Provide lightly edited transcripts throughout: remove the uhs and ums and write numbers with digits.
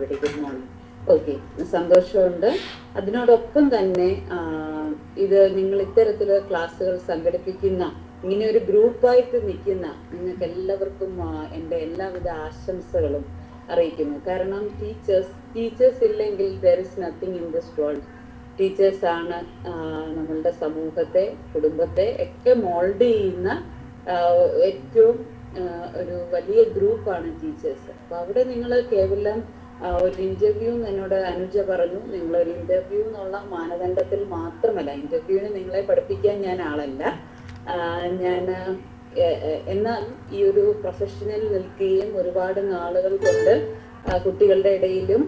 Very good morning. Okay, സന്തോഷമുണ്ട്. അതിനോടൊപ്പം തന്നെ ഇത് നിങ്ങൾ ഇത്തരത്തിലുള്ള ക്ലാസ്സുകൾ സംഘടിപ്പിക്കുന്ന, ഇങ്ങനെ ഒരു ഗ്രൂപ്പായിട്ട് നിൽക്കുന്ന നിങ്ങൾക്ക് എല്ലാവർക്കും എൻ്റെ എല്ലാവിധ ആശംസകളും അറിയിക്കുന്നു. കാരണം ടീച്ചേഴ്സ് ഇല്ലെങ്കിൽ there is nothing in this world. ടീച്ചേഴ്സാണ് നമ്മളുടെ സമൂഹത്തെ, കുടുംബത്തെ ഒക്കെ മോൾഡ് ചെയ്യുന്ന ഏറ്റവും ഒരു വലിയ ഗ്രൂപ്പാണ് ടീച്ചേഴ്സ്. അപ്പോൾ അവിടെ നിങ്ങൾ കേവലം ഒരു ഇന്റർവ്യൂ എന്നോട് അനുജ പറഞ്ഞു, നിങ്ങളൊരു ഇന്റർവ്യൂ എന്നുള്ള മാനദണ്ഡത്തിൽ മാത്രമല്ല, ഇന്റർവ്യൂവിന് നിങ്ങളെ പഠിപ്പിക്കാൻ ഞാൻ ആളല്ല, എന്നാൽ ഈ ഒരു പ്രൊഫഷനിൽ നിൽക്കുകയും ഒരുപാട് നാളുകൾ കൊണ്ട് കുട്ടികളുടെ ഇടയിലും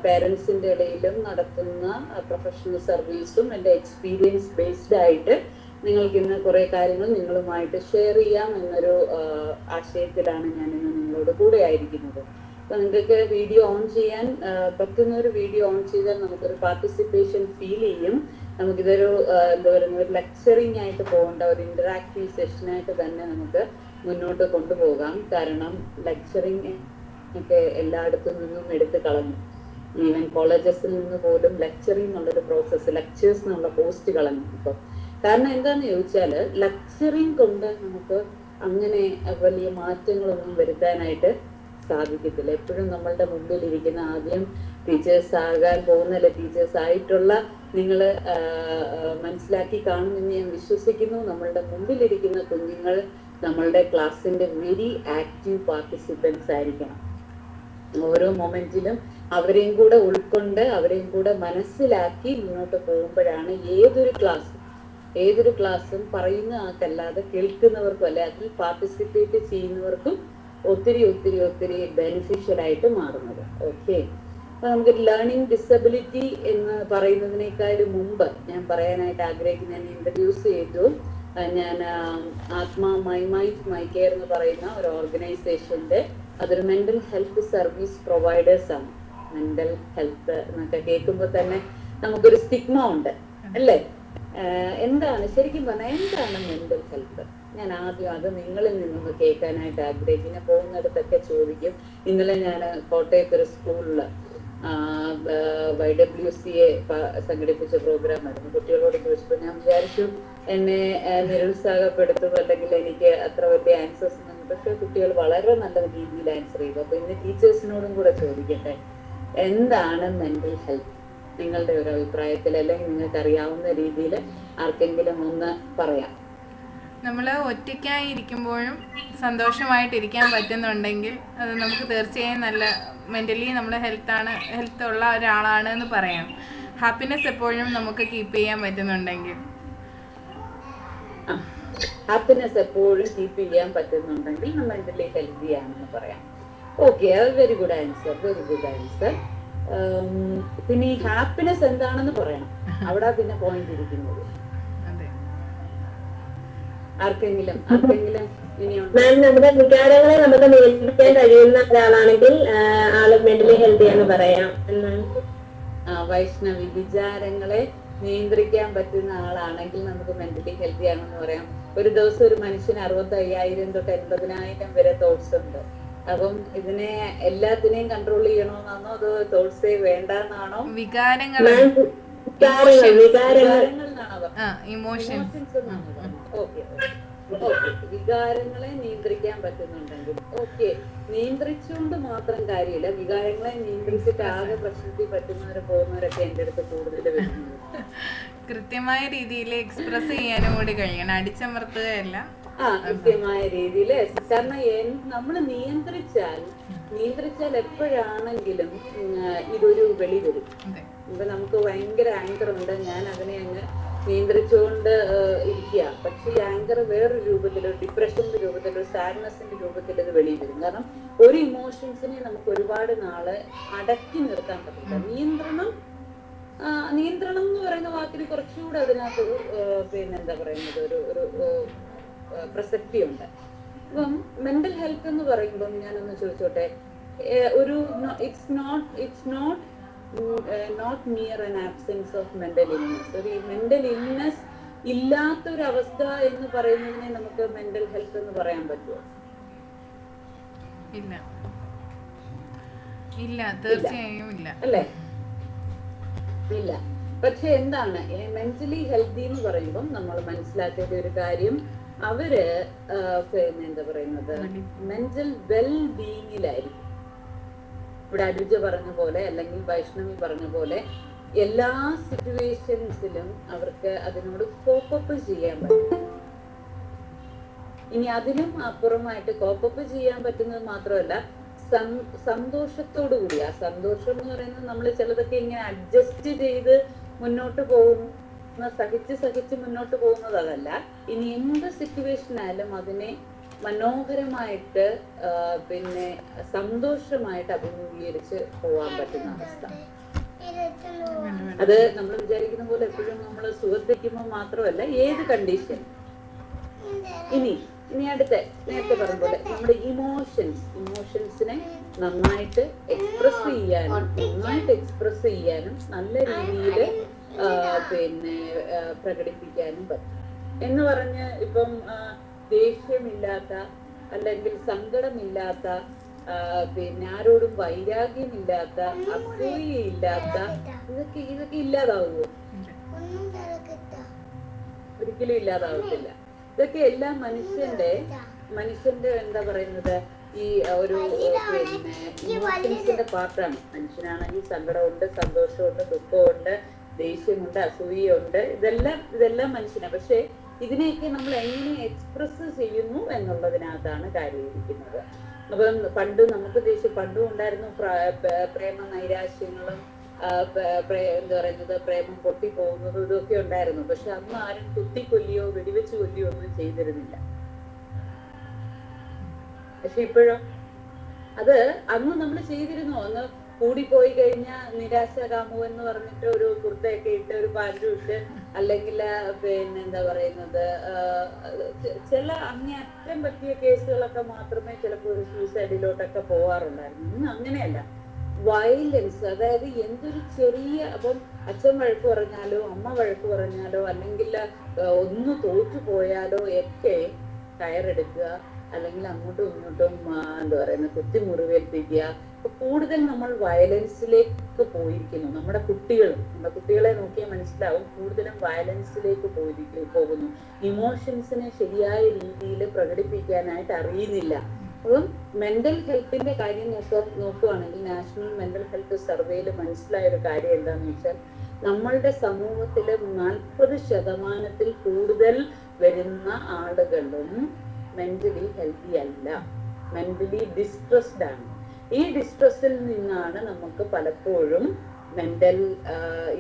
പേരൻസിൻ്റെ ഇടയിലും നടത്തുന്ന പ്രൊഫഷണൽ സർവീസും എൻ്റെ എക്സ്പീരിയൻസ് ബേസ്ഡ് ആയിട്ട് നിങ്ങൾക്ക് ഇന്ന് കുറേ കാര്യങ്ങൾ നിങ്ങളുമായിട്ട് ഷെയർ ചെയ്യാം എന്നൊരു ആശയത്തിലാണ് ഞാൻ ഇന്ന് നിങ്ങളോട് കൂടെ ആയിരിക്കുന്നത്. അപ്പോൾ നിങ്ങൾക്ക് വീഡിയോ ഓൺ ചെയ്യാൻ പറ്റുന്ന ഒരു വീഡിയോ ഓൺ ചെയ്താൽ നമുക്കൊരു പാർട്ടിസിപ്പേഷൻ ഫീൽ ചെയ്യും. നമുക്കിതൊരു എന്താ പറയുക, ഒരു ലെക്ചറിങ് ആയിട്ട് പോകേണ്ട ഒരു ഇൻറ്ററാക്റ്റീവ് സെഷനായിട്ട് തന്നെ നമുക്ക് മുന്നോട്ട് കൊണ്ടുപോകാം. കാരണം ലെക്ചറിങ് ഒക്കെ എല്ലായിടത്തു നിന്നും എടുത്ത് കളഞ്ഞു. ഈവൻ കോളേജസിൽ നിന്ന് പോലും ലെക്ചറിങ് എന്നുള്ളൊരു പ്രോസസ്സ്, ലെക്ചേഴ്സ് എന്നുള്ള പോസ്റ്റ് കളഞ്ഞു. ഇപ്പം കാരണം എന്താണെന്ന് ചോദിച്ചാൽ, ലെക്ചറിങ് കൊണ്ട് നമുക്ക് അങ്ങനെ വലിയ മാറ്റങ്ങളൊന്നും വരുത്താനായിട്ട് സാധിക്കത്തില്ല. എപ്പോഴും നമ്മളുടെ മുമ്പിൽ ഇരിക്കുന്ന, ആദ്യം ടീച്ചേഴ്സ് ആകാൻ പോകുന്നല്ലേ, ടീച്ചേഴ്സ് ആയിട്ടുള്ള നിങ്ങൾ മനസ്സിലാക്കി കാണുമെന്ന് ഞാൻ വിശ്വസിക്കുന്നു. നമ്മളുടെ മുമ്പിലിരിക്കുന്ന കുഞ്ഞുങ്ങൾ നമ്മളുടെ ക്ലാസ്സിൻ്റെ വെരി ആക്റ്റീവ് പാർട്ടിസിപ്പൻസ് ആയിരിക്കണം. ഓരോ മൊമെന്റിലും അവരെയും കൂടെ ഉൾക്കൊണ്ട്, അവരെയും കൂടെ മനസ്സിലാക്കി മുന്നോട്ട് പോകുമ്പോഴാണ് ഏതൊരു ക്ലാസ്സും പറയുന്ന ആൾക്കല്ലാതെ കേൾക്കുന്നവർക്കും അല്ലെ അതിൽ പാർട്ടിസിപ്പേറ്റ് ചെയ്യുന്നവർക്കും ഒത്തിരി ഒത്തിരി ഒത്തിരി ബെനിഫിഷ്യൽ ആയിട്ട് മാറുന്നത്. ഓക്കെ, അപ്പൊ നമുക്ക് ലേണിംഗ് ഡിസബിലിറ്റി എന്ന് പറയുന്നതിനേക്കാളും മുമ്പ് ഞാൻ പറയാനായിട്ട് ആഗ്രഹിക്കുന്ന, ഞാൻ ഇൻട്രൊഡ്യൂസ് ചെയ്തു, ഞാൻ ആത്മാ മൈ കെയർ എന്ന് പറയുന്ന ഒരു ഓർഗനൈസേഷന്റെ, അതൊരു മെന്റൽ ഹെൽത്ത് സർവീസ് പ്രൊവൈഡേഴ്സ് ആണ്. മെന്റൽ ഹെൽത്ത് എന്നൊക്കെ കേൾക്കുമ്പോൾ തന്നെ നമുക്കൊരു സ്റ്റിഗ്മ ഉണ്ട് അല്ലേ? എന്താണ് ശരിക്കും പറഞ്ഞാൽ എന്താണ് മെന്റൽ ഹെൽത്ത്? ഞാൻ ആദ്യം അത് നിങ്ങളിൽ നിന്നൊന്ന് കേൾക്കാനായിട്ട് ആഗ്രഹിക്കുന്ന, പോകുന്നിടത്തൊക്കെ ചോദിക്കും. ഇന്നലെ ഞാൻ കോട്ടയത്ത് ഒരു സ്കൂളിൽ YWCA സംഘടിപ്പിച്ച പ്രോഗ്രാം ആയിരുന്നു. കുട്ടികളോട് ചോദിച്ചപ്പോൾ ഞാൻ വിചാരിച്ചു എന്നെ നിരുത്സാഹപ്പെടുത്തും, അല്ലെങ്കിൽ എനിക്ക് അത്ര വലിയ ആൻസേഴ്സ് ഒന്നും. പക്ഷെ കുട്ടികൾ വളരെ നല്ല രീതിയിൽ ആൻസർ ചെയ്തു. അപ്പൊ ഇന്ന് ടീച്ചേഴ്സിനോടും കൂടെ ചോദിക്കട്ടെ, എന്താണ് മെന്റൽ ഹെൽത്ത് നിങ്ങളുടെ ഒരു അഭിപ്രായത്തിൽ, അല്ലെങ്കിൽ നിങ്ങൾക്ക് അറിയാവുന്ന രീതിയിൽ ആർക്കെങ്കിലും ഒന്ന് പറയാം. നമ്മൾ ഒറ്റയ്ക്കായി ഇരിക്കുമ്പോഴും സന്തോഷമായിട്ടിരിക്കാൻ പറ്റുന്നുണ്ടെങ്കിൽ അത് നമുക്ക് തീർച്ചയായും നല്ല മെൻ്റലി നമ്മൾ ഹെൽത്ത് ഉള്ള ഒരാളാണ് എന്ന് പറയാം. ഹാപ്പിനെസ് എപ്പോഴും നമുക്ക് കീപ്പ് ചെയ്യാൻ പറ്റുന്നുണ്ടെങ്കിൽ നമ്മൾ മെന്റലി ഹെൽത്തി ആണെന്ന് പറയാം. ഓക്കെ, അത് വെരി ഗുഡ് ആൻസർ. പിന്നെ ഈ ഹാപ്പിനെസ് എന്താണെന്ന് പറയണം. അവിടെ പിന്നെ പോയിന്റ് ഇരിക്കുന്നത്. ആർക്കെങ്കിലും നമ്മുടെ വികാരങ്ങളെ നമുക്ക് നിയന്ത്രിക്കാൻ കഴിയുന്ന ഒരാളാണെങ്കിൽ ആള് മെന്റലി ഹെൽത്തി എന്ന് പറയാം എന്നാണ്. വൈഷ്ണവി, വിചാരങ്ങളെ നിയന്ത്രിക്കാൻ പറ്റുന്ന ആളാണെങ്കിൽ നമുക്ക് മെന്റലി ഹെൽത്തി ആണെന്ന് പറയാം. ഒരു ദിവസം ഒരു മനുഷ്യന് 65,000 തൊട്ട് 80,000 വരെ തോട്ട്സ് ഉണ്ട്. അപ്പം ഇതിനെ എല്ലാത്തിനെയും കൺട്രോൾ ചെയ്യണമെന്നാണോ അതോ തോട്ട്സേ വേണ്ടെന്നാണോ? വികാരങ്ങളെ നിയന്ത്രിക്കാൻ പറ്റുന്നുണ്ടെങ്കിൽ ഓക്കെ. നിയന്ത്രിച്ചുകൊണ്ട് മാത്രം കാര്യമില്ല, വികാരങ്ങളെ നിയന്ത്രിച്ചിട്ട് ആകെ പ്രശ്നത്തിൽ പറ്റുന്നവരെ പോകുന്നവരൊക്കെ എൻ്റെ അടുത്ത് കൂടുതൽ വരുന്നത്. കൃത്യമായ രീതിയിൽ എക്സ്പ്രസ് ചെയ്യാനും കൂടി കഴിയണം, അടിച്ചമർത്തുകയല്ല. കൃത്യമായ രീതിയിൽ. കാരണം നമ്മൾ നിയന്ത്രിച്ചാൽ എപ്പോഴാണെങ്കിലും ഇതൊരു വെളി വരും. ഇപ്പൊ നമുക്ക് ഭയങ്കര ആങ്കർ ഉണ്ട്, ഞാൻ അതിനെ അങ്ങ് നിയന്ത്രിച്ചുകൊണ്ട് ഇരിക്കുക. പക്ഷെ ഈ ആങ്കർ വേറൊരു രൂപത്തിൽ, ഡിപ്രഷന്റെ രൂപത്തിൽ, ഒരു സാഡ്നെസിന്റെ രൂപത്തിൽ ഇത് വെളി വരും. കാരണം ഒരു ഇമോഷൻസിനെ നമുക്ക് ഒരുപാട് നാള് അടക്കി നിർത്താൻ പറ്റില്ല. നിയന്ത്രണം എന്ന് പറയുന്ന വാക്കിന് കുറച്ചുകൂടെ അതിനകത്ത് പിന്നെന്താ പറയുന്നത്, ഒരു പ്രസക്തി ഉണ്ട്. അപ്പം മെന്റൽ ഹെൽത്ത് എന്ന് പറയുമ്പം ഞാനൊന്ന് ചോദിച്ചോട്ടെ, ഒരു it's not mere an absence of mental illness. ഒരു മെന്റൽ ഇൽനെസ് ഇല്ലാത്തൊരവസ്ഥ എന്ന് പറയുന്നതിനെ നമുക്ക് മെന്റൽ ഹെൽത്ത് എന്ന് പറയാൻ പറ്റുമോ? ഇല്ല. ഇല്ല, തീർച്ചയായും ഇല്ല. അല്ലേ? ഇല്ല. പക്ഷെ എന്താണ് മെന്റലി ഹെൽത്തി എന്ന് പറയുമ്പോൾ നമ്മൾ മനസ്സിലാക്കേണ്ട ഒരു കാര്യം, അവര് പിന്നെ എന്താ പറയുന്നത്, മെന്റൽ വെൽ ബീയിങ്ങിലായിരിക്കും. ഇവിടെ അനുജ പറഞ്ഞ പോലെ അല്ലെങ്കിൽ വൈഷ്ണവി പറഞ്ഞ പോലെ എല്ലാ സിറ്റുവേഷൻസിലും അവർക്ക് അതിനോട് കോപ്പപ്പ് ചെയ്യാൻ പറ്റും. ഇനി അതിനും അപ്പുറമായിട്ട് കോപ്പപ്പ് ചെയ്യാൻ പറ്റുന്നത് മാത്രമല്ല, സന്തോഷത്തോടു കൂടി, ആ സന്തോഷം എന്ന് പറയുന്നത് നമ്മൾ ചിലതൊക്കെ ഇങ്ങനെ അഡ്ജസ്റ്റ് ചെയ്ത് മുന്നോട്ട് പോകുന്ന, സഹിച്ച് മുന്നോട്ട് പോകുന്നത് അതല്ല. ഇനി എന്ത് സിറ്റുവേഷൻ ആയാലും അതിനെ മനോഹരമായിട്ട് പിന്നെ സന്തോഷമായിട്ട് അഭിമുഖീകരിച്ച് പോകാൻ പറ്റുന്ന അവസ്ഥ. അത് നമ്മൾ വിചാരിക്കുന്ന പോലെ എപ്പോഴും നമ്മൾ സുഖത്തിരിക്കുമ്പോൾ മാത്രമല്ല, ഏത് കണ്ടീഷൻ. ഇനി അടുത്ത നേരത്തെ പറഞ്ഞ പോലെ നമ്മുടെ ഇമോഷൻസിനെ നന്നായിട്ട് എക്സ്പ്രസ് ചെയ്യാനും നല്ല രീതിയിൽ പിന്നെ പ്രകടിപ്പിക്കാനും പറ്റും. എന്ന് പറഞ്ഞ് ഇപ്പം ദേഷ്യമില്ലാത്ത അല്ലെങ്കിൽ സങ്കടമില്ലാത്ത, പിന്നെ ആരോടും വൈരാഗ്യമില്ലാത്ത, അസൂയയില്ലാത്ത, ഇതൊക്കെ ഇല്ലാതാവുമോ? ഒരിക്കലും ഇല്ലാതാവത്തില്ല. ഇതൊക്കെ എല്ലാം മനുഷ്യന്റെ എന്താ പറയുന്നത്, ഈ ഒരു പിന്നെ ഇമോഷൻസിന്റെ പാർട്ടാണ്. മനുഷ്യനാണെങ്കിൽ സങ്കടമുണ്ട്, സന്തോഷമുണ്ട്, ദുഃഖമുണ്ട്, ദേഷ്യമുണ്ട്, അസൂയുണ്ട്, ഇതെല്ലാം മനുഷ്യനാണ്. പക്ഷെ ഇതിനെയൊക്കെ നമ്മൾ എങ്ങനെ എക്സ്പ്രസ് ചെയ്യുന്നു എന്നുള്ളതിനകത്താണ് കാര്യമിരിക്കുന്നത്. അപ്പം പണ്ടും ഉണ്ടായിരുന്നു പ്രേമ നൈരാശ്യങ്ങളും എന്താ പറയുന്നത്, പ്രേമം പൊട്ടിപ്പോകുന്നതും ഇതൊക്കെ ഉണ്ടായിരുന്നു. പക്ഷെ അന്ന് ആരും കുത്തിക്കൊല്ലിയോ വെടിവെച്ച് കൊല്ലിയോ ഒന്നും ചെയ്തിരുന്നില്ല. പക്ഷെ ഇപ്പോഴും അത് അന്ന് നമ്മൾ ചെയ്തിരുന്നു. അന്ന് കൂടിപ്പോയി കഴിഞ്ഞാൽ നിരാശാകാമു എന്ന് പറഞ്ഞിട്ട് ഒരു കുർത്തയൊക്കെ ഇട്ട് ഒരു പാൻറ്റും ഇട്ട്, അല്ലെങ്കിൽ പിന്നെ എന്താ പറയുന്നത്, ചില അങ്ങേയറ്റം പറ്റിയ കേസുകളൊക്കെ മാത്രമേ ചിലപ്പോൾ ഒരു സൂസൈഡിലോട്ടൊക്കെ പോവാറുണ്ടായിരുന്നു. ഇന്ന് അങ്ങനെയല്ല. വയലൻസ്, അതായത് എന്തൊരു ചെറിയ, അപ്പം അച്ഛൻ വഴക്ക് പറഞ്ഞാലോ അമ്മ വഴക്ക് പറഞ്ഞാലോ അല്ലെങ്കിൽ ഒന്ന് തോറ്റു പോയാലോ ഒക്കെ കയറെടുക്കുക, അല്ലെങ്കിൽ അങ്ങോട്ടും ഇങ്ങോട്ടും എന്താ പറയുന്നത് കുത്തിമുറിവേൽപ്പിക്കുക. അപ്പൊ കൂടുതൽ നമ്മൾ വയലൻസിലേക്ക് പോയിരിക്കുന്നു. നമ്മുടെ കുട്ടികളെ നോക്കിയാൽ മനസ്സിലാവും, കൂടുതലും വയലൻസിലേക്ക് പോകുന്നു. ഇമോഷൻസിനെ ശരിയായ രീതിയിൽ പ്രകടിപ്പിക്കാനായിട്ട് അറിയുന്നില്ല. അപ്പം മെന്റൽ ഹെൽത്തിന്റെ കാര്യം നോക്കുവാണെങ്കിൽ നാഷണൽ മെന്റൽ ഹെൽത്ത് സർവേയിൽ മനസ്സിലായ ഒരു കാര്യം എന്താണെന്ന് വെച്ചാൽ, നമ്മളുടെ സമൂഹത്തിലെ 40% കൂടുതൽ വരുന്ന ആളുകളും മെന്റലി ഹെൽത്തി അല്ല, മെന്റലി ഡിസ്ട്രെസ്ഡ് ആണ്. ഈ ഡിസ്ട്രെസ്സിൽ നിന്നാണ് നമുക്ക് പലപ്പോഴും മെന്റൽ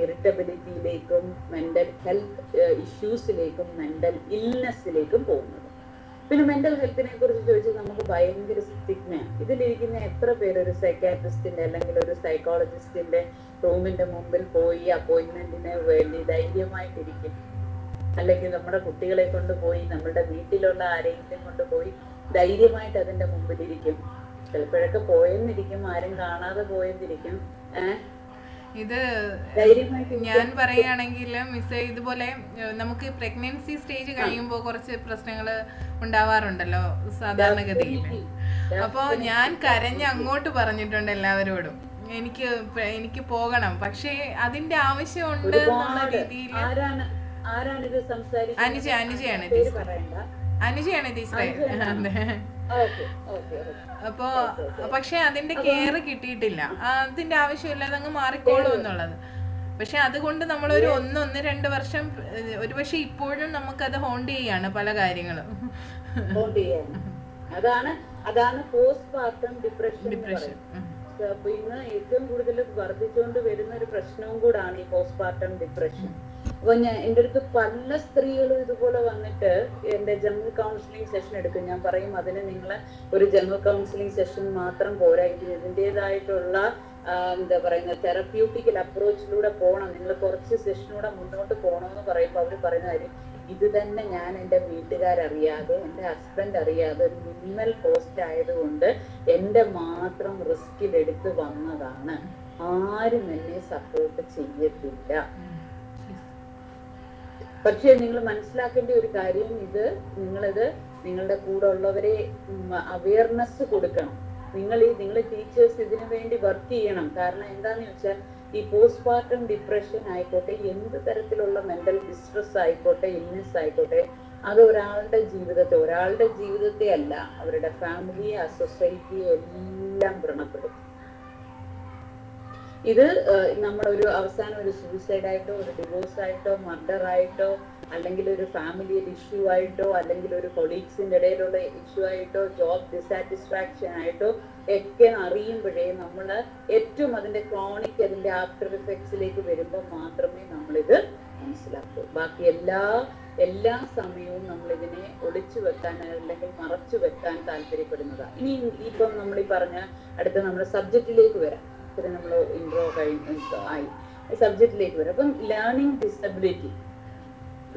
ഇറിറ്റബിലിറ്റിയിലേക്കും മെന്റൽ ഹെൽത്ത് ഇഷ്യൂസിലേക്കും മെന്റൽ ഇൽനെസ്സിലേക്കും പോകുന്നത്. പിന്നെ മെന്റൽ ഹെൽത്തിനെ കുറിച്ച് ചോദിച്ചാൽ നമുക്ക് ഭയങ്കര സ്റ്റിഗ്മയാണ്. ഇതിലിരിക്കുന്ന എത്ര പേര് ഒരു സൈക്കാട്രിസ്റ്റിന്റെ അല്ലെങ്കിൽ ഒരു സൈക്കോളജിസ്റ്റിന്റെ റൂമിന്റെ മുമ്പിൽ പോയി അപ്പോയിന്റ്മെന്റിന് വേണ്ടി ധൈര്യമായിട്ടിരിക്കും, അല്ലെങ്കിൽ നമ്മുടെ കുട്ടികളെ കൊണ്ടുപോയി നമ്മുടെ വീട്ടിലുള്ള ആരെങ്കിലും കൊണ്ടുപോയി ധൈര്യമായിട്ട് അതിന്റെ മുമ്പിലിരിക്കും. ചിലപ്പോഴൊക്കെ പോയെന്നിരിക്കും, ആരും കാണാതെ പോയെന്നിരിക്കും. ഇത് ഞാൻ പറയുകയാണെങ്കിൽ മിസ്, ഇതുപോലെ നമുക്ക് പ്രഗ്നൻസി സ്റ്റേജ് കഴിയുമ്പോൾ കുറച്ച് പ്രശ്നങ്ങൾ ഉണ്ടാവാറുണ്ടല്ലോ സാധാരണഗതിയിൽ. അപ്പോൾ ഞാൻ കരഞ്ഞ് അങ്ങോട്ട് പറഞ്ഞിട്ടുണ്ട് എല്ലാവരോടും, എനിക്ക് പോകണം, പക്ഷേ അതിന്റെ ആവശ്യമുണ്ട് എന്നുള്ള രീതിയിൽ. അനുജയാണ് ടീച്ചറെ. അപ്പോ പക്ഷെ അതിന്റെ കെയർ കിട്ടിയിട്ടില്ല. അതിന്റെ ആവശ്യമില്ല, അതങ്ങ് മാറിക്കോളും എന്നുള്ളത്. പക്ഷെ അതുകൊണ്ട് നമ്മളൊരു 1-2 വർഷം, ഒരു പക്ഷെ ഇപ്പോഴും നമുക്കത് ഹോണ്ട് ചെയ്യാണ് പല കാര്യങ്ങളും. അതാണ് പോസ്റ്റ് പാർട്ടം ഡിപ്രഷൻ. ഇന്ന് ഏറ്റവും കൂടുതൽ വർദ്ധിച്ചുകൊണ്ട് വരുന്ന ഒരു പ്രശ്നവും കൂടാണ് ഈ പോസ്റ്റ് പാർട്ടം ഡിപ്രഷൻ. അപ്പൊ എൻ്റെ അടുത്ത് പല സ്ത്രീകളും ഇതുപോലെ വന്നിട്ട് എൻ്റെ ജനറൽ കൗൺസിലിംഗ് സെഷൻ എടുക്കും. ഞാൻ പറയും, അതിന് നിങ്ങൾ ഒരു ജനറൽ കൗൺസിലിംഗ് സെഷൻ മാത്രം പോരാ, ഇതിൻ്റെതായിട്ടുള്ള എന്താ പറയുന്നത് തെറപ്യൂട്ടിക്കൽ അപ്രോച്ചിലൂടെ പോകണം, നിങ്ങൾ കുറച്ച് സെഷനൂടെ മുന്നോട്ട് പോകണമെന്ന് പറയുമ്പോൾ അവർ പറയുന്ന കാര്യം, ഇത് തന്നെ ഞാൻ എൻ്റെ വീട്ടുകാരറിയാതെ, എൻ്റെ ഹസ്ബൻഡ് അറിയാതെ ഒരു മിനിമൽ പോസ്റ്റ് ആയതുകൊണ്ട് എൻ്റെ മാത്രം റിസ്കിലെടുത്ത് വന്നതാണ്, ആരും എന്നെ സപ്പോർട്ട് ചെയ്യത്തില്ല. പക്ഷെ നിങ്ങൾ മനസ്സിലാക്കേണ്ട ഒരു കാര്യം, നിങ്ങളിത് നിങ്ങളുടെ കൂടെ ഉള്ളവരെ അവയർനെസ് കൊടുക്കണം. നിങ്ങൾ ടീച്ചേഴ്സ് ഇതിനു വേണ്ടി വർക്ക് ചെയ്യണം. കാരണം എന്താന്ന് വെച്ചാൽ ഈ പോസ്റ്റ്മോർട്ടം ഡിപ്രഷൻ ആയിക്കോട്ടെ, എന്ത് തരത്തിലുള്ള മെന്റൽ ഡിസ്ട്രെസ് ആയിക്കോട്ടെ, ഇൽനെസ് ആയിക്കോട്ടെ, അത് ഒരാളുടെ ജീവിതത്തെ അല്ല, അവരുടെ ഫാമിലിയെ, സൊസൈറ്റിയെ എല്ലാം വ്രണപ്പെടും. ഇത് നമ്മളൊരു അവസാനം ഒരു സൂയിസൈഡ് ആയിട്ടോ, ഒരു ഡിവോഴ്സ് ആയിട്ടോ, മർഡർ ആയിട്ടോ, അല്ലെങ്കിൽ ഒരു ഫാമിലിയൽ ഇഷ്യൂ ആയിട്ടോ, അല്ലെങ്കിൽ ഒരു കൊളീഗ്സിന്റെ ഇടയിലുള്ള ഇഷ്യൂ ആയിട്ടോ, ജോബ് ഡിസാറ്റിസ്ഫാക്ഷൻ ആയിട്ടോ ഒക്കെ അറിയുമ്പോഴേ നമ്മൾ ഏറ്റവും അതിന്റെ ക്രോണിക്, അതിന്റെ ആഫ്റ്റർ ഇഫക്ട്സിലേക്ക് വരുമ്പോൾ മാത്രമേ നമ്മളിത് മനസ്സിലാക്കൂ. ബാക്കി എല്ലാ സമയവും നമ്മൾ ഇതിനെ ഒളിച്ചു വെക്കാൻ അല്ലെങ്കിൽ മറച്ചു വെക്കാൻ താല്പര്യപ്പെടുന്നതാണ്. ഇനി ഇപ്പം നമ്മൾ ഈ പറഞ്ഞ അടുത്ത നമ്മുടെ സബ്ജക്റ്റിലേക്ക് വരാം. നമ്മൾ ഇൻട്രോ ആയി സബ്ജക്റ്റിലേക്ക് വരാം. അപ്പം ലേണിംഗ് ഡിസബിലിറ്റി,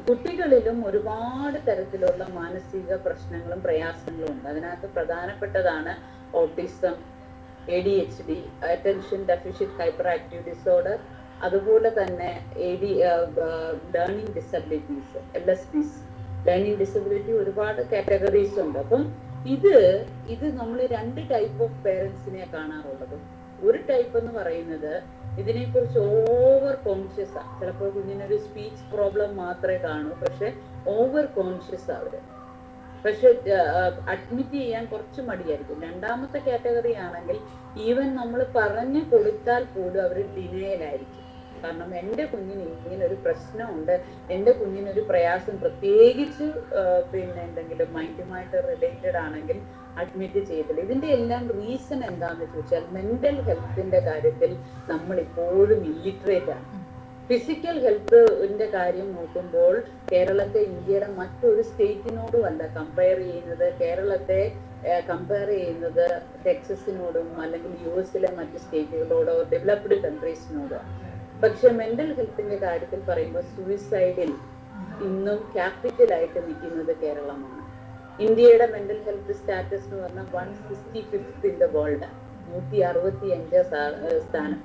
കുട്ടികളിലും ഒരുപാട് തരത്തിലുള്ള മാനസിക പ്രശ്നങ്ങളും പ്രയാസങ്ങളും ഉണ്ട്. അതിനകത്ത് പ്രധാനപ്പെട്ടതാണ് autism, ADHD, attention deficit hyper active disorder, അതുപോലെ തന്നെ learning disabilities, LSDs. Learning disability ഒരുപാട് കാറ്റഗറീസ് ഉണ്ട്. അപ്പം ഇത് നമ്മൾ 2 ടൈപ്പ് ഓഫ് പേരൻസിനെ കാണാറുള്ളത്. ഒരു ടൈപ്പ് എന്ന് പറയുന്നത് ഇതിനെക്കുറിച്ച് ഓവർ കോൺഷ്യസ് ആണ്. ചിലപ്പോൾ കുഞ്ഞിനൊരു സ്പീച്ച് പ്രോബ്ലം മാത്രമേ കാണൂ, പക്ഷെ ഓവർ കോൺഷ്യസ് അവര്, പക്ഷെ അഡ്മിറ്റ് ചെയ്യാൻ കുറച്ച് മടിയായിരിക്കും. രണ്ടാമത്തെ കാറ്റഗറി ആണെങ്കിൽ ഈവൻ നമ്മൾ പറഞ്ഞു കൊടുത്താൽ പോലും അവർ ഡിനയലായിരിക്കും. കാരണം എൻ്റെ കുഞ്ഞിന് ഇങ്ങനെ ഒരു പ്രശ്നമുണ്ട്, എൻ്റെ കുഞ്ഞിനൊരു പ്രയാസം, പ്രത്യേകിച്ച് പിന്നെ എന്തെങ്കിലും മൈൻഡുമായിട്ട് റിലേറ്റഡ് ആണെങ്കിൽ അഡ്മിറ്റ് ചെയ്തില്ല. ഇതിന്റെ എല്ലാം റീസൺ എന്താണെന്ന് ചോദിച്ചാൽ മെന്റൽ ഹെൽത്തിന്റെ കാര്യത്തിൽ നമ്മൾ ഇപ്പോഴും ഇല്ലിറ്ററേറ്റ് ആണ്. ഫിസിക്കൽ ഹെൽത്തിന്റെ കാര്യം നോക്കുമ്പോൾ കേരളത്തെ ഇന്ത്യയുടെ മറ്റൊരു സ്റ്റേറ്റിനോടും അല്ല കമ്പയർ ചെയ്യുന്നത്. കേരളത്തെ കമ്പയർ ചെയ്യുന്നത് ടെക്സസിനോടും അല്ലെങ്കിൽ US മറ്റ് സ്റ്റേറ്റുകളോടോ ഡെവലപ്ഡ് കൺട്രീസിനോടോ. പക്ഷെ മെന്റൽ ഹെൽത്തിന്റെ കാര്യത്തിൽ പറയുമ്പോൾ സൂയിസൈഡിൽ ഇന്നും ക്യാപിറ്റലായിട്ട് നിൽക്കുന്നത് കേരളമാണ്. ഇന്ത്യയുടെ മെന്റൽ ഹെൽത്ത് സ്റ്റാറ്റസ് എന്ന് പറഞ്ഞാൽ 165th ഇൻ ദ വേൾഡ്, 165 സ്ഥാനം.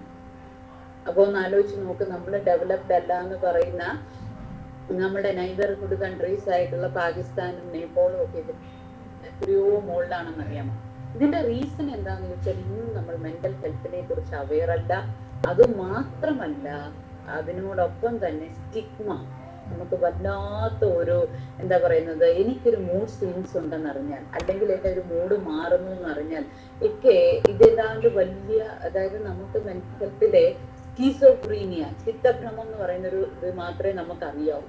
അപ്പൊ ഒന്ന് ആലോചിച്ച് നോക്ക്, നമ്മൾ ഡെവലപ്ഡ് അല്ല എന്ന് പറയുന്ന നമ്മുടെ നൈബർഹുഡ് കൺട്രീസ് ആയിട്ടുള്ള പാകിസ്ഥാനും നേപ്പാളും ഒക്കെ എത്രയോ മോൾഡാണെന്ന് അറിയാമോ? ഇതിന്റെ റീസൺ എന്താണെന്ന് വെച്ചാൽ ഇന്നും നമ്മൾ മെന്റൽ ഹെൽത്തിനെ കുറിച്ച് അവെയർ അല്ല. അത് മാത്രമല്ല, അതിനോടൊപ്പം തന്നെ സ്റ്റിഗ്മ. നമുക്ക് വല്ലാത്ത ഒരു എന്താ പറയുന്നത്, എനിക്കൊരു മൂഡ് സ്വിങ്സ് ഉണ്ടെന്ന് അറിഞ്ഞാൽ, അല്ലെങ്കിൽ എൻ്റെ ഒരു മൂഡ് മാറുന്നു എന്ന് അറിഞ്ഞാൽ ഒക്കെ ഇതേതാണ്ട് വലിയ, അതായത് നമുക്ക് മെന്റൽ ഹെൽത്തിലെ സ്കീസോഫ്രീനിയ, ചിത്തഭ്രമം എന്ന് പറയുന്നൊരു ഇത് മാത്രമേ നമുക്ക് അറിയാവൂ.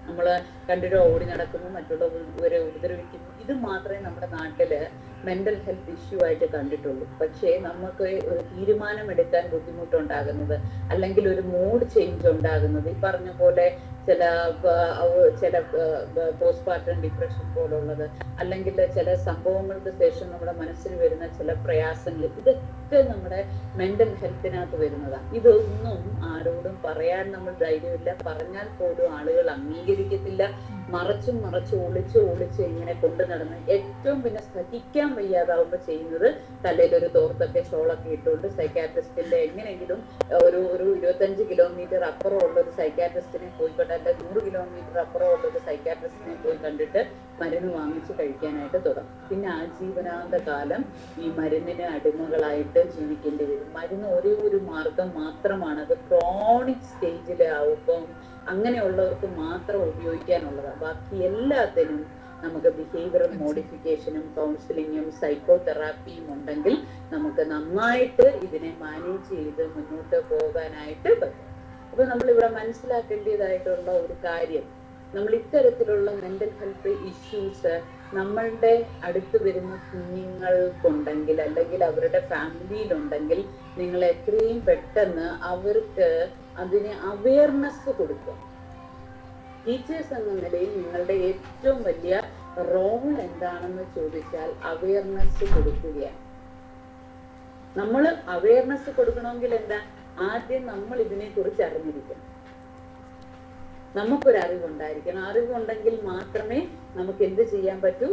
നമ്മൾ കണ്ടിട്ട് ഓടി നടക്കുന്നു, മറ്റുള്ളവരെ ഉപദ്രവിക്കുന്നു, ഇത് മാത്രമേ നമ്മുടെ നാട്ടില് മെന്റൽ ഹെൽത്ത് ഇഷ്യൂ ആയിട്ട് കണ്ടിട്ടുള്ളൂ. പക്ഷേ നമുക്ക് ഒരു തീരുമാനം എടുക്കാൻ ബുദ്ധിമുട്ടുണ്ടാകുന്നത്, അല്ലെങ്കിൽ ഒരു മൂഡ് ചേഞ്ച് ഉണ്ടാകുന്നത്, ഈ പറഞ്ഞ പോലെ ചില പോസ്റ്റ്മോർട്ടം ഡിപ്രഷൻ പോലുള്ളത്, അല്ലെങ്കിൽ ചില സംഭവങ്ങൾക്ക് ശേഷം നമ്മുടെ മനസ്സിൽ വരുന്ന ചില പ്രയാസങ്ങൾ, ഇതൊക്കെ നമ്മുടെ മെന്റൽ ഹെൽത്തിനകത്ത് വരുന്നതാണ്. ഇതൊന്നും ആരോടും പറയാൻ നമ്മൾ ധൈര്യമില്ല. പറഞ്ഞാൽ പോലും ആളുകൾ അംഗീകരിക്കത്തില്ല. മറച്ചും ഒളിച്ച് ഇങ്ങനെ കൊണ്ടു നടന്ന് ഏറ്റവും പിന്നെ സഹിക്കാൻ വയ്യാതാവുമ്പോൾ ചെയ്യുന്നത് തലയിലൊരു തോർത്തൊക്കെ ഷോളൊക്കെ ഇട്ടുകൊണ്ട് സൈക്കാട്രിസ്റ്റിന്റെ എങ്ങനെയെങ്കിലും ഒരു 25 കിലോമീറ്റർ അപ്പുറമുള്ള ഒരു സൈക്കാട്രിസ്റ്റിനെ പോയി കണ്ട്, അല്ല 100 കിലോമീറ്റർ അപ്പുറമുള്ള ഒരു സൈക്കാട്രിസ്റ്റിനെ പോയി കണ്ടിട്ട് മരുന്ന് വാങ്ങിച്ച് കഴിക്കാനായിട്ട് തുടങ്ങും. പിന്നെ ആജീവനാന്ത കാലം ഈ മരുന്നിന് അടിമകളായിട്ട് ജീവിക്കേണ്ടി വരും. മരുന്ന് ഒരു മാർഗം മാത്രമാണ്. അത് ക്രോണിക് സ്റ്റേജിലാവുമ്പം അങ്ങനെയുള്ളവർക്ക് മാത്രം ഉപയോഗിക്കാനുള്ളതാണ്. ബാക്കി എല്ലാത്തിനും നമുക്ക് ബിഹേവിയറൽ മോഡിഫിക്കേഷനും കൗൺസിലിങ്ങും സൈക്കോതെറാപ്പിയും ഉണ്ടെങ്കിൽ നമുക്ക് നന്നായിട്ട് ഇതിനെ മാനേജ് ചെയ്ത് മുന്നോട്ട് പോകാനായിട്ട് പറ്റും. അപ്പൊ നമ്മളിവിടെ മനസ്സിലാക്കേണ്ടതായിട്ടുള്ള ഒരു കാര്യം, നമ്മൾ ഇത്തരത്തിലുള്ള മെന്റൽ ഹെൽത്ത് ഇഷ്യൂസ് നമ്മളുടെ അടുത്ത് വരുന്ന കുഞ്ഞുങ്ങൾക്കുണ്ടെങ്കിൽ, അല്ലെങ്കിൽ അവരുടെ ഫാമിലിയിലുണ്ടെങ്കിൽ, നിങ്ങൾ എത്രയും പെട്ടെന്ന് അവർക്ക് അതിന് അവയർനെസ് കൊടുക്കുക. ടീച്ചേഴ്സ് എന്ന നിലയിൽ നിങ്ങളുടെ ഏറ്റവും വലിയ റോൾ എന്താണെന്ന് ചോദിച്ചാൽ അവയർനെസ് കൊടുക്കുകയാണ്. നമ്മൾ അവയർനെസ് കൊടുക്കണമെങ്കിൽ എന്താ, ആദ്യം നമ്മൾ ഇതിനെ കുറിച്ച് അറിഞ്ഞിരിക്കണം. നമുക്കൊരു അറിവുണ്ടായിരിക്കണം. അറിവുണ്ടെങ്കിൽ മാത്രമേ നമുക്ക് എന്ത് ചെയ്യാൻ പറ്റൂ,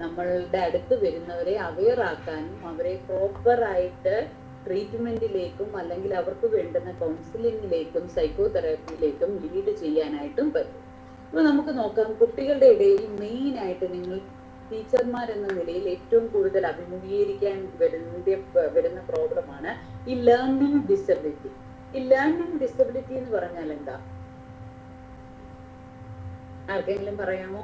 നമ്മളുടെ അടുത്ത് വരുന്നവരെ അവെയർ ആക്കാനും അവരെ പ്രോപ്പറായിട്ട് ട്രീറ്റ്മെന്റിലേക്കും അല്ലെങ്കിൽ അവർക്ക് വേണ്ടുന്ന കൗൺസിലിങ്ങിലേക്കും സൈക്കോതെറാപ്പിയിലേക്കും ലീഡ് ചെയ്യാനായിട്ടും പറ്റും. അപ്പൊ നമുക്ക് നോക്കാം, കുട്ടികളുടെ ഇടയിൽ മെയിൻ ആയിട്ട് നിങ്ങൾ ടീച്ചർമാരെന്ന നിലയിൽ ഏറ്റവും കൂടുതൽ അഭിമുഖീകരിക്കാൻ വരുന്ന പ്രോബ്ലമാണ് ഈ ലേണിംഗ് ഡിസബിലിറ്റി. ഈ ലേണിംഗ് ഡിസബിലിറ്റി എന്ന് പറഞ്ഞാൽ എന്താ? ആർക്കെങ്കിലും പറയാമോ?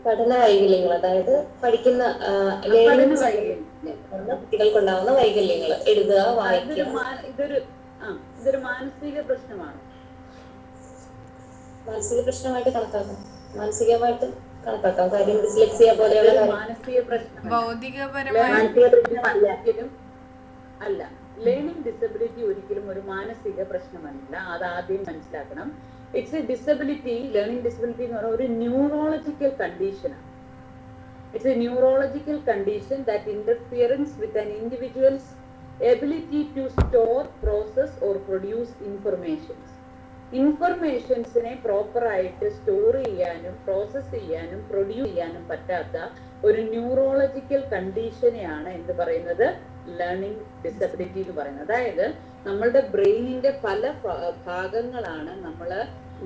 പഠന വൈകല്യങ്ങൾ, അതായത് പഠിക്കുന്ന കുട്ടികൾക്കുണ്ടാവുന്ന വൈകല്യങ്ങൾ, എഴുതുക, വായിക്കുക. ഇതൊരു മാനസിക പ്രശ്നമാണ്. മാനസിക പ്രശ്നമായിട്ട് കണക്കാക്കാം, മാനസികമായിട്ട് കണക്കാക്കാം. കാര്യം ഡിസ്ലെക്സിയ പോലെയുള്ള മാനസിക പ്രശ്നം അല്ല. ലേണിംഗ് ഡിസബിലിറ്റി ഒരിക്കലും ഒരു മാനസിക പ്രശ്നമല്ല, അത് ആദ്യം മനസ്സിലാക്കണം. It's A disability. Learning disability എന്ന് പറയുന്നത് ഒരു ന്യൂറോളജിക്കൽ കണ്ടീഷനാണ്. It's a neurological condition that interferes with an individual's ability to store, process or produce informations. ഇൻഫർമേഷൻസിനെ പ്രോപ്പറായിട്ട് സ്റ്റോർ ചെയ്യാനും പ്രോസസ് ചെയ്യാനും പ്രൊഡ്യൂസ് ചെയ്യാനും പറ്റാത്ത ഒരു ന്യൂറോളജിക്കൽ കണ്ടീഷനെയാണ് എന്ത് പറയുന്നത്? ലേണിംഗ് ഡിസബിലിറ്റി എന്ന് പറയുന്നത്. അതായത് നമ്മളുടെ ബ്രെയിനിന്റെ പല ഭാഗങ്ങളാണ് നമ്മൾ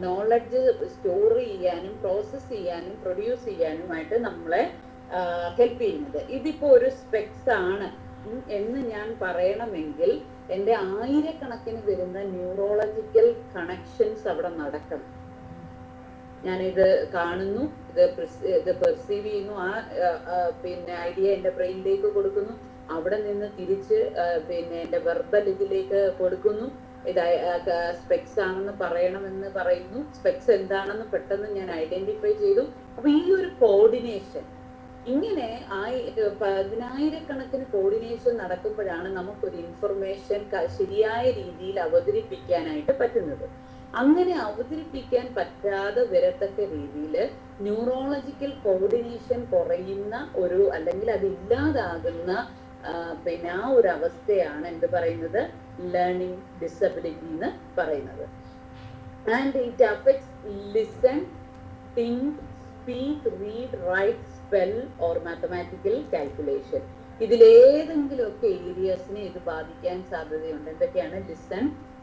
നോളജ് സ്റ്റോർ ചെയ്യാനും പ്രോസസ് ചെയ്യാനും പ്രൊഡ്യൂസ് ചെയ്യാനുമായിട്ട് നമ്മളെ ഹെൽപ്പ് ചെയ്യുന്നത്. ഇതിപ്പോ ഒരു സ്പെക്സ് ആണ് എന്ന് ഞാൻ പറയണമെങ്കിൽ എൻ്റെ ആയിരക്കണക്കിന് വരുന്ന ന്യൂറോളജിക്കൽ കണക്ഷൻസ് അവിടെ നടക്കണം. ഞാനിത് കാണുന്നു, ഇത് പെർസീവ് ചെയ്യുന്നു, പിന്നെ ഐഡിയ എൻ്റെ ബ്രെയിനിലേക്ക് കൊടുക്കുന്നു, അവിടെ നിന്ന് തിരിച്ച് പിന്നെ എൻ്റെ വെർബൽ ഇതിലേക്ക് കൊടുക്കുന്നു. ഇത് സ്പെക്സ് ആണെന്ന് പറയണമെന്ന് പറയുന്നു, സ്പെക്സ് എന്താണെന്ന് പെട്ടെന്ന് ഞാൻ ഐഡന്റിഫൈ ചെയ്തു. അപ്പൊ ഈ ഒരു കോർഡിനേഷൻ, ഇങ്ങനെ 10,000-കണക്കിന് കോർഡിനേഷൻ നടക്കുമ്പോഴാണ് നമുക്കൊരു ഇൻഫർമേഷൻ ശരിയായ രീതിയിൽ അവതരിപ്പിക്കാനായിട്ട് പറ്റുന്നത്. അങ്ങനെ അവതരിപ്പിക്കാൻ പറ്റാതെ വരത്തക്ക രീതിയിൽ ന്യൂറോളജിക്കൽ കോർഡിനേഷൻ കുറയുന്ന ഒരു, അല്ലെങ്കിൽ അതില്ലാതാകുന്ന പിന്നെ ആ ഒരു അവസ്ഥയാണ് എന്ത് പറയുന്നത്? ലേണിംഗ് ഡിസബിലിറ്റി എന്ന് പറയുന്നത്. And it affects listen, think, speak, read, write, spell or mathematical calculation. ഇതിലേതെങ്കിലുമൊക്കെ ഏരിയസിനെ ഇത് ബാധിക്കാൻ സാധ്യതയുണ്ട്. എന്തൊക്കെയാണ്?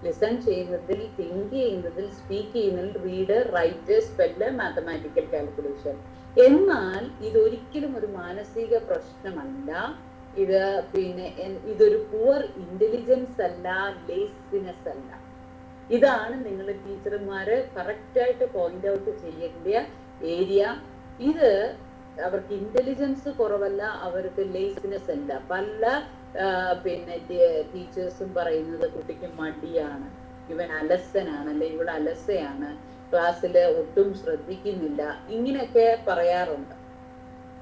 ലിസൺ ചെയ്യുന്നതിൽ, തിങ്ക് ചെയ്യുന്നതിൽ, സ്പീക്ക് ചെയ്യുന്നതിൽ, read, write, spell, mathematical calculation. എന്നാൽ ഇതൊരിക്കലും ഒരു മാനസിക പ്രശ്നമല്ല. ഇത് പിന്നെ ഇതൊരു പുവർ ഇന്റലിജൻസ് അല്ല, ലേസിനെസ് അല്ല. ഇതാണ് നിങ്ങൾ ടീച്ചർമാര് കറക്റ്റായിട്ട് പോയിന്റ് ഔട്ട് ചെയ്യേണ്ട ഏരിയ. ഇത് അവർക്ക് ഇന്റലിജൻസ് കുറവല്ല, അവർക്ക് ലേസിനെസ് അല്ല. പല പിന്നെ ടീച്ചേഴ്സും പറയുന്നത് കുട്ടിക്ക് മടിയാണ്, ഇവൻ അലസനാണ്, അല്ലെ ഇവൾ അലസയാണ്, ക്ലാസ്സിൽ ഒട്ടും ശ്രദ്ധിക്കുന്നില്ല, ഇങ്ങനെയൊക്കെ പറയാറുണ്ട്.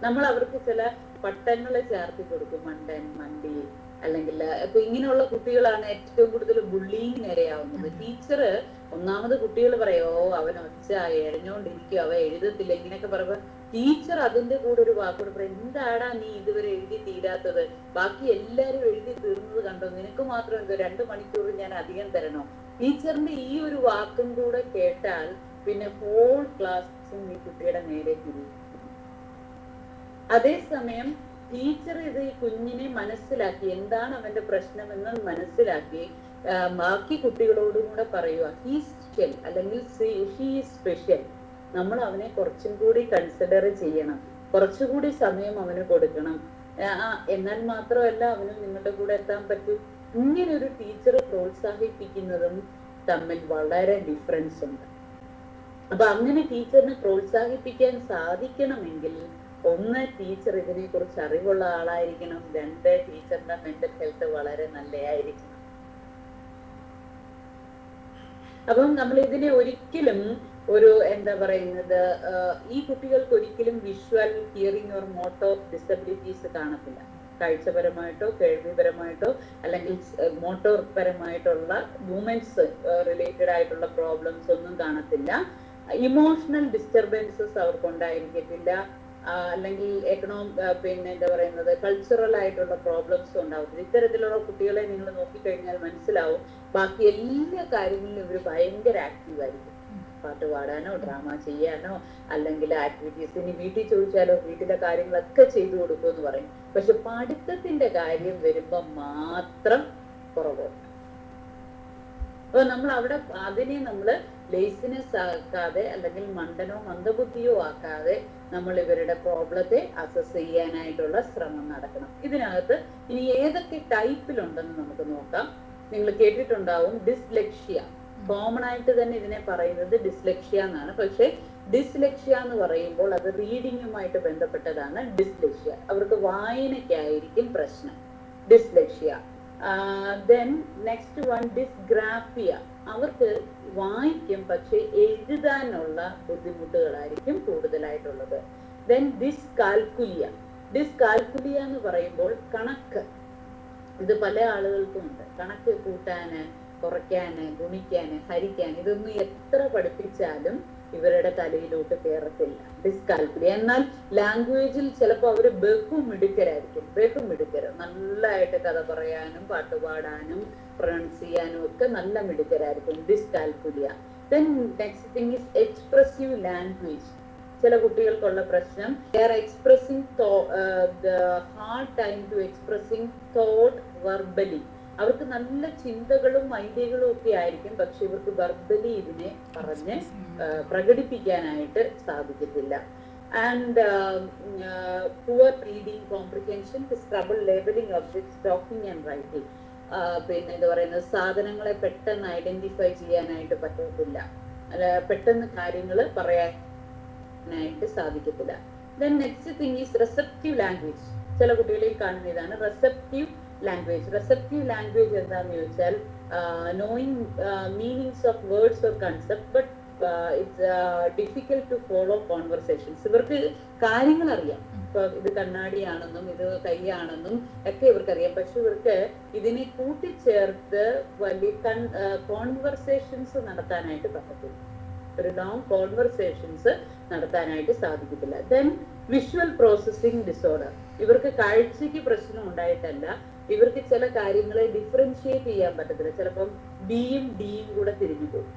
നമ്മൾ അവർക്ക് ചില പട്ടങ്ങളെ ചേർത്തി കൊടുക്കും, മണ്ടൻ, മണ്ടി, അല്ലെങ്കിൽ ഇപ്പൊ ഇങ്ങനെയുള്ള കുട്ടികളാണ് ഏറ്റവും കൂടുതൽ ബുള്ളിങ്ങിന് ഇരയാവുന്നത്. ടീച്ചർ ഒന്നാമത് കുട്ടികൾ പറയോ അവൻ ഒച്ച എഴഞ്ഞോണ്ടിരിക്കും, അവ എഴുതത്തില്ല, ഇങ്ങനെയൊക്കെ പറയുമ്പോ ടീച്ചർ അതിന്റെ കൂടെ ഒരു വാക്കോട് പറയും, എന്താടാ നീ ഇതുവരെ എഴുതി തീരാത്തത്, ബാക്കി എല്ലാരും എഴുതി തീർന്നത് കണ്ടോ, നിനക്ക് മാത്രം എന്തോ 2 മണിക്കൂർ ഞാൻ അധികം തരണോ? ടീച്ചറിന്റെ ഈ ഒരു വാക്കും കൂടെ കേട്ടാൽ പിന്നെ ഹോൾ ക്ലാസ്സും ഈ കുട്ടിയുടെ നേരെ തിരിയും. അതേസമയം ടീച്ചർ ഇത് ഈ കുഞ്ഞിനെ മനസ്സിലാക്കി, എന്താണ് അവന്റെ പ്രശ്നമെന്ന് മനസ്സിലാക്കി ബാക്കി കുട്ടികളോടും കൂടെ പറയുക, ഹീ സ്പെഷ്യൽ അല്ലെങ്കിൽ ഷീ സ്പെഷ്യൽ. നമ്മൾ അവനെ കുറച്ചും കൂടി കൺസിഡർ ചെയ്യണം, കുറച്ചുകൂടി സമയം അവന് കൊടുക്കണം, എന്നാൽ മാത്രമല്ല അവന് നിങ്ങളുടെ കൂടെ എത്താൻ പറ്റൂ. ഇങ്ങനെ ഒരു ടീച്ചർ പ്രോത്സാഹിപ്പിക്കുന്നതും തമ്മിൽ വളരെ ഡിഫറൻസ് ഉണ്ട്. അപ്പൊ അങ്ങനെ ടീച്ചറിനെ പ്രോത്സാഹിപ്പിക്കാൻ സാധിക്കണമെങ്കിൽ ഒന്ന്, ടീച്ചർ ഇതിനെ കുറിച്ച് അറിവുള്ള ആളായിരിക്കണം. 2, ടീച്ചറിന്റെ മെന്റൽ ഹെൽത്ത് വളരെ നല്ലതായിരിക്കണം. അപ്പം നമ്മൾ ഇതിനെ ഒരിക്കലും ഒരു എന്താ പറയുന്നത്, ഈ കുട്ടികൾക്ക് ഒരിക്കലും visual, hearing or motor disabilities കാണത്തില്ല. കാഴ്ചപരമായിട്ടോ കേൾവിപരമായിട്ടോ അല്ലെങ്കിൽ മോട്ടോർ പരമായിട്ടുള്ള മൂവ്മെന്റ്സ് റിലേറ്റഡ് ആയിട്ടുള്ള പ്രോബ്ലംസ് ഒന്നും കാണത്തില്ല. ഇമോഷണൽ ഡിസ്റ്റർബൻസസ് അവർക്കുണ്ടായിരിക്കത്തില്ല, അല്ലെങ്കിൽ പിന്നെ എന്താ പറയുന്നത് കൾച്ചറൽ ആയിട്ടുള്ള പ്രോബ്ലംസും ഉണ്ടാവത്തില്ല. ഇത്തരത്തിലുള്ള കുട്ടികളെ നിങ്ങൾ നോക്കിക്കഴിഞ്ഞാൽ മനസ്സിലാവും ബാക്കി എല്ലാ കാര്യങ്ങളിലും ഇവർ ഭയങ്കര ആക്റ്റീവ് ആയിരിക്കും. പാട്ട് പാടാനോ ഡ്രാമ ചെയ്യാനോ അല്ലെങ്കിൽ ആക്ടിവിറ്റീസ്, ഇനി വീട്ടിൽ ചോദിച്ചാലോ വീട്ടിലെ കാര്യങ്ങളൊക്കെ ചെയ്തു കൊടുക്കുമെന്ന് പറയും. പക്ഷെ പഠിത്തത്തിന്റെ കാര്യം വരുമ്പോ മാത്രം പുറകോട്ട്. അപ്പൊ നമ്മൾ അവിടെ അതിനെ നമ്മൾ ലേസിനെസ് ആക്കാതെ അല്ലെങ്കിൽ മണ്ടനോ മന്ദബുദ്ധിയോ ആക്കാതെ നമ്മൾ ഇവരുടെ പ്രോബ്ലത്തെ അസസ് ചെയ്യാനായിട്ടുള്ള ശ്രമം നടക്കണം. ഇതിനകത്ത് ഇനി ഏതൊക്കെ ടൈപ്പിലുണ്ടെന്ന് നമുക്ക് നോക്കാം. നിങ്ങൾ കേട്ടിട്ടുണ്ടാവും ഡിസ്ലെക്ഷ്യ. കോമൺ ആയിട്ട് തന്നെ ഇതിനെ പറയുന്നത് ഡിസ്ലെക്ഷ്യ എന്നാണ്. പക്ഷെ ഡിസ്ലെക്ഷ്യ എന്ന് പറയുമ്പോൾ അത് റീഡിങ്ങുമായിട്ട് ബന്ധപ്പെട്ടതാണ്. ഡിസ്ലെക്ഷ്യ അവർക്ക് വായനയ്ക്കായിരിക്കും പ്രശ്നം, dyslexia. Then next one dysgraphia. അവർക്ക് വായിക്കും പക്ഷെ എഴുതാനുള്ള ബുദ്ധിമുട്ടുകളായിരിക്കും കൂടുതലായിട്ടുള്ളത്. Then dyscalculia. ഡിസ്കാൽക്കുലിയ എന്ന് പറയുമ്പോൾ കണക്ക്, ഇത് പല ആളുകൾക്കും ഉണ്ട്. കണക്ക് കൂട്ടാന്, കുറയ്ക്കാന്, ഗുണിക്കാന്, ഹരിക്കാന്, ഇതൊന്നും എത്ര പഠിപ്പിച്ചാലും ഇവരുടെ തലയിലോട്ട് കയറത്തില്ല, ഡിസ്കാൽക്കുലിയ. എന്നാൽ ലാംഗ്വേജിൽ ചിലപ്പോൾ അവര് ബഹുമിടുക്കരായിരിക്കും. ബഹുമിടുക്കര് നല്ലതായിട്ട് കഥ പറയാനും പാട്ട് പാടാനും പ്രൊനൗൺസ് ചെയ്യാനും ഒക്കെ നല്ല മിടുക്കരായിരിക്കും, dyscalculia. Then next thing is expressive language. ചില കുട്ടികൾക്കുള്ള പ്രശ്നം, they are expressing the hard time to expressing thought verbally. അവർക്ക് നല്ല ചിന്തകളും ഐഡിയകളും ഒക്കെ ആയിരിക്കും, പക്ഷെ ഇവർക്ക് വെർബലി ഇതിനെ പറഞ്ഞ് പ്രകടിപ്പിക്കാനായിട്ട് സാധിക്കത്തില്ല. And poor reading comprehension, trouble labelling objects, talking and writing. പിന്നെ എന്താ പറയുന്നത്, സാധനങ്ങളെ പെട്ടെന്ന് ഐഡന്റിഫൈ ചെയ്യാനായിട്ട് പറ്റത്തില്ല, അല്ല പെട്ടെന്ന് കാര്യങ്ങൾ പറയാനായിട്ട് സാധിക്കത്തില്ല. Then next thing is റെസെപ്റ്റീവ് language. ചില കുട്ടികളിൽ കാണുന്ന ഇതാണ് റെസെപ്റ്റീവ് ലാംഗ്വേജ്. റെസെപ്റ്റീവ് ലാംഗ്വേജ് എന്താന്ന് ചോദിച്ചാൽ knowing meanings of words or concept but it's difficult to follow conversations. ഇവർക്ക് കാര്യങ്ങൾ അറിയാം, ഇപ്പൊ ഇത് കണ്ണാടിയാണെന്നും ഇത് കൈയാണെന്നും ഒക്കെ ഇവർക്കറിയാം, പക്ഷെ ഇവർക്ക് ഇതിനെ കൂട്ടിച്ചേർത്ത് വലിയ കോൺവെർസേഷൻസ് നടത്താനായിട്ട് പറ്റത്തില്ല, ഒരു ലോങ് കോൺവെർസേഷൻസ് നടത്താനായിട്ട് സാധിക്കത്തില്ല. Then visual processing disorder. ഇവർക്ക് കാഴ്ചയ്ക്ക് പ്രശ്നം ഉണ്ടായിട്ടല്ല, ഇവർക്ക് ചില കാര്യങ്ങളെ ഡിഫറൻഷിയേറ്റ് ചെയ്യാൻ പറ്റത്തില്ല. ചിലപ്പം ബിയും ഡിയും കൂടെ തിരിഞ്ഞു പോകും.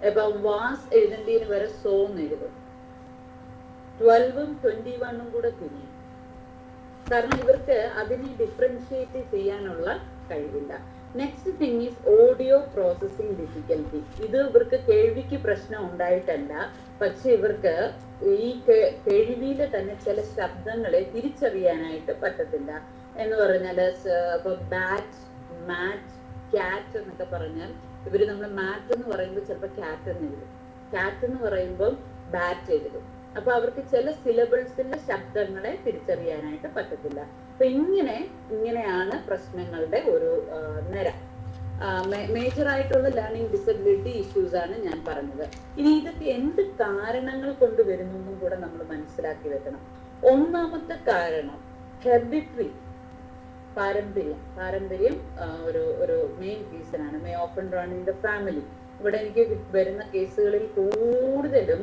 ഇപ്പൊ വാസ് എഴുതേണ്ടതിന് വരെ സോന്ന് എഴുതും, 12ഉം 21ഉം കൂടെ തിരിയും. കാരണം ഇവർക്ക് അതിനെ ഡിഫറൻഷിയേറ്റ് ചെയ്യാനുള്ള കഴിവില്ല. Next thing is audio processing difficulty. ഇത് ഇവർക്ക് കേൾവിക്ക് പ്രശ്നം ഉണ്ടായിട്ടല്ല, പക്ഷെ ഇവർക്ക് ഈ കേൾവിയിലെ തന്നെ ചില ശബ്ദങ്ങളെ തിരിച്ചറിയാനായിട്ട് പറ്റത്തില്ല. എന്ന് പറഞ്ഞാൽ ഇപ്പൊ ബാറ്റ്, മാറ്റ്, ക്യാറ്റ് എന്നൊക്കെ പറഞ്ഞാൽ ഇവര് നമ്മൾ മാറ്റ് എന്ന് പറയുമ്പോൾ ചിലപ്പോൾ ക്യാറ്റ് എന്ന് എഴുതും, ക്യാറ്റ് എന്ന് പറയുമ്പോൾ ബാറ്റ് എഴുതും. അപ്പൊ അവർക്ക് ചില സിലബിൾസിന്റെ ശബ്ദങ്ങളെ തിരിച്ചറിയാനായിട്ട് പറ്റത്തില്ല. അപ്പൊ ഇങ്ങനെയാണ് പ്രശ്നങ്ങളുടെ ഒരു നിര. മേജർ ആയിട്ടുള്ള ലേണിംഗ് ഡിസബിലിറ്റി ഇഷ്യൂസ് ആണ് ഞാൻ പറഞ്ഞത്. ഇനി ഇതൊക്കെ എന്ത് കാരണങ്ങൾ കൊണ്ട് വരുന്നു കൂടെ നമ്മൾ മനസ്സിലാക്കി വെക്കണം. ഒന്നാമത്തെ കാരണം ഹെറിഡിറ്ററി, പാരമ്പര്യം ഒരു മെയിൻ റീസണാണ്. May often run in the family. ഇവിടെ എനിക്ക് വരുന്ന കേസുകളിൽ കൂടുതലും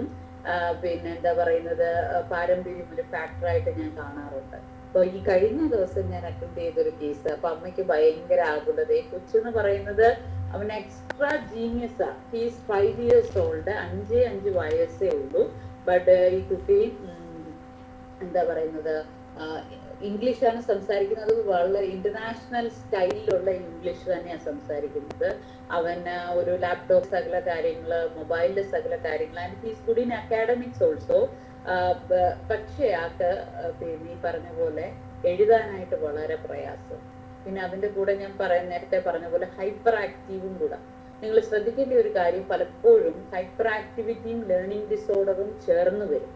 പിന്നെ എന്താ പറയുന്നത്, പാരമ്പര്യം ഒരു ഫാക്ടറായിട്ട് ഞാൻ കാണാറുണ്ട്. അപ്പൊ ഈ കഴിഞ്ഞ ദിവസം ഞാൻ അറ്റൻഡ് ചെയ്തൊരു കേസ്. അപ്പൊ അമ്മയ്ക്ക് ഭയങ്കര ആകുലത. ഈ കൊച്ചെന്ന് പറയുന്നത് അവൻ എക്സ്ട്രാ ജീനിയസാ. ഹീസ് 5 years old, 5 വയസ്സേ ഉള്ളൂ. ബട്ട് ഈ കുട്ടി എന്താ പറയുന്നത്, ഇംഗ്ലീഷാണ് സംസാരിക്കുന്നത്. വളരെ ഇന്റർനാഷണൽ സ്റ്റൈലിലുള്ള ഇംഗ്ലീഷ് തന്നെയാണ് സംസാരിക്കുന്നത്. അവൻ ഒരു ലാപ്ടോപ്പ് സകല കാര്യങ്ങള്, മൊബൈലിലെ സകല കാര്യങ്ങൾ, and he's good in academics also. പക്ഷേ ആക്ക് പിന്നെ ഈ പറഞ്ഞ പോലെ എഴുതാനായിട്ട് വളരെ പ്രയാസം. പിന്നെ അതിന്റെ കൂടെ ഞാൻ നേരത്തെ പറഞ്ഞ പോലെ ഹൈപ്പർ ആക്റ്റീവും കൂടെ. നിങ്ങൾ ശ്രദ്ധിക്കേണ്ട ഒരു കാര്യം, പലപ്പോഴും ഹൈപ്പർ ആക്ടിവിറ്റിയും ലേണിംഗ് ഡിസോർഡറും ചേർന്ന് വരും.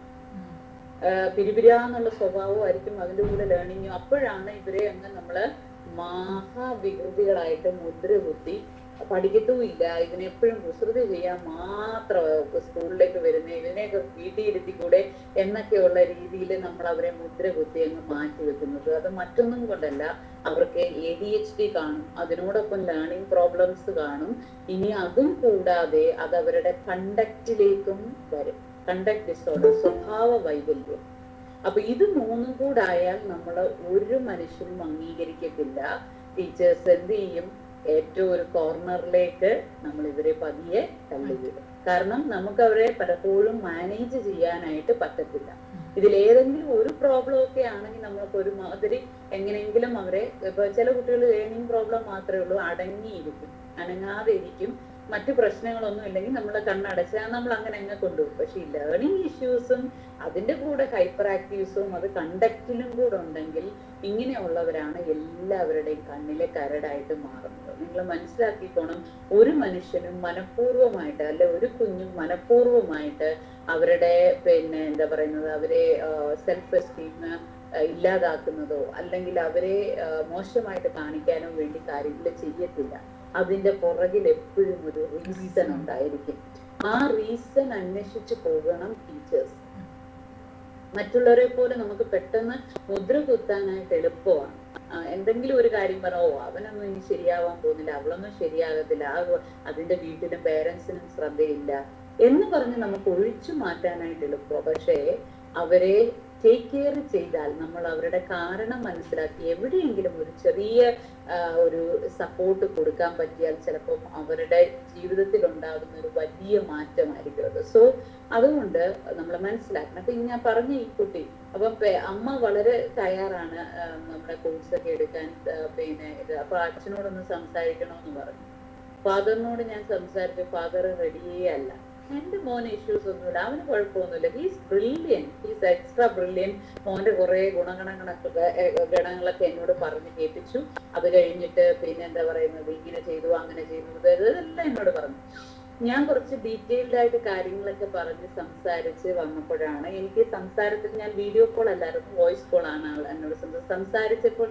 പിരിപിരാന്നുള്ള സ്വഭാവമായിരിക്കും അതിൻ്റെ കൂടെ ലേണിങ്ങും. അപ്പോഴാണ് ഇവരെ അങ്ങ് നമ്മള് മഹാവികൃതികളായിട്ട് മുദ്ര കുത്തി പഠിക്കത്തുമില്ല, ഇതിനെപ്പോഴും കുസൃതി ചെയ്യാൻ മാത്രം സ്കൂളിലേക്ക് വരുന്നത്, ഇതിനെയൊക്കെ വീട്ടിൽ ഇരുത്തിക്കൂടെ എന്നൊക്കെയുള്ള രീതിയിൽ നമ്മൾ അവരെ മുദ്ര കുത്തി അങ്ങ് മാറ്റി വെക്കുന്നത്. അത് മറ്റൊന്നും കൊണ്ടല്ല, അവർക്ക് ADHD കാണും, അതിനോടൊപ്പം ലേണിംഗ് പ്രോബ്ലംസ് കാണും. ഇനി അതും കൂടാതെ അത് അവരുടെ കണ്ടക്റ്റിലേക്കും വരും, കണ്ടക്ട് ഡിസോർഡർ, സ്വഭാവ വൈകല്യം. അപ്പൊ ഇത് മൂന്നും കൂടായാൽ നമ്മൾ ഒരു മനുഷ്യനും അംഗീകരിക്കത്തില്ല. ടീച്ചേഴ്സ് എന്ത് ചെയ്യും, ഏറ്റവും ഒരു കോർണറിലേക്ക് നമ്മൾ ഇവരെ പതിയെ തള്ളിവിടും. കാരണം നമുക്ക് അവരെ പലപ്പോഴും മാനേജ് ചെയ്യാനായിട്ട് പറ്റത്തില്ല. ഇതിലേതെങ്കിലും ഒരു പ്രോബ്ലം ഒക്കെ ആണെങ്കിൽ നമ്മൾക്ക് ഒരുമാതിരി എങ്ങനെയെങ്കിലും അവരെ, ഇപ്പൊ ചില കുട്ടികൾ ലേണിംഗ് പ്രോബ്ലം മാത്രമേ ഉള്ളൂ, അടങ്ങിയിരിക്കും, അനങ്ങാതെ ഇരിക്കും, മറ്റു പ്രശ്നങ്ങളൊന്നും ഇല്ലെങ്കിൽ നമ്മളെ കണ്ണടച്ചാൽ നമ്മൾ അങ്ങനെ അങ്ങ് കൊണ്ടുപോകും. പക്ഷെ ഈ ലേണിംഗ് ഇഷ്യൂസും അതിന്റെ കൂടെ ഹൈപ്പർ ആക്റ്റീവ്സും അത് കണ്ടക്റ്റിലും കൂടെ ഉണ്ടെങ്കിൽ ഇങ്ങനെയുള്ളവരാണ് എല്ലാവരുടെയും കണ്ണിലെ കരടായിട്ട് മാറുന്നത്. നിങ്ങൾ മനസ്സിലാക്കിക്കോണം, ഒരു മനുഷ്യനും മനഃപൂർവ്വമായിട്ട് അല്ല ഒരു കുഞ്ഞും മനഃപൂർവ്വമായിട്ട് അവരുടെ എന്താ പറയുന്നത്, അവരെ സെൽഫ് എസ്റ്റീം ഇല്ലാതാക്കുന്നതോ അല്ലെങ്കിൽ അവരെ മോശമായിട്ട് കാണിക്കാനോ വേണ്ടി കാര്യങ്ങൾ ചെയ്യത്തില്ല. അതിന്റെ പുറകിൽ എപ്പോഴും ഒരു റീസൺ ഉണ്ടായിരിക്കും. ആ റീസൺ അന്വേഷിച്ച് പോകണം ടീച്ചേഴ്സ്. മറ്റുള്ളവരെ പോലെ നമുക്ക് പെട്ടെന്ന് മുദ്ര കുത്താനായിട്ട് എളുപ്പമാണ്. എന്തെങ്കിലും ഒരു കാര്യം പറഞ്ഞോ, അവനൊന്നും ഇനി ശരിയാവാൻ പോകുന്നില്ല, അവളൊന്നും ശരിയാകത്തില്ല, അതിന്റെ വീട്ടിലും പേരൻസിനും ശ്രദ്ധയില്ല എന്ന് പറഞ്ഞ് നമുക്ക് ഒഴിച്ചു മാറ്റാനായിട്ട് എളുപ്പമാണ്. പക്ഷേ അവരെ ടേക്ക് കെയർ ചെയ്താൽ, നമ്മൾ അവരുടെ കാരണം മനസ്സിലാക്കി എവിടെയെങ്കിലും ഒരു ചെറിയ ഒരു സപ്പോർട്ട് കൊടുക്കാൻ പറ്റിയാൽ ചിലപ്പം അവരുടെ ജീവിതത്തിൽ ഉണ്ടാകുന്ന ഒരു വലിയ മാറ്റമായിരിക്കും അത്. സോ അതുകൊണ്ട് നമ്മൾ മനസ്സിലാക്കണം. അപ്പൊ ഞാൻ പറഞ്ഞ ഈ കുട്ടി, അപ്പം അമ്മ വളരെ തയ്യാറാണ് നമ്മുടെ കോഴ്സൊക്കെ എടുക്കാൻ, അപ്പൊ അച്ഛനോടൊന്ന് സംസാരിക്കണമെന്ന് പറഞ്ഞു. ഫാദറിനോട് ഞാൻ സംസാരിച്ചു, ഫാദർ റെഡിയേ അല്ല. എന്റെ മോന് ഇഷ്യൂസ് ഒന്നുമില്ല, അവന് കുഴപ്പമൊന്നുമില്ല, he's brilliant, he's extra brilliant. മോന്റെ കുറെ ഗണങ്ങളൊക്കെ എന്നോട് പറഞ്ഞ് കേൾപ്പിച്ചു. അത് കഴിഞ്ഞിട്ട് എന്താ പറയുന്നത്, ഇങ്ങനെ ചെയ്തു അങ്ങനെ ചെയ്തു, ഇതെല്ലാം എന്നോട് പറഞ്ഞു. ഞാൻ കുറച്ച് ഡീറ്റെയിൽഡ് ആയിട്ട് കാര്യങ്ങളൊക്കെ പറഞ്ഞ് സംസാരിച്ച് വന്നപ്പോഴാണ് എനിക്ക് സംസാരത്തിൽ, ഞാൻ വീഡിയോ കോൾ അല്ലായിരുന്നു, വോയിസ് കോൾ ആണ് എന്നോട് സംസാരിച്ചപ്പോൾ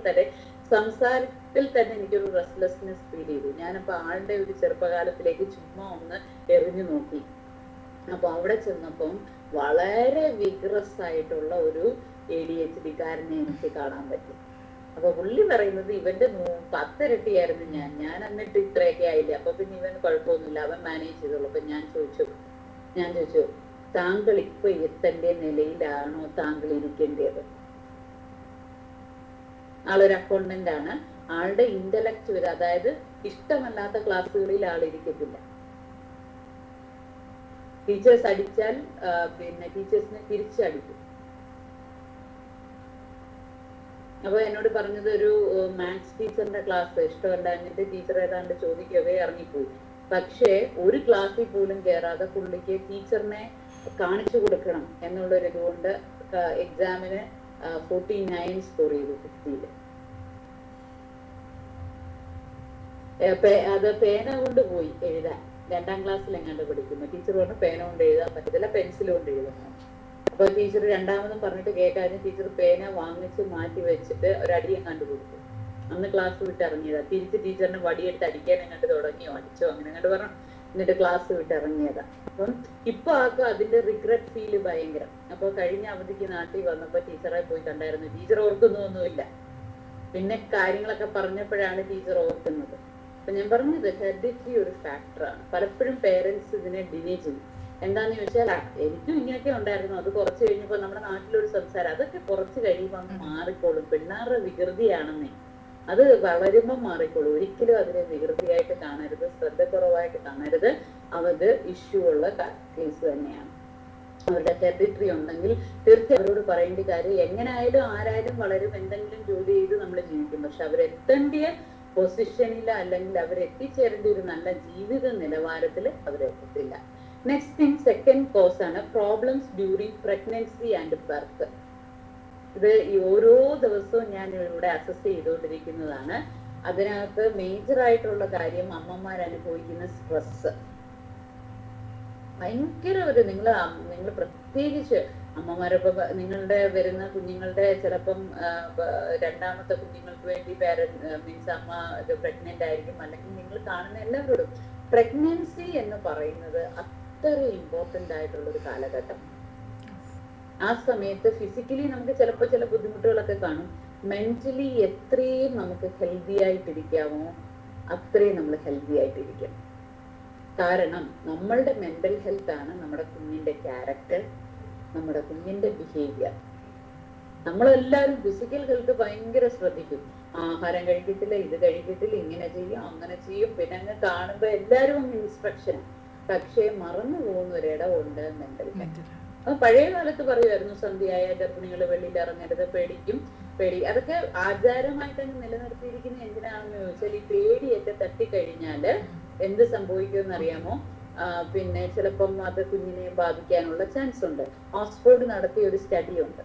സംസാരത്തിൽ തന്നെ എനിക്കൊരു റെസ്റ്റ്ലെസ്നെസ് ഫീൽ ചെയ്തു. ഞാനപ്പോ ആളുടെ ഒരു ചെറുപ്പകാലത്തിലേക്ക് ചുമ്മാ ഒന്ന് എറിഞ്ഞു നോക്കി. അപ്പൊ അവിടെ ചെന്നപ്പം വളരെ വിഗ്രസ് ആയിട്ടുള്ള ഒരു ADHD കാരനെ എനിക്ക് കാണാൻ പറ്റി. അപ്പൊ പുള്ളി പറയുന്നത് ഇവന്റെ 10 ഇരട്ടിയായിരുന്നു ഞാൻ എന്നിട്ട് ഇത്രയൊക്കെ ആയില്ലേ, അപ്പൊ പിന്നെ ഇവന് കുഴപ്പമൊന്നുമില്ല, അവൻ മാനേജ് ചെയ്തോളൂ. അപ്പൊ ഞാൻ ചോദിച്ചു താങ്കൾ ഇപ്പൊ എത്തേണ്ട നിലയിലാണോ താങ്കൾ ഇരിക്കേണ്ടത്? ആളൊരു അക്കൗണ്ടന്റ് ആണ്. ആളുടെ ഇന്റലക്ട് വരെ, അതായത് ഇഷ്ടമല്ലാത്ത ക്ലാസ്സുകളിൽ ആളിരിക്കത്തില്ല. ടീച്ചേഴ്സ് അടിച്ചാൽ ടീച്ചേഴ്സിനെ തിരിച്ചടിക്കും. അപ്പൊ എന്നോട് പറഞ്ഞത്, ഒരു മാത്സ് ടീച്ചറിന്റെ ക്ലാസ് ഇഷ്ടമല്ല എന്നിട്ട് ടീച്ചർ ഏതാണ്ട് ചോദിക്കവേ ഇറങ്ങിപ്പോയി. പക്ഷേ ഒരു ക്ലാസ്സിൽ പോലും കയറാതെ പുള്ളിക്ക് ടീച്ചറിനെ കാണിച്ചു കൊടുക്കണം എന്നുള്ളൊരു ഇതുകൊണ്ട് എക്സാമിന് 49 സ്കോർ ചെയ്തു 50-ല്. അത് പേന കൊണ്ട് പോയി എഴുതാൻ. 2ാം ക്ലാസ്സിൽ എങ്ങാണ്ട് പഠിക്കുന്നു. ടീച്ചർ പറഞ്ഞു പേന കൊണ്ട് എഴുതാൻ പറ്റത്തില്ല, പെൻസിൽ കൊണ്ട് എഴുതണം. അപ്പൊ ടീച്ചർ രണ്ടാമതും പറഞ്ഞിട്ട് കേൾക്കാതെ ടീച്ചർ പേന വാങ്ങിച്ച് മാറ്റി വെച്ചിട്ട് ഒരടി എങ്ങാണ്ട് കൊടുത്തു. അന്ന് ക്ലാസ് വിട്ട് ഇറങ്ങിയതാ. തിരിച്ച് ടീച്ചറിന് വടിയെടുത്ത് അടിക്കാൻ എങ്ങാണ്ട് തുടങ്ങിയോ, അടിച്ചോ അങ്ങനെ എങ്ങാണ്ട് പറഞ്ഞു. എന്നിട്ട് ക്ലാസ് വിട്ട് ഇറങ്ങിയതാ. അപ്പം ഇപ്പൊ ആർക്കും അതിന്റെ റിഗ്രറ്റ് ഫീല് ഭയങ്കരം. അപ്പൊ കഴിഞ്ഞ അവധിക്ക് നാട്ടിൽ വന്നപ്പോ ടീച്ചറെ പോയി കണ്ടായിരുന്നു. ടീച്ചർ ഓർക്കുന്നൊന്നുമില്ല. പിന്നെ കാര്യങ്ങളൊക്കെ പറഞ്ഞപ്പോഴാണ് ടീച്ചർ ഓർക്കുന്നത്. അപ്പൊ ഞാൻ പറഞ്ഞത് ഹെറിഡിറ്റി ഒരു ഫാക്ടറാണ്. പലപ്പോഴും പേരൻസ് ഇതിനെ ഡിനേ ചെയ്യും. എന്താന്ന് ചോദിച്ചാൽ, എനിക്കും ഇങ്ങനെയൊക്കെ ഉണ്ടായിരുന്നു, അത് കുറച്ച് കഴിഞ്ഞപ്പോ നമ്മുടെ നാട്ടിലൊരു സംസാരം, അതൊക്കെ കുറച്ച് കഴിയുമ്പോൾ അങ്ങ് മാറിക്കോളും, പിള്ളേരുടെ വികൃതിയാണെന്നേ, അത് വളരുമ്പോൾ മാറിക്കോളും. ഒരിക്കലും അതിനെ വികൃതിയായിട്ട് കാണരുത്, ശ്രദ്ധക്കുറവായിട്ട് കാണരുത്. അവത് ഇഷ്യൂ ഉള്ള കേസ് തന്നെയാണ്. അവരുടെ ഹെറിഡിറ്ററി ഉണ്ടെങ്കിൽ തീർച്ചയായും അവരോട് പറയേണ്ട കാര്യം, എങ്ങനെയായാലും ആരായാലും വളരും, എന്തെങ്കിലും ജോലി ചെയ്ത് നമ്മൾ ജീവിക്കും. പക്ഷെ അവരെത്തേണ്ടിയ പൊസിഷനിൽ അല്ലെങ്കിൽ അവരെത്തിച്ചേരേണ്ട ഒരു നല്ല ജീവിത നിലവാരത്തിൽ അവരെത്തില്ല. നെക്സ്റ്റ് തിങ്, സെക്കൻഡ് കോസ് ആണ് problems during pregnancy and birth. ഇത് ഓരോ ദിവസവും ഞാൻ ഇവിടെ അസസ് ചെയ്തുകൊണ്ടിരിക്കുന്നതാണ്. അതിനകത്ത് മേജർ ആയിട്ടുള്ള കാര്യം അമ്മമാർ അനുഭവിക്കുന്ന സ്ട്രെസ്. ഭയങ്കര ഒരു നിങ്ങൾ പ്രത്യേകിച്ച് അമ്മമാരൊപ്പം നിങ്ങളുടെ വരുന്ന കുഞ്ഞുങ്ങളുടെ ചിലപ്പം രണ്ടാമത്തെ കുഞ്ഞുങ്ങൾക്ക് വേണ്ടി മീൻസ് അമ്മ പ്രഗ്നന്റ് ആയിരിക്കും, അല്ലെങ്കിൽ നിങ്ങൾ കാണുന്ന എല്ലാവരോടും പ്രഗ്നൻസി എന്ന് പറയുന്നത് അത്ര ഇമ്പോർട്ടന്റ് ആയിട്ടുള്ള ഒരു കാലഘട്ടം. ആ സമയത്ത് ഫിസിക്കലി നമുക്ക് ചിലപ്പോൾ ചില ബുദ്ധിമുട്ടുകളൊക്കെ കാണും. മെന്റലി എത്രയും നമുക്ക് ഹെൽത്തി ആയിട്ടിരിക്കാമോ അത്രയും നമ്മൾ ഹെൽത്തി ആയിട്ടിരിക്കും. കാരണം നമ്മളുടെ മെന്റൽ ഹെൽത്ത് ആണ് നമ്മുടെ കുഞ്ഞിന്റെ ക്യാരക്ടർ, നമ്മുടെ കുഞ്ഞിന്റെ ബിഹേവിയർ. നമ്മളെല്ലാവരും ഫിസിക്കൽ ഹെൽത്ത് ഭയങ്കര ശ്രദ്ധിക്കും. ആഹാരം കഴിക്കത്തില്ല, ഇത് കഴിക്കത്തില്ല, ഇങ്ങനെ ചെയ്യും അങ്ങനെ ചെയ്യും, പിന്നെ അങ്ങ് കാണുമ്പോ എല്ലാവരും അങ്ങ് ഇൻസ്ട്രക്ഷൻ. പക്ഷേ മറന്നു പോകുന്ന ഒരിടമുണ്ട് മെന്റൽ ഹെൽത്ത്. അപ്പൊ പഴയ കാലത്ത് പറയുമായിരുന്നു സന്ധ്യയായ ഗർഭിണികൾ വെളിയിൽ ഇറങ്ങരുത്, പേടി. അതൊക്കെ ആചാരമായിട്ട് അങ്ങ് നിലനിർത്തിയിരിക്കുന്ന എന്തിനാണെന്ന് ചോദിച്ചാൽ ഈ പേടിയൊക്കെ തട്ടിക്കഴിഞ്ഞാല് എന്ത് സംഭവിക്കുമെന്ന് അറിയാമോ? പിന്നെ ചിലപ്പം അത് കുഞ്ഞിനെ ബാധിക്കാനുള്ള ചാൻസ് ഉണ്ട്. ഓക്സ്ഫോർഡ് നടത്തിയ ഒരു സ്റ്റഡി ഉണ്ട്.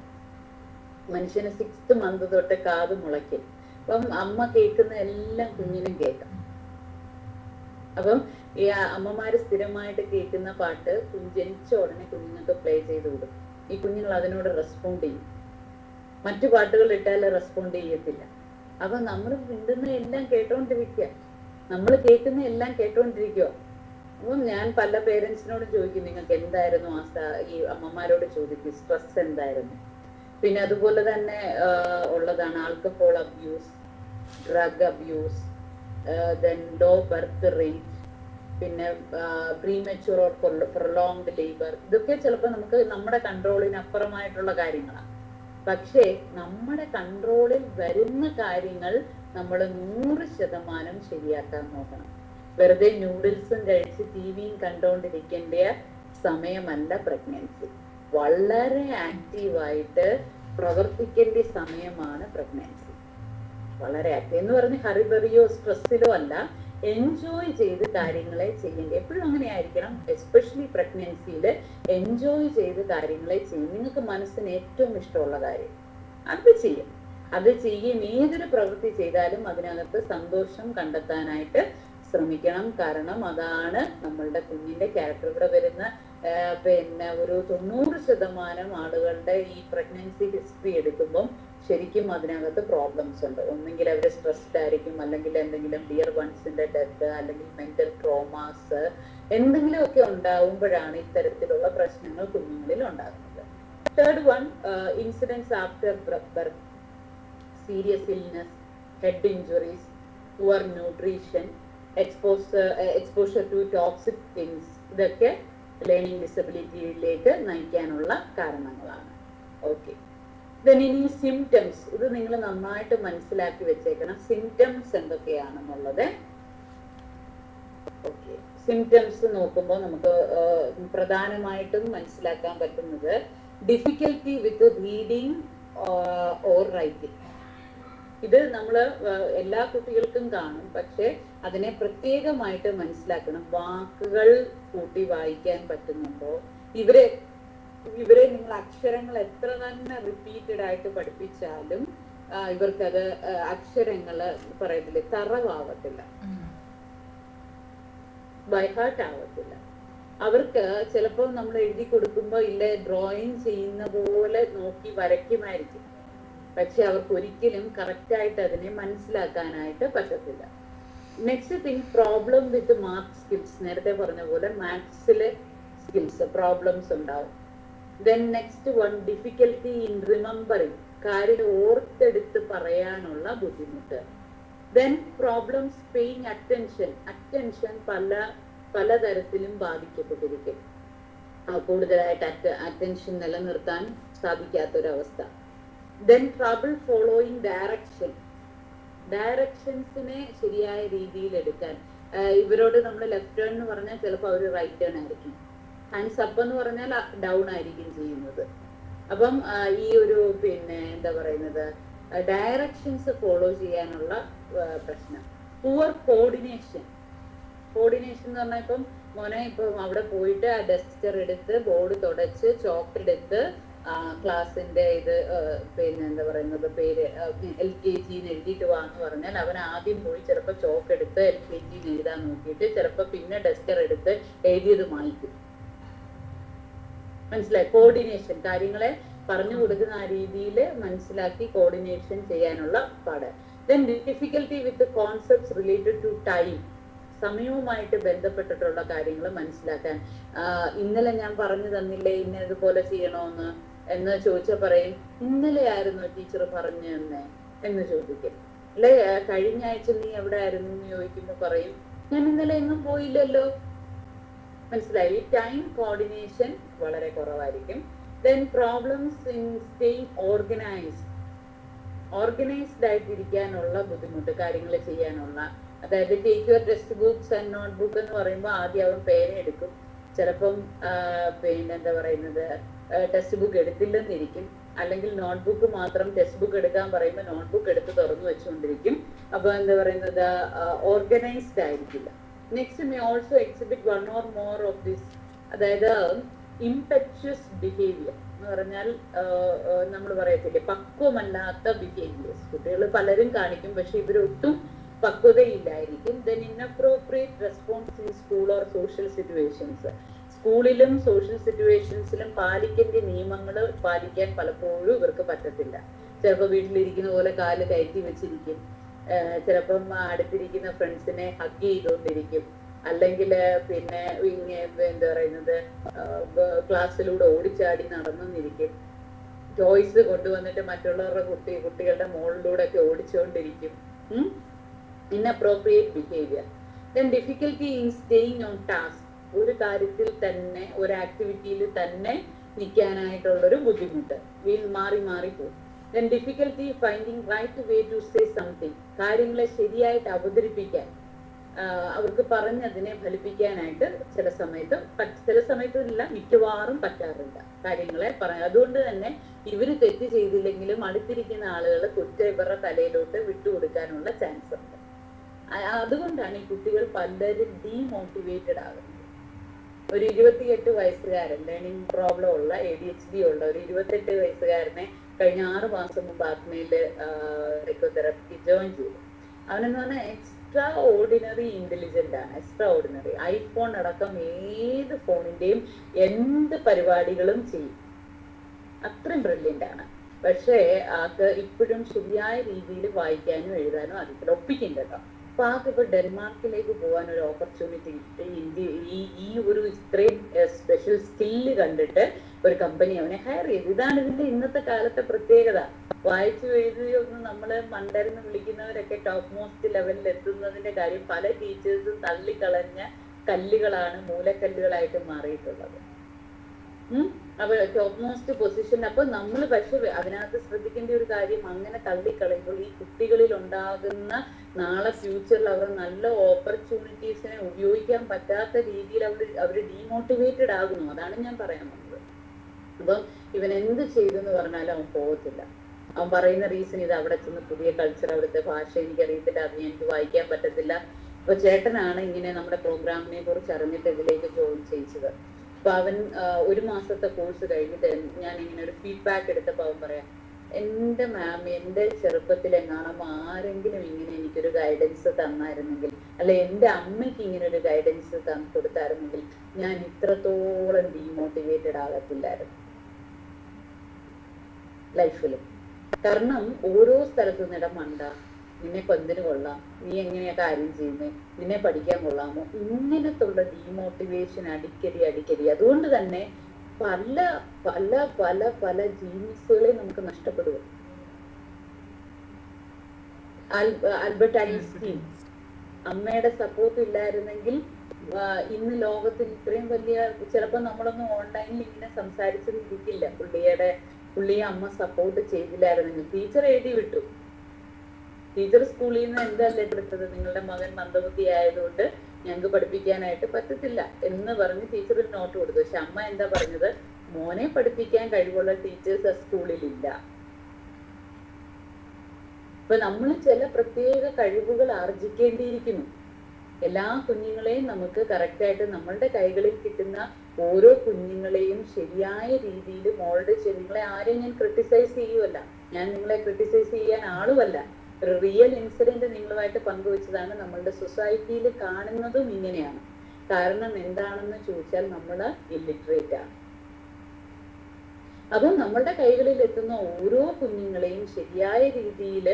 മനുഷ്യന് 6th month തൊട്ട് കാത് മുളയ്ക്കും. അപ്പം അമ്മ കേൾക്കുന്ന എല്ലാം കുഞ്ഞിനും കേൾക്കാം. അപ്പം ഈ അമ്മമാര് സ്ഥിരമായിട്ട് കേൾക്കുന്ന പാട്ട് ജനിച്ച ഉടനെ കുഞ്ഞുങ്ങൾക്ക് പ്ലേ ചെയ്ത് കൊടുക്കും. ഈ കുഞ്ഞുങ്ങൾ അതിനോട് റെസ്പോണ്ട് ചെയ്യും. മറ്റു പാട്ടുകൾ ഇട്ടാൽ റെസ്പോണ്ട് ചെയ്യത്തില്ല. അപ്പൊ നമ്മൾ മിണ്ടുന്ന എല്ലാം കേട്ടോണ്ടിരിക്കുക, നമ്മൾ കേൾക്കുന്ന എല്ലാം കേട്ടോണ്ടിരിക്കുക. അപ്പം ഞാൻ പല പേരൻസിനോടും ചോദിക്കും, നിങ്ങൾക്ക് എന്തായിരുന്നു ഈ അമ്മമാരോട് ചോദിക്കും സ്ട്രെസ് എന്തായിരുന്നു. പിന്നെ അതുപോലെ തന്നെ ഉള്ളതാണ് alcohol abuse, drug abuse, then low birth rate, പിന്നെ പ്രീമെച്യൂർ ഓർ പ്രൊലോങ്ഡ് ലേബർ. ഇതൊക്കെ ചിലപ്പോൾ നമുക്ക് നമ്മുടെ കൺട്രോളിന് അപ്പുറമായിട്ടുള്ള കാര്യങ്ങളാണ്. പക്ഷേ നമ്മുടെ കൺട്രോളിൽ വരുന്ന കാര്യങ്ങൾ നമ്മൾ 100% ശരിയാക്കാൻ നോക്കണം. വെറുതെ ന്യൂഡിൽസും കഴിച്ച് ടിവിയും കണ്ടുകൊണ്ടിരിക്കേണ്ട സമയമല്ല പ്രഗ്നൻസി. വളരെ ആക്റ്റീവായിട്ട് പ്രവർത്തിക്കേണ്ട സമയമാണ് പ്രഗ്നൻസി. വളരെ ആക്റ്റീവ് എന്ന് പറഞ്ഞ് ഹറിബറിയോ സ്ട്രെസ്സിലോ അല്ല, എൻജോയ് ചെയ്ത് കാര്യങ്ങളെ ചെയ്യേണ്ടി. എപ്പോഴും അങ്ങനെ ആയിരിക്കണം. എസ്പെഷ്യലി പ്രഗ്നൻസിയിൽ എൻജോയ് ചെയ്ത് കാര്യങ്ങളെ ചെയ്യും. നിങ്ങൾക്ക് മനസ്സിന് ഏറ്റവും ഇഷ്ടമുള്ള കാര്യം അത് ചെയ്യും. ഏതൊരു പ്രവൃത്തി ചെയ്താലും അതിനകത്ത് സന്തോഷം കണ്ടെത്താനായിട്ട് ശ്രമിക്കണം. കാരണം അതാണ് നമ്മളുടെ കുഞ്ഞിന്റെ ക്യാരക്ടർ. ഇവിടെ വരുന്ന പിന്നെ ഒരു 90% ആളുകളുടെ ഈ പ്രഗ്നൻസി ഹിസ്റ്ററി എടുക്കുമ്പം ശരിക്കും അതിനകത്ത് പ്രോബ്ലംസ് ഉണ്ട്. ഒന്നെങ്കിൽ അവർ സ്ട്രെസ്ഡ് ആയിരിക്കും, അല്ലെങ്കിൽ എന്തെങ്കിലും ഡിയർ വൺസിന്റെ ഡെത്ത്, അല്ലെങ്കിൽ മെന്റൽ ട്രോമാസ് എന്തെങ്കിലുമൊക്കെ ഉണ്ടാവുമ്പോഴാണ് ഇത്തരത്തിലുള്ള പ്രശ്നങ്ങൾ കുഞ്ഞുങ്ങളിൽ ഉണ്ടാകുന്നത്. Third one, incidence after birth, serious illness, head injuries, poor nutrition, exposure to toxic things. ഇതൊക്കെ ലേണിംഗ് ഡിസബിലിറ്റിയിലേക്ക് നയിക്കാനുള്ള കാരണങ്ങളാണ്. ഓക്കെ, ഇനി സിംറ്റംസ്. ഇത് നിങ്ങൾ നന്നായിട്ട് മനസ്സിലാക്കി വെച്ചേക്കണം. സിംറ്റംസ് എന്തൊക്കെയാണെന്നുള്ളത്. ഓക്കെ, സിംറ്റംസ് നോക്കുമ്പോൾ നമുക്ക് പ്രധാനമായിട്ടും മനസ്സിലാക്കാൻ പറ്റുന്നത് difficulty with reading or writing. ഇത് നമ്മൾ എല്ലാ കുട്ടികൾക്കും കാണും. പക്ഷെ അതിനെ പ്രത്യേകമായിട്ട് മനസ്സിലാക്കണം. വാക്കുകൾ കൂട്ടി വായിക്കാൻ പറ്റുന്നുണ്ടോ? ഇവരെ നിങ്ങൾ അക്ഷരങ്ങൾ എത്ര തന്നെ റിപ്പീറ്റഡ് ആയിട്ട് പഠിപ്പിച്ചാലും ഇവർക്കത് അക്ഷരങ്ങള് പറയത്തില്ലേ, തറവാവത്തില്ല, ബൈ ഹാർട്ട് ആവത്തില്ല. അവർക്ക് ചിലപ്പോൾ നമ്മൾ എഴുതി കൊടുക്കുമ്പോൾ ഇല്ല ഡ്രോയിങ് ചെയ്യുന്ന പോലെ നോക്കി വരയ്ക്കുമായിരിക്കും. പക്ഷെ അവർക്ക് ഒരിക്കലും കറക്റ്റായിട്ട് അതിനെ മനസ്സിലാക്കാനായിട്ട് പറ്റത്തില്ല. Next thing, problem with mark skills. നേരത്തെ പറഞ്ഞ പോലെ മാത്സിലെ സ്കിൽസ് പ്രോബ്ലംസ് ഉണ്ടാവും. Then next one, difficulty in remembering. കാര്യം ഓർത്തെടുത്ത് പറയാനുള്ള ബുദ്ധിമുട്ട്. ദെൻ പ്രോബ്ലംസ് പേയിങ് അറ്റൻഷൻ പലതരത്തിലും ബാധിക്കപ്പെട്ടിരിക്കും. കൂടുതലായിട്ട് അറ്റൻഷൻ നിലനിർത്താൻ സാധിക്കാത്തൊരവസ്ഥ. ദെൻ ട്രബിൾ ഫോളോയിങ് ഡയറക്ഷൻസിനെ ശരിയായ രീതിയിൽ എടുക്കാൻ. ഇവരോട് നമ്മൾ ലെഫ്റ്റ് ടേൺ എന്ന് പറഞ്ഞാൽ ചിലപ്പോൾ അവർ റൈറ്റ് ടേൺ ആയിരിക്കും. ഹാൻഡ്സ് അപ്പ് എന്ന് പറഞ്ഞാൽ ഡൗൺ ആയിരിക്കും ചെയ്യുന്നത്. അപ്പം ഈ ഒരു പിന്നെ എന്താ പറയുന്നത്, ഡയറക്ഷൻസ് ഫോളോ ചെയ്യാനുള്ള പ്രശ്നം. പുവർ കോർഡിനേഷൻ എന്ന് പറഞ്ഞാൽ ഇപ്പം മോനെ ഇപ്പം അവിടെ പോയിട്ട് ആ ഡസ്റ്റർ എടുത്ത് ബോർഡ് തുടച്ച് ചോക്ക് എടുത്ത് ക്ലാസ്സിന്റെ ഇത് പിന്നെ എന്താ പറയുന്നത് പേര് LKG എഴുതിയിട്ട് വാന്ന് പറഞ്ഞാൽ അവൻ ആദ്യം പോയി ചിലപ്പോൾ ചോക്ക് എടുത്ത് LKG എഴുതാൻ നോക്കിയിട്ട് ചിലപ്പോൾ പിന്നെ ഡസ്റ്റർ എടുത്ത് എഴുതിയത് മായ്ക്കും. മനസ്സിലായി? കോർഡിനേഷൻ, കാര്യങ്ങളെ പറഞ്ഞു കൊടുക്കുന്ന ആ രീതിയിൽ മനസ്സിലാക്കി കോർഡിനേഷൻ ചെയ്യാനുള്ള പാട്. Then difficulty with concepts related to time. സമയവുമായിട്ട് ബന്ധപ്പെട്ടിട്ടുള്ള കാര്യങ്ങൾ മനസ്സിലാക്കാൻ. ഇന്നലെ ഞാൻ പറഞ്ഞു തന്നില്ലേ ഇന്നതുപോലെ ചെയ്യണമെന്ന് എന്ന് ചോദിച്ചാൽ പറയും, ഇന്നലെ ആയിരുന്നു ടീച്ചർ പറഞ്ഞു തന്നെ എന്ന് ചോദിക്കും. അല്ലെ കഴിഞ്ഞ ആഴ്ച നീ എവിടെ ആയിരുന്നു എന്ന് ചോദിക്കുമ്പോൾ പറയും, ഞാൻ ഇന്നലെ എങ്ങും പോയില്ലല്ലോ. മനസ്സിലായി? ടൈം കോർഡിനേഷൻ വളരെ കുറവായിരിക്കും. Then problems in staying organised ആയിട്ടിരിക്കാനുള്ള ബുദ്ധിമുട്ട്, കാര്യങ്ങൾ ചെയ്യാനുള്ള. അതായത് take your text books and note book എന്ന് പറയുമ്പോൾ ആദ്യം അവൻ പേന എടുക്കും. ചിലപ്പം പിന്നെ എന്താ പറയുന്നത് ടെക്സ്റ്റ് ബുക്ക് എടുത്തില്ലെന്നിരിക്കും, അല്ലെങ്കിൽ നോട്ട്ബുക്ക് മാത്രം ടെക്സ്റ്റ് ബുക്ക് എടുക്കാൻ പറയുമ്പോൾ നോട്ട്ബുക്ക് എടുത്ത് തുറന്നു വെച്ചുകൊണ്ടിരിക്കും. അപ്പൊ എന്താ പറയുന്നത്, ഓർഗനൈസ്ഡ് ആയിരിക്കില്ല. Next may also exhibit one or more of this, അതായത് ഇംപെച്വസ് ബിഹേവിയർ എന്ന് പറഞ്ഞാൽ നമ്മൾ പറയത്തില്ലേ പക്വമല്ലാത്ത ബിഹേവിയേഴ്സ് കുട്ടികൾ പലരും കാണിക്കും, പക്ഷെ ഇവരൊട്ടും പക്വതയില്ലായിരിക്കും. Then inappropriate response in school or social situations, സ്കൂളിലും സോഷ്യൽ സിറ്റുവേഷൻസിലും പാലിക്കേണ്ട നിയമങ്ങൾ പാലിക്കാൻ പലപ്പോഴും ഇവർക്ക് പറ്റത്തില്ല. ചിലപ്പോൾ വീട്ടിലിരിക്കുന്ന പോലെ കാല് കയറ്റി വെച്ചിരിക്കും, ചിലപ്പം അടുത്തിരിക്കുന്ന ഫ്രണ്ട്സിനെ ഹഗ് ചെയ്തുകൊണ്ടിരിക്കും, അല്ലെങ്കിൽ പിന്നെ എന്താ പറയുന്നത് ക്ലാസ്സിലൂടെ ഓടിച്ചാടി നടന്നിരിക്കും, ടോയ്സ് കൊണ്ടുവന്നിട്ട് മറ്റുള്ളവരുടെ കുട്ടികളുടെ മുകളിലൂടെ ഒക്കെ ഓടിച്ചുകൊണ്ടിരിക്കും. Inappropriate behaviour. Then difficulty in staying on task, ഒരു കാര്യത്തിൽ തന്നെ ഒരു ആക്ടിവിറ്റിയിൽ തന്നെ നിൽക്കാനായിട്ടുള്ളൊരു ബുദ്ധിമുട്ട്, മാറി പോകും. Then difficulty finding right way to say something, കാര്യങ്ങളെ ശരിയായിട്ട് അവതരിപ്പിക്കാൻ, അവർക്ക് പറഞ്ഞതിനെ ഫലിപ്പിക്കാനായിട്ട് ചില സമയത്ത് ഇല്ല, മിക്കവാറും പറ്റാറില്ല കാര്യങ്ങളെ പറയാം. അതുകൊണ്ട് തന്നെ ഇവര് തെറ്റ് ചെയ്തില്ലെങ്കിലും അടുത്തിരിക്കുന്ന ആളുകൾ കുറ്റം ഇവരുടെ തലയിലോട്ട് വിട്ടുകൊടുക്കാനുള്ള ചാൻസ് ഉണ്ട്. അതുകൊണ്ടാണ് ഈ കുട്ടികൾ പലരും ഡീമോട്ടിവേറ്റഡ് ആകുന്നത്. ഒരു 28 വയസ്സുകാരൻ, ലേണിംഗ് പ്രോബ്ലം ഉള്ള ADHD ഉള്ള ഒരു 28 വയസ്സുകാരനെ കഴിഞ്ഞ 6 മാസം മുമ്പ് ആത്മയില് സൈക്കോതെറാപ്പി ജോയിൻ ചെയ്തു. അവനെന്ന് പറഞ്ഞാൽ എക്സ്ട്രാ ഓർഡിനറി ഇന്റലിജന്റ് ആണ്, എക്സ്ട്രാ ഓർഡിനറി. ഐഫോൺ അടക്കം ഏത് ഫോണിന്റെയും എന്ത് പരിപാടികളും ചെയ്യും, അത്രയും ബ്രില്യന്റ് ആണ്. പക്ഷേ ആൾക്ക് ഇപ്പോഴും ശരിയായ രീതിയിൽ വായിക്കാനും എഴുതാനും അറിയത്തില്ല, ഒപ്പിക്കും കേട്ടോ. അപ്പൊ ആൾക്ക് ഇപ്പൊ ഡെൻമാർക്കിലേക്ക് പോകാൻ ഒരു ഓപ്പർച്യൂണിറ്റി കിട്ടി. ഈ ഒരു ഇത്രയും സ്പെഷ്യൽ സ്കില്ല് കണ്ടിട്ട് ഒരു കമ്പനി അവനെ ഹയർ ചെയ്തു. ഇതാണ് ഇതിന്റെ ഇന്നത്തെ കാലത്തെ പ്രത്യേകത. വായിച്ചു എഴുതിയൊന്നും നമ്മള് മണ്ടരെന്ന് വിളിക്കുന്നവരൊക്കെ ടോപ്പ് മോസ്റ്റ് ലെവലിൽ എത്തുന്നതിന്റെ കാര്യം പല ടീച്ചേഴ്സും തള്ളിക്കളഞ്ഞ കല്ലുകളാണ് മൂലക്കല്ലുകളായിട്ട് മാറിയിട്ടുള്ളത്. അപ്പൊ ടോപ്പ് മോസ്റ്റ് പൊസിഷൻ. അപ്പൊ നമ്മൾ പക്ഷെ അതിനകത്ത് ശ്രദ്ധിക്കേണ്ട ഒരു കാര്യം, അങ്ങനെ തള്ളിക്കളയുമ്പോൾ ഈ കുട്ടികളിൽ ഉണ്ടാകുന്ന നാളെ ഫ്യൂച്ചറിൽ അവർ നല്ല ഓപ്പർച്യൂണിറ്റീസിനെ ഉപയോഗിക്കാൻ പറ്റാത്ത രീതിയിൽ അവർ ഡീമോട്ടിവേറ്റഡ് ആകുന്നു. അതാണ് ഞാൻ പറയാൻ വന്നത്. അപ്പം ഇവൻ എന്ത് ചെയ്തെന്ന് പറഞ്ഞാലും അവൻ പോകത്തില്ല. അവൻ പറയുന്ന റീസൺ ഇത്, അവിടെ ചെന്ന് പുതിയ കൾച്ചർ, അവിടുത്തെ ഭാഷ എനിക്കറിയത്തില്ല, അത് എനിക്ക് വായിക്കാൻ പറ്റത്തില്ല. അപ്പൊ ചേട്ടനാണ് ഇങ്ങനെ നമ്മുടെ പ്രോഗ്രാമിനെ കുറിച്ച് അറിഞ്ഞിട്ട് ഇതിലേക്ക് ജോയിൻ ചെയ്യിച്ചത്. അപ്പൊ അവൻ 1 മാസത്തെ കോഴ്സ് കഴിഞ്ഞിട്ട് ഞാൻ ഇങ്ങനെ ഒരു ഫീഡ്ബാക്ക് എടുത്തപ്പോൾ അവൻ പറയാം, എന്റെ മാം എന്റെ ചെറുപ്പത്തിലെങ്ങാണം ആരെങ്കിലും ഇങ്ങനെ എനിക്കൊരു ഗൈഡൻസ് തന്നായിരുന്നെങ്കിൽ, അല്ലെ എന്റെ അമ്മയ്ക്ക് ഇങ്ങനെ ഒരു ഗൈഡൻസ് കൊടുത്തായിരുന്നെങ്കിൽ ഞാൻ ഇത്രത്തോളം ഡീമോട്ടിവേറ്റഡ് ആകത്തില്ലായിരുന്നു ലൈഫിൽ. കാരണം ഓരോ സ്ഥലത്തു നിന്നിടം മണ്ട, നിന്നെ കൊന്തിന് കൊള്ളാം, നീ എങ്ങനെയാ കാര്യം ചെയ്യുന്നത്, നിന്നെ പഠിക്കാൻ കൊള്ളാമോ, ഇങ്ങനത്തുള്ള ഡീമോട്ടിവേഷൻ അടിക്കടി. അതുകൊണ്ട് തന്നെ പല പല പല പല ജീനിയസുകളെ നമുക്ക് നഷ്ടപ്പെടുക. ആൽബർട്ട് ഐൻസ്റ്റീൻ, അമ്മയുടെ സപ്പോർട്ട് ഇല്ലായിരുന്നെങ്കിൽ ഇന്ന് ലോകത്തിൽ ഇത്രയും വലിയ, ചിലപ്പോൾ നമ്മളൊന്നും ഓൺലൈനിൽ ഇങ്ങനെ സംസാരിച്ചിരിക്കില്ല. പുള്ളിയെ അമ്മ സപ്പോർട്ട് ചെയ്തില്ലായിരുന്നെങ്കിൽ. ടീച്ചർ എഴുതി വിട്ടു, ടീച്ചർ സ്കൂളിൽ നിന്ന് എന്താ ലെറ്റർ എടുത്തത്, നിങ്ങളുടെ മകൻ മന്ദബുദ്ധി ആയതുകൊണ്ട് ഞങ്ങൾക്ക് പഠിപ്പിക്കാനായിട്ട് പറ്റത്തില്ല എന്ന് പറഞ്ഞ് ടീച്ചർ ഒരു നോട്ട് കൊടുത്തു. പക്ഷെ അമ്മ എന്താ പറഞ്ഞത്, മോനെ പഠിപ്പിക്കാൻ കഴിവുള്ള ടീച്ചേഴ്സ് ആ സ്കൂളിലില്ല. അപ്പൊ നമ്മൾ ചില പ്രത്യേക കഴിവുകൾ ആർജിക്കേണ്ടിയിരിക്കുന്നു. എല്ലാ കുഞ്ഞുങ്ങളെയും നമുക്ക് കറക്റ്റായിട്ട് നമ്മളുടെ കൈകളിൽ കിട്ടുന്ന ഓരോ കുഞ്ഞുങ്ങളെയും ശരിയായ രീതിയിൽ മോൾഡ് ചെയ്ത്, നിങ്ങളെ ആരെയും ഞാൻ ക്രിട്ടിസൈസ് ചെയ്യുമല്ല, ഞാൻ നിങ്ങളെ ക്രിട്ടിസൈസ് ചെയ്യാൻ ആളുമല്ല. ഒരു റിയൽ ഇൻസിഡന്റ് നിങ്ങളുമായിട്ട് പങ്കുവെച്ചതാണ്. നമ്മളുടെ സൊസൈറ്റിയിൽ കാണുന്നതും ഇങ്ങനെയാണ്. കാരണം എന്താണെന്ന് ചോദിച്ചാൽ നമ്മൾ ഇല്ലിറ്ററേറ്റ് ആണ്. അപ്പം നമ്മളുടെ കൈകളിൽ എത്തുന്ന ഓരോ കുഞ്ഞുങ്ങളെയും ശരിയായ രീതിയിൽ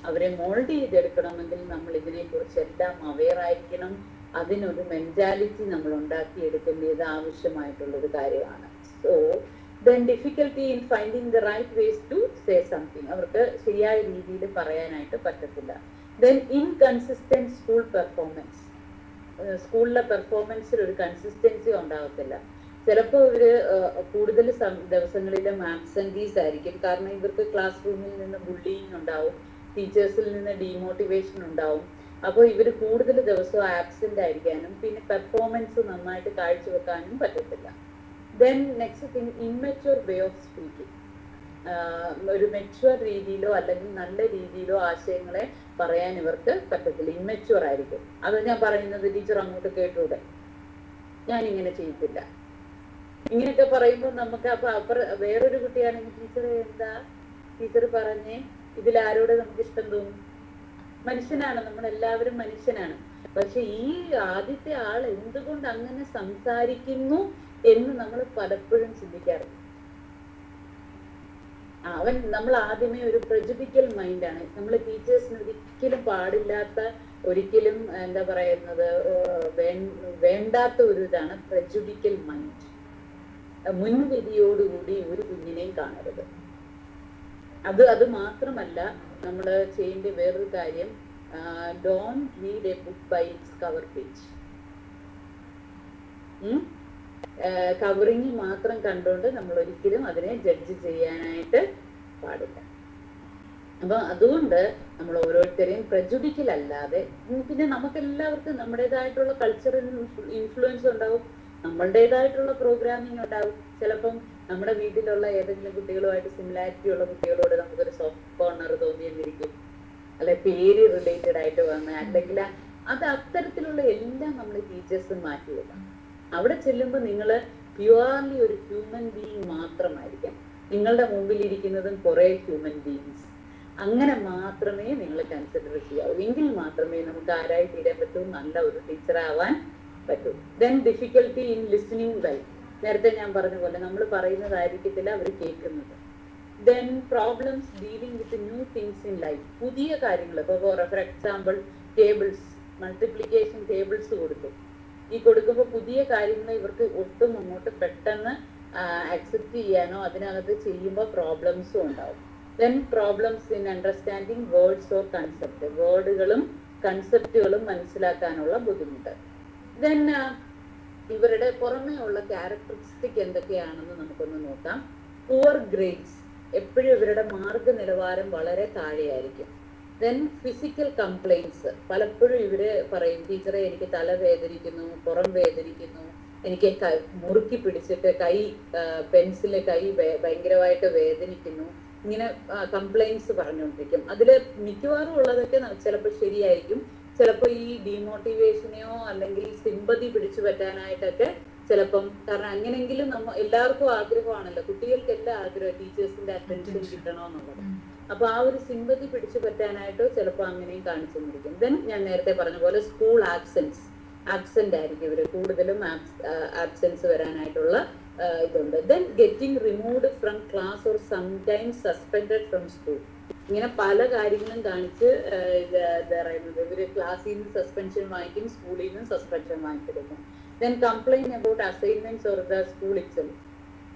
അവരെ മോൾഡ് ചെയ്തെടുക്കണമെങ്കിൽ നമ്മൾ ഇതിനെക്കുറിച്ചെല്ലാം അവെയർ ആയിരിക്കണം. അതിനൊരു മെന്റാലിറ്റി നമ്മൾ ഉണ്ടാക്കിയെടുക്കേണ്ടത് ആവശ്യമായിട്ടുള്ളൊരു കാര്യമാണ്. So then difficulty in finding the right ways to say something, അവർക്ക് ശരിയായ രീതിയിൽ പറയാനായിട്ട് പറ്റത്തില്ല. then inconsistent school performance, സ്കൂളിലെ പെർഫോമൻസിൽ ഒരു കൺസിസ്റ്റൻസി ഉണ്ടാകത്തില്ല. ചിലപ്പോൾ ഇവര് കൂടുതൽ ദിവസങ്ങളിലും ആബ്സെന്റീസ് ആയിരിക്കും. കാരണം ഇവർക്ക് ക്ലാസ് റൂമിൽ നിന്ന് ബുള്ളിങ് ഉണ്ടാവും, ടീച്ചേഴ്സിൽ നിന്ന് ഡീമോട്ടിവേഷൻ ഉണ്ടാവും. അപ്പോൾ ഇവര് കൂടുതൽ ദിവസവും ആബ്സെന്റ് ആയിരിക്കാനും പിന്നെ പെർഫോമൻസ് നന്നായിട്ട് കാഴ്ചവെക്കാനും പറ്റത്തില്ല. Then next thing immature way of speaking. ഒരു മെച്വർ രീതിയിലോ അല്ലെങ്കിൽ നല്ല രീതിയിലോ ആശയങ്ങളെ പറയാൻ ഇവർക്ക് പറ്റത്തില്ല, ഇമ്മച്വർ ആയിരിക്കും. അത് ഞാൻ പറയുന്നത് ടീച്ചർ അങ്ങോട്ട് കേട്ടൂടെ, ഞാനിങ്ങനെ ചെയ്യത്തില്ല, ഇങ്ങനെയൊക്കെ പറയുമ്പോൾ നമുക്ക് അപ്പൊ വേറൊരു കുട്ടിയാണെങ്കിൽ ടീച്ചർ എന്താ ടീച്ചർ പറഞ്ഞേ, ഇതിലാരോടെ നമുക്ക് ഇഷ്ടം തോന്നും? മനുഷ്യനാണ്, നമ്മളെല്ലാവരും മനുഷ്യനാണ്. പക്ഷെ ഈ ആദ്യത്തെ ആൾ എന്തുകൊണ്ട് അങ്ങനെ സംസാരിക്കുന്നു എന്ന് നമ്മൾ പലപ്പോഴും ചിന്തിക്കാറില്ല. നമ്മൾ ആദ്യമേ ഒരു പ്രജുഡിക്കൽ മൈൻഡാണ്. നമ്മൾ ടീച്ചേഴ്സിന് ഒരിക്കലും പാടില്ലാത്ത, ഒരിക്കലും എന്താ പറയുന്നത്, വേണ്ടാത്ത ഒരു ഇതാണ് പ്രജുഡിക്കൽ മൈൻഡ്. മുൻവിധിയോടുകൂടി ഒരു കുഞ്ഞിനെയും കാണരുത്. അത് മാത്രമല്ല നമ്മൾ ചെയ്യേണ്ട വേറൊരു കാര്യം, don't read a book by its cover page. കവറിങ് മാത്രം കണ്ടുകൊണ്ട് നമ്മൾ ഒരിക്കലും അതിനെ ജഡ്ജ് ചെയ്യാനായിട്ട് പാടില്ല. അപ്പൊ അതുകൊണ്ട് നമ്മൾ ഓരോരുത്തരെയും പ്രജുഡിക്കൽ അല്ലാതെ, പിന്നെ നമുക്കെല്ലാവർക്കും നമ്മുടേതായിട്ടുള്ള കൾച്ചറൽ ഇൻഫ്ലുവൻസ് ഉണ്ടാവും, നമ്മളുടേതായിട്ടുള്ള പ്രോഗ്രാമിംഗ് ഉണ്ടാവും. ചിലപ്പം നമ്മുടെ വീട്ടിലുള്ള ഏതെങ്കിലും കുട്ടികളുമായിട്ട് സിമിലാരിറ്റി ഉള്ള കുട്ടികളോട് നമുക്കൊരു സോഫ്റ്റ് കോർണർ തോന്നിയെന്നിരിക്കും, അല്ലെ പേര് റിലേറ്റഡ് ആയിട്ട് വന്ന്, അല്ലെങ്കിൽ അത് അത്തരത്തിലുള്ള എല്ലാം നമ്മൾ ടീച്ചേഴ്സ് മാറ്റി വെക്കണം. അവിടെ ചെല്ലുമ്പോൾ നിങ്ങൾ പ്യുവർലി ഒരു ഹ്യൂമൻ ബീയിങ് മാത്രമായിരിക്കാം. നിങ്ങളുടെ മുമ്പിൽ ഇരിക്കുന്നതും കുറെ ഹ്യൂമൻ ബീയിങ്സ്. അങ്ങനെ മാത്രമേ നിങ്ങൾ കൺസിഡർ ചെയ്യാവൂ. എങ്കിൽ മാത്രമേ നമുക്ക് ആരായി തീരാൻ പറ്റൂ, നല്ല ഒരു ടീച്ചർ ആവാൻ പറ്റൂ. Then difficulty in listening well. നേരത്തെ ഞാൻ പറഞ്ഞ പോലെ നമ്മൾ പറയുന്നതായിരിക്കത്തില്ല അവർ കേൾക്കുന്നത്. Then problems dealing with new things in life. പുതിയ കാര്യങ്ങൾ, ഇപ്പോൾ for example tables, multiplication tables കൊടുക്കും. ഈ കൊടുക്കുമ്പോൾ പുതിയ കാര്യങ്ങൾ ഇവർക്ക് ഒട്ടും അങ്ങോട്ട് പെട്ടെന്ന് അക്സെപ്റ്റ് ചെയ്യാനോ അതിനകത്ത് ചെയ്യുമ്പോൾ പ്രോബ്ലംസും ഉണ്ടാവും. Then problems in understanding words or concept. വേർഡുകളും കൺസെപ്റ്റുകളും മനസ്സിലാക്കാനുള്ള ബുദ്ധിമുട്ട്. ദെൻ ഇവരുടെ പുറമേ ഉള്ള ക്യാരക്ടറിസ്റ്റിക് എന്തൊക്കെയാണെന്ന് നമുക്കൊന്ന് നോക്കാം. പുവർ ഗ്രേഡ്സ്, എപ്പോഴും ഇവരുടെ മാർഗ നിലവാരം വളരെ താഴെയായിരിക്കും. ദെൻ ഫിസിക്കൽ കംപ്ലൈൻറ്റ്സ്, പലപ്പോഴും ഇവര് പറയും ടീച്ചറെ എനിക്ക് തല വേദനിക്കുന്നു, പുറം വേദനിക്കുന്നു, എനിക്ക് മുറുക്കി പിടിച്ചിട്ട് പെൻസില് കൈ ഭയങ്കരമായിട്ട് വേദനിക്കുന്നു, ഇങ്ങനെ കംപ്ലൈൻറ്റ്സ് പറഞ്ഞുകൊണ്ടിരിക്കും. അതില് മിക്കവാറും ഉള്ളതൊക്കെ ചിലപ്പോൾ ശരിയായിരിക്കും, ചിലപ്പോൾ ഈ ഡീമോട്ടിവേഷനെയോ അല്ലെങ്കിൽ സിമ്പതി പിടിച്ചു പറ്റാനായിട്ടൊക്കെ ചിലപ്പം, കാരണം അങ്ങനെങ്കിലും എല്ലാവർക്കും ആഗ്രഹമാണല്ലോ, കുട്ടികൾക്ക് എല്ലാം ആഗ്രഹം ടീച്ചേഴ്സിന്റെ അറ്റൻഷൻ കിട്ടണമെന്നുള്ളത്. അപ്പൊ ആ ഒരു സിമ്പതി പിടിച്ചു പറ്റാനായിട്ടോ ചിലപ്പോൾ അങ്ങനെയും കാണിച്ചെന്നിരിക്കും. ദെൻ ഞാൻ നേരത്തെ പറഞ്ഞ പോലെ സ്കൂൾ ആബ്സെന്റ് ആയിരിക്കും ഇവര് കൂടുതലും, ആബ്സെൻസ് വരാനായിട്ടുള്ള ഇതുണ്ട്. Then getting removed from class or sometimes suspended from school. ഇങ്ങനെ പല കാര്യങ്ങളും കാണിച്ച് പറയുന്നത് ഇവര് ക്ലാസ്സിൽ നിന്ന് സസ്പെൻഷൻ വാങ്ങിക്കും, സ്കൂളിൽ നിന്ന് സസ്പെൻഷൻ വാങ്ങിച്ചെടുക്കും. Then complain about assignments or the school itself.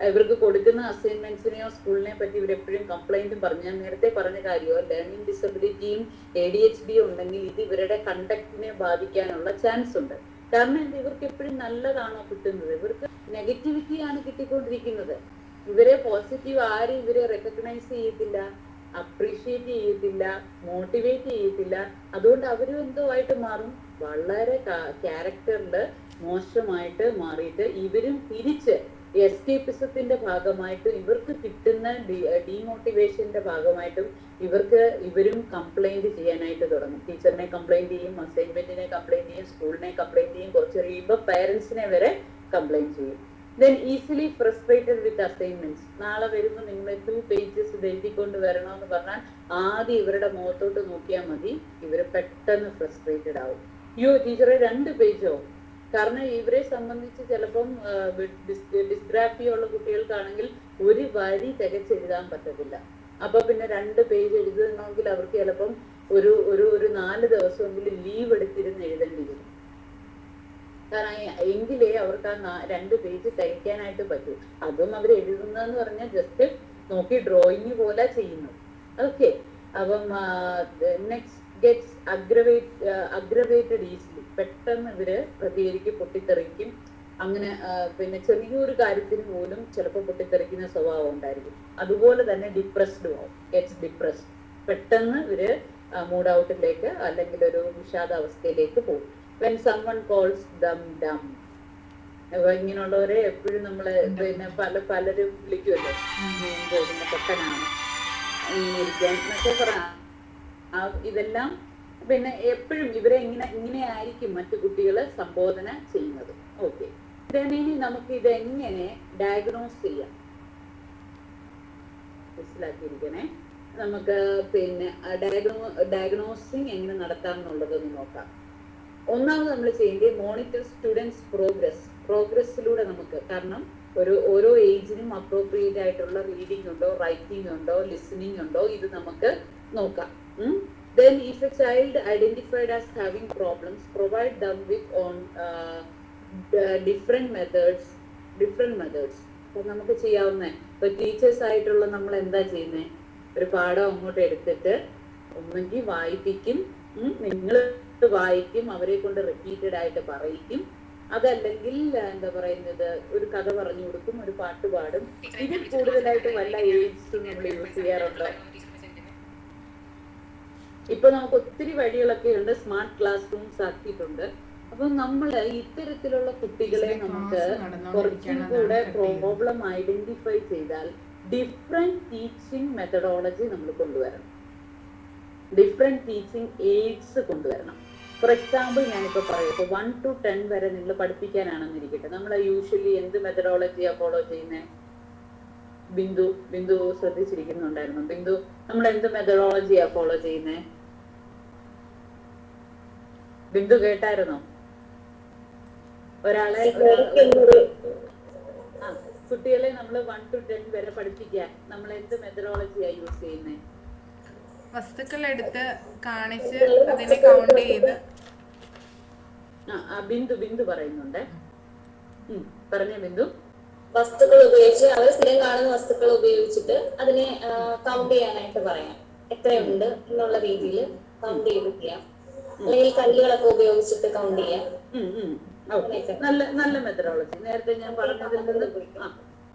ഇവർക്ക് കൊടുക്കുന്ന അസൈൻമെന്റ്സിനെയോ സ്കൂളിനെ പറ്റി ഇവരെപ്പോഴും കംപ്ലൈന്റും പറഞ്ഞു. ഞാൻ നേരത്തെ പറഞ്ഞ കാര്യമോ, ലേണിംഗ് ഡിസബിലിറ്റിയും ADHD ഉണ്ടെങ്കിൽ ഇത് ഇവരുടെ കണ്ടക്റ്റിനെ ബാധിക്കാനുള്ള ചാൻസ് ഉണ്ട്. കാരണം ഇവർക്ക് എപ്പോഴും നല്ലതാണോ കിട്ടുന്നത്, ഇവർക്ക് നെഗറ്റിവിറ്റിയാണ് കിട്ടിക്കൊണ്ടിരിക്കുന്നത്. ഇവരെ പോസിറ്റീവ് ആരും ഇവരെ റെക്കഗ്നൈസ് ചെയ്യത്തില്ല, അപ്രീഷിയേറ്റ് ചെയ്യത്തില്ല, മോട്ടിവേറ്റ് ചെയ്യത്തില്ല. അതുകൊണ്ട് അവരും എന്തോ ആയിട്ട് മാറും, വളരെ ക്യാരക്ടറില് മോശമായിട്ട് മാറിയിട്ട് ഇവരും തിരിച്ച് എസ്കേപ്പിസത്തിന്റെ ഭാഗമായിട്ടും ഇവർക്ക് കിട്ടുന്ന ഡീമോട്ടിവേഷന്റെ ഭാഗമായിട്ടും ഇവരും കംപ്ലൈന്റ് ചെയ്യാനായിട്ട് തുടങ്ങും. ടീച്ചറിനെ കംപ്ലൈന്റ് ചെയ്യും, അസൈൻമെന്റിനെ കംപ്ലൈന്റ് ചെയ്യും, സ്കൂളിനെ കംപ്ലൈന്റ് ചെയ്യും, കുറച്ച് കഴിയുമ്പോൾ പേരൻസിനെ വരെ കംപ്ലൈന്റ് ചെയ്യും. ദെൻ ഈസിലി ഫ്രസ്ട്രേറ്റഡ് വിത്ത് അസൈൻമെന്റ്സ്. നാളെ വരുമ്പോൾ നിങ്ങൾ 2 pages ഇത് എഴുതിക്കൊണ്ട് വരണമെന്ന് പറഞ്ഞാൽ ആദ്യം ഇവരുടെ മുഖത്തോട്ട് നോക്കിയാൽ മതി, ഇവർ പെട്ടെന്ന് ഫ്രസ്ട്രേറ്റഡ് ആവും. ടീച്ചറെ 2 പേജോ? കാരണം ഇവരെ സംബന്ധിച്ച് ചിലപ്പം ഡിസ്ഗ്രാഫിയ ഉള്ള കുട്ടികൾക്കാണെങ്കിൽ ഒരു വരി തികച്ചെഴുതാൻ പറ്റത്തില്ല. അപ്പൊ പിന്നെ 2 പേജ് എഴുതണമെങ്കിൽ അവർക്ക് ചിലപ്പം ഒരു 4 ദിവസമെങ്കിലും ലീവ് എടുത്തിരുന്ന് എഴുതേണ്ടി വരും. കാരണം എങ്കിലേ അവർക്ക് ആ 2 പേജ് തികയ്ക്കാനായിട്ട് പറ്റൂ. അതും അവർ എഴുതുന്നതെന്ന് പറഞ്ഞാൽ ജസ്റ്റ് നോക്കി ഡ്രോയിങ് പോലെ ചെയ്യുന്നത്. ഓക്കെ, അപ്പം നെക്സ്റ്റ് ഗെറ്റ്സ് അഗ്രവേറ്റഡ് ഈസിലി. പെട്ടെന്ന് ഇവര് പ്രതികരിക്കും, പൊട്ടിത്തെറിക്കും. അങ്ങനെ പിന്നെ ചെറിയൊരു കാര്യത്തിന് പോലും ചിലപ്പോൾ പൊട്ടിത്തെറിക്കുന്ന സ്വഭാവം ഉണ്ടായിരിക്കും. അതുപോലെ തന്നെ ഡിപ്രസ്ഡ് ആവും, ഗെറ്റ്സ് ഡിപ്രസ്ഡ്. പെട്ടെന്ന് ഇവര് മൂഡ് ഔട്ടിലേക്ക് അല്ലെങ്കിൽ ഒരു വിഷാദാവസ്ഥയിലേക്ക് പോകും. When someone calls them dumb, അപ്പൊ ഇങ്ങനെയുള്ളവരെ എപ്പോഴും നമ്മള് പിന്നെ പലരും വിളിക്കുമല്ലോ, പിന്നെ പൊട്ടനാണ് ഇങ്ങനെ ഇരിക്കാൻ എന്നൊക്കെ പറയാം. ഇതെല്ലാം പിന്നെ എപ്പോഴും ഇവരെ ഇങ്ങനെയായിരിക്കും മറ്റു കുട്ടികൾ സംബോധന ചെയ്യുന്നത്. ഓക്കെ, ഇനി നമുക്ക് ഇതെങ്ങനെ ഡയഗ്നോസ് ചെയ്യാം മനസ്സിലാക്കിയിരിക്കണേ. നമുക്ക് പിന്നെ ഡയഗ്നോസിങ് എങ്ങനെ നടത്താം എന്നുള്ളതൊന്ന് നോക്കാം. ഒന്നാമത് നമ്മൾ ചെയ്യേണ്ടത് മോണിറ്റർ സ്റ്റുഡൻസ് പ്രോഗ്രസ്സിലൂടെ നമുക്ക്, കാരണം ഓരോ ഏജിനും അപ്രോപ്രിയേറ്റ് ആയിട്ടുള്ള റീഡിംഗ് ഉണ്ടോ, റൈറ്റിംഗ് ഉണ്ടോ, ലിസണിങ് ഉണ്ടോ, ഇത് നമുക്ക് നോക്കാം. Then if a child identified as having problems, provide them with different methods. അപ്പൊ നമുക്ക് ചെയ്യാവുന്ന, ഇപ്പൊ ടീച്ചേഴ്സ് ആയിട്ടുള്ള നമ്മൾ എന്താ ചെയ്യുന്നത്, ഒരു പാഠം അങ്ങോട്ട് എടുത്തിട്ട് ഒന്നെങ്കിൽ വായിപ്പിക്കും, നിങ്ങൾ വായിക്കും, അവരെ കൊണ്ട് റിപ്പീറ്റഡ് ആയിട്ട് പറയിക്കും, അതല്ലെങ്കിൽ എന്താ പറയുന്നത് ഒരു കഥ പറഞ്ഞു കൊടുക്കും, ഒരു പാട്ട് പാടും. ഇതിൽ കൂടുതലായിട്ട് വല്ല എയ്ഡ്സും നമ്മൾ യൂസ് ചെയ്യാറുണ്ടോ? ഇപ്പൊ നമുക്ക് ഒത്തിരി വഴികളൊക്കെ ഉണ്ട്, സ്മാർട്ട് ക്ലാസ് റൂംസ് ആക്കിയിട്ടുണ്ട്. അപ്പൊ നമ്മള് ഇത്തരത്തിലുള്ള കുട്ടികളെ നമുക്ക് കുറച്ചും കൂടെ പ്രോബ്ലം ഐഡന്റിഫൈ ചെയ്താൽ ഡിഫറെന്റ് ടീച്ചിങ് മെത്തഡോളജി നമ്മൾ കൊണ്ടുവരണം, ഡിഫറെന്റ് ടീച്ചിങ് എയ്ഡ്സ് കൊണ്ടുവരണം. ഫോർ എക്സാമ്പിൾ ഞാനിപ്പോ പറയാം, ഇപ്പൊ 1 to 10 വരെ നിങ്ങൾ പഠിപ്പിക്കാനാണെന്നിരിക്കട്ടെ, നമ്മൾ യൂഷ്വലി എന്ത് മെത്തഡോളജിയാ ഫോളോ ചെയ്യുന്നത്? ബിന്ദു ശ്രദ്ധിച്ചിരിക്കുന്നുണ്ടായിരുന്നു. ബിന്ദു, നമ്മൾ എന്ത് മെത്തഡോളജിയാ ഫോളോ ചെയ്യുന്നേ? ബിന്ദു കേട്ടായിരുന്നോ? ഒരാളെ കുട്ടികളെ നമ്മൾ 1 to 10 വരെ പഠിപ്പിക്കാൻ നമ്മൾ എന്ത് മെത്തഡോളജിയാ യൂസ് ചെയ്യുന്നേ? വസ്തുക്കൾ എടുത്ത് കാണിച്ച് അതിനെ കൗണ്ട് ചെയ്ത്. ബിന്ദു പറയുന്നുണ്ട്, പറഞ്ഞേ ബിന്ദു. വസ്തുക്കൾ ഉപയോഗിച്ച്, അവർ സ്ഥിരം കാണുന്ന വസ്തുക്കൾ ഉപയോഗിച്ചിട്ട് അതിനെ കൗണ്ട് ചെയ്യാനായിട്ട് പറയാം, എത്രയുണ്ട് എന്നുള്ള രീതിയിൽ കൗണ്ട് ചെയ്ത് ചെയ്യാം. അല്ലെങ്കിൽ കല്ലുകളൊക്കെ ഉപയോഗിച്ചിട്ട് കൗണ്ട് ചെയ്യാം. നല്ല മെത്തഡോളജി. നേരത്തെ ഞാൻ പറഞ്ഞതിൽ നിന്ന്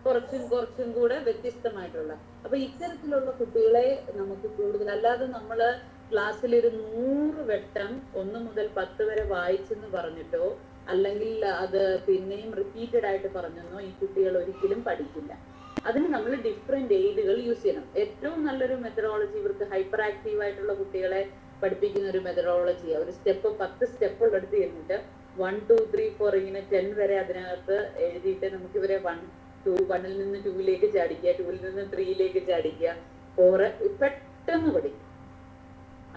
കുറച്ചും കൂടെ വ്യത്യസ്തമായിട്ടുള്ള. അപ്പൊ ഇത്തരത്തിലുള്ള കുട്ടികളെ നമുക്ക് കൂടുതൽ, അല്ലാതെ നമ്മള് ക്ലാസ്സിൽ ഒരു 100 വട്ടം 1 മുതൽ 10 വരെ വായിച്ചെന്ന് പറഞ്ഞിട്ടോ അല്ലെങ്കിൽ അത് പിന്നെയും റിപ്പീറ്റഡ് ആയിട്ട് പറഞ്ഞെന്നോ ഈ കുട്ടികൾ ഒരിക്കലും പഠിക്കില്ല. അതിന് നമ്മൾ ഡിഫറെന്റ് എയ്ഡുകൾ യൂസ് ചെയ്യണം. ഏറ്റവും നല്ലൊരു മെത്തഡോളജി ഇവർക്ക് ഹൈപ്പർ ആക്റ്റീവ് ആയിട്ടുള്ള കുട്ടികളെ പഠിപ്പിക്കുന്ന ഒരു മെത്തഡോളജി, ഒരു 10 സ്റ്റെപ്പുകൾ എടുത്ത് കഴിഞ്ഞിട്ട് 1 2 3 4 ഇങ്ങനെ 10 വരെ അതിനകത്ത് എഴുതിയിട്ട് നമുക്ക് ഇവരെ 1ൽ നിന്ന് 2ലേക്ക് ചാടിക്കുക, 2ൽ നിന്ന് 3ലേക്ക് ചാടിക്കുക, 4 പെട്ടെന്ന് പഠിക്കും.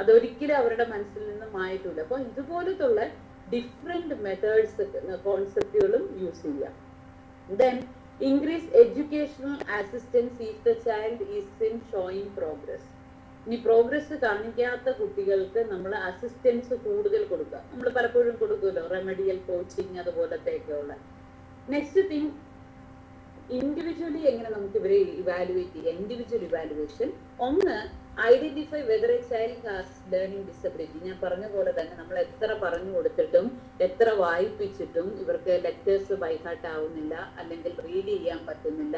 അതൊരിക്കലും അവരുടെ മനസ്സിൽ നിന്ന് മായിട്ടില്ല. അപ്പൊ ഇതുപോലത്തുള്ള ഡിഫറെന്റ് മെത്തേഡ്സ് കോൺസെപ്റ്റുകളും യൂസ് ചെയ്യാം. Then increase educational assistance if the child is in showing progress. ഇനി പ്രോഗ്രസ് കാണിക്കാത്ത കുട്ടികൾക്ക് നമ്മൾ അസിസ്റ്റൻസ് കൂടുതൽ കൊടുക്കുക. നമ്മൾ പലപ്പോഴും കൊടുക്കുമല്ലോ, റെമഡിയൽ കോച്ചിങ് അതുപോലത്തെയൊക്കെ ഉള്ള. നെക്സ്റ്റ് തിങ്, ഇൻഡിവിജ്വലി എങ്ങനെ നമുക്ക് ഇവരെ ഇവാലുവേറ്റ് ചെയ്യാം? Individual evaluation. ഒന്ന്, identify whether a child has learning disability. ഞാൻ പറഞ്ഞ പോലെ തന്നെ നമ്മൾ എത്ര പറഞ്ഞു കൊടുത്തിട്ടും എത്ര വായിപ്പിച്ചിട്ടും ഇവർക്ക് ലെറ്റേഴ്സ് ബൈഹാർട്ട് ആവുന്നില്ല, അല്ലെങ്കിൽ റീഡ് ചെയ്യാൻ പറ്റുന്നില്ല.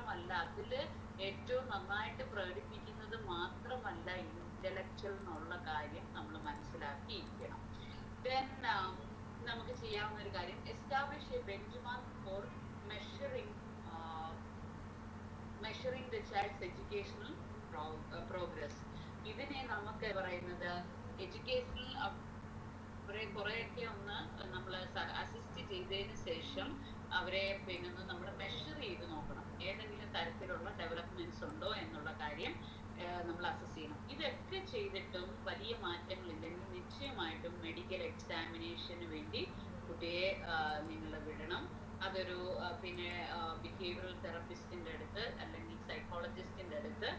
മാത്രമല്ല, അതില് ഏറ്റവും നന്നായിട്ട് പ്രകടിപ്പിക്കുന്നത് മാത്രമല്ല ഇന്റലക്ച്വൽ എന്നുള്ള കാര്യം നമ്മൾ മനസ്സിലാക്കിയിരിക്കണം. ദെൻ നമുക്ക് ചെയ്യാവുന്ന ഒരു കാര്യം, establish a benchmark for measuring the child's educational progress. ഇതിനെ നമുക്ക് പറയുന്നത് എഡ്യൂക്കേഷണൽ അവരെ കുറെയൊക്കെ ഒന്ന് നമ്മൾ അസിസ്റ്റ് ചെയ്തതിന് ശേഷം അവരെ പിന്നെ നമ്മൾ മെഷർ ചെയ്ത് നോക്കണം, ഏതെങ്കിലും തരത്തിലുള്ള ഡെവലപ്മെന്റ്സ് ഉണ്ടോ എന്നുള്ള കാര്യം നമ്മൾ അസസ് ചെയ്യണം. ഇതൊക്കെ ചെയ്തിട്ടും വലിയ മാറ്റങ്ങളില്ലെങ്കിൽ നിശ്ചയമായിട്ടും മെഡിക്കൽ എക്സാമിനേഷന് വേണ്ടി കുട്ടിയെ നിങ്ങൾ വിടണം. അതൊരു പിന്നെ ബിഹേവിയറൽ തെറപ്പിസ്റ്റിന്റെ അടുത്ത് അല്ലെങ്കിൽ സൈക്കോളജിസ്റ്റിന്റെ അടുത്ത്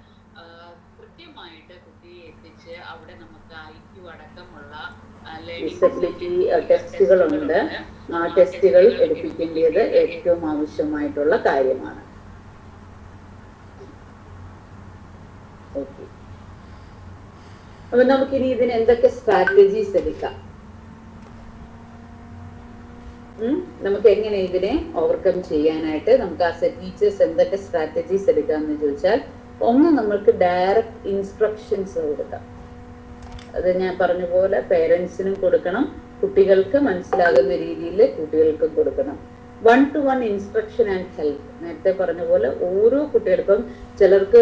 കൃത്യമായിട്ട് കുട്ടിയെ എത്തിച്ച് അവിടെ നമുക്ക് IQ അടക്കമുള്ള ടെസ്റ്റുകളുണ്ട്. ആ ടെസ്റ്റുകൾ എടുപ്പിക്കേണ്ടത് ഏറ്റവും ആവശ്യമായിട്ടുള്ള കാര്യമാണ്. ഓക്കെ, അപ്പൊ നമുക്കിനി ഇതിന് എന്തൊക്കെ സ്ട്രാറ്റജീസ് എടുക്കാം, നമുക്ക് എങ്ങനെ ഇതിനെ ഓവർകം ചെയ്യാനായിട്ട് നമുക്ക് ആസ് എ ടീച്ചേഴ്സ് എന്തൊക്കെ സ്ട്രാറ്റജീസ് എടുക്കാമെന്ന് ചോദിച്ചാൽ, ഒന്ന് നമ്മൾക്ക് ഡയറക്റ്റ് ഇൻസ്ട്രക്ഷൻസ് കൊടുക്കാം. അത് ഞാൻ പറഞ്ഞ പോലെ പേരൻസിനും കൊടുക്കണം, കുട്ടികൾക്ക് മനസ്സിലാകുന്ന രീതിയിൽ കുട്ടികൾക്കും കൊടുക്കണം. 1-to-1 instruction and help. നേരത്തെ പറഞ്ഞ പോലെ ഓരോ കുട്ടികൾക്കും ചിലർക്ക്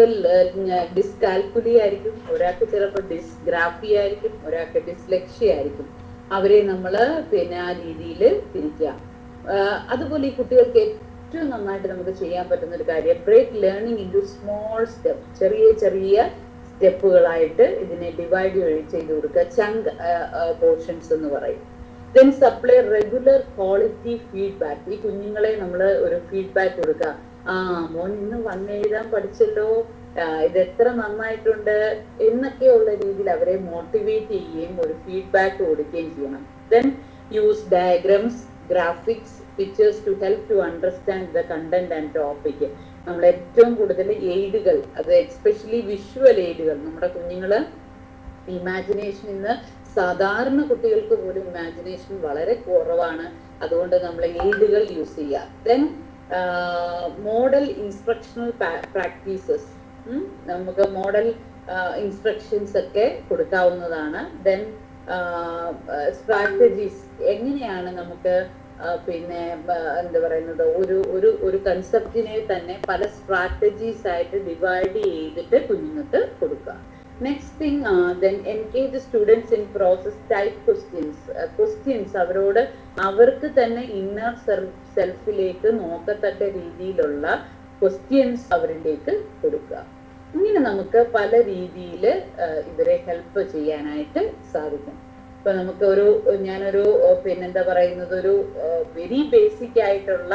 ഡിസ്കാൽക്കുലി ആയിരിക്കും, ഒരാൾക്ക് ചിലപ്പോൾ ഡിസ്ഗ്രാഫി ആയിരിക്കും, ഒരാൾക്ക് ഡിസ്ലെക്ഷ്യ ആയിരിക്കും. അവരെ നമ്മൾ പിന്നെ ആ രീതിയിൽ തിരിക്കാം. അതുപോലെ ഈ കുട്ടികൾക്ക് ഏറ്റവും നന്നായിട്ട് നമുക്ക് ചെയ്യാൻ പറ്റുന്ന ഒരു കാര്യം, break learning into small step. ചെറിയ ചെറിയ സ്റ്റെപ്പുകളായിട്ട് ഇതിനെ ഡിവൈഡ് ചെയ്ത് കൊടുക്കുക, ചങ്ക് പോർഷൻസ് എന്ന് പറയും. Then supply regular quality feedback. ഈ കുഞ്ഞുങ്ങളെ നമ്മൾ ഒരു ഫീഡ്ബാക്ക് കൊടുക്കുക. മോൻ ഇന്ന് വന്നെഴുതാൻ പഠിച്ചല്ലോ, ഇത് എത്ര നന്നായിട്ടുണ്ട് എന്നൊക്കെയുള്ള രീതിയിൽ അവരെ മോട്ടിവേറ്റ് ചെയ്യുകയും ഒരു ഫീഡ്ബാക്ക് കൊടുക്കുകയും ചെയ്യണം. Then use diagrams, graphics, pictures to help to understand the content and topic. നമ്മൾ ഏറ്റവും കൂടുതൽ എയ്ഡുകൾ, അത് എക്സ്പെഷ്യലി വിഷ്വൽ എയ്ഡുകൾ, നമ്മുടെ കുഞ്ഞുങ്ങള് ഇമാജിനേഷൻ ഇന്ന് സാധാരണ കുട്ടികൾക്ക് പോലും ഇമാജിനേഷൻ വളരെ കുറവാണ്. അതുകൊണ്ട് നമ്മൾ എയ്ഡുകൾ യൂസ് ചെയ്യുക. ദെൻ മോഡൽ ഇൻസ്ട്രക്ഷണൽ പ്രാക്ടീസസ്, നമുക്ക് മോഡൽ ഇൻസ്ട്രക്ഷൻസ് ഒക്കെ കൊടുക്കാവുന്നതാണ്. ദെൻ സ്ട്രാറ്റജീസ്, എങ്ങനെയാണ് നമുക്ക് പിന്നെ എന്താ പറയുന്നത്, ഒരു കൺസെപ്റ്റിനെ തന്നെ പല സ്ട്രാറ്റജീസ് ആയിട്ട് ഡിവൈഡ് ചെയ്തിട്ട് കുഞ്ഞുങ്ങൾക്ക് കൊടുക്കുക. Next thing, then engage students in process type questions. അവരോട് അവർക്ക് തന്നെ ഇന്നർ സെൽഫിലേക്ക് നോക്കത്തക്ക രീതിയിലുള്ള ക്വസ്റ്റ്യൻസ് അവരിലേക്ക് കൊടുക്കുക. ഇങ്ങനെ നമുക്ക് പല രീതിയിൽ ഇവരെ ഹെൽപ്പ് ചെയ്യാനായിട്ട് സാധിക്കും. ഇപ്പൊ നമുക്ക് ഞാനൊരു പിന്നെന്താ പറയുന്നത്, ഒരു വെരി ബേസിക് ആയിട്ടുള്ള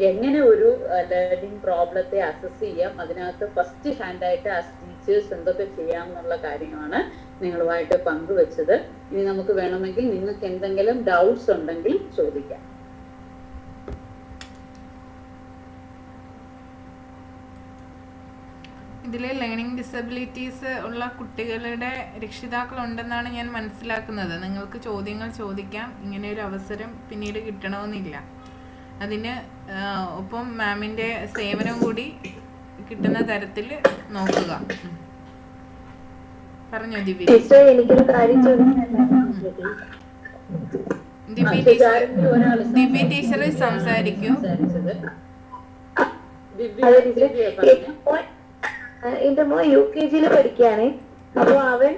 എങ്ങനെ ഒരു ലേണിംഗ് പ്രോബ്ലത്തെ അസസ് ചെയ്യാം, അതിനകത്ത് ഫസ്റ്റ് ഹാൻഡായിട്ട് ആസ് ടീച്ചേഴ്സ് എന്തൊക്കെ ചെയ്യാം എന്നുള്ള കാര്യമാണ് നിങ്ങളുമായിട്ട് പങ്കുവെച്ചത്. ഇനി നമുക്ക് വേണമെങ്കിൽ നിങ്ങൾക്ക് എന്തെങ്കിലും ഡൗട്ട്സ് ഉണ്ടെങ്കിൽ ചോദിക്കാം. ഇതിൽ ലേണിംഗ് ഡിസബിലിറ്റീസ് ഉള്ള കുട്ടികളുടെ രക്ഷിതാക്കളുണ്ടെന്നാണ് ഞാൻ മനസ്സിലാക്കുന്നത്. നിങ്ങൾക്ക് ചോദ്യങ്ങൾ ചോദിക്കാം, ഇങ്ങനെ ഒരു അവസരം പിന്നീട് കിട്ടണമെന്നില്ല. അതിന് ഒപ്പം മാമിൻ്റെ സേവനം കൂടി കിട്ടുന്ന തരത്തിൽ നോക്കുക. പറഞ്ഞോ ദിവ്യ. എനിക്കൊരു കാര്യം ദിവ്യ ടീച്ചർ സംസാരിക്കൂ. എന്റെ മോൻ UKG പഠിക്കാണ്. അപ്പൊ അവൻ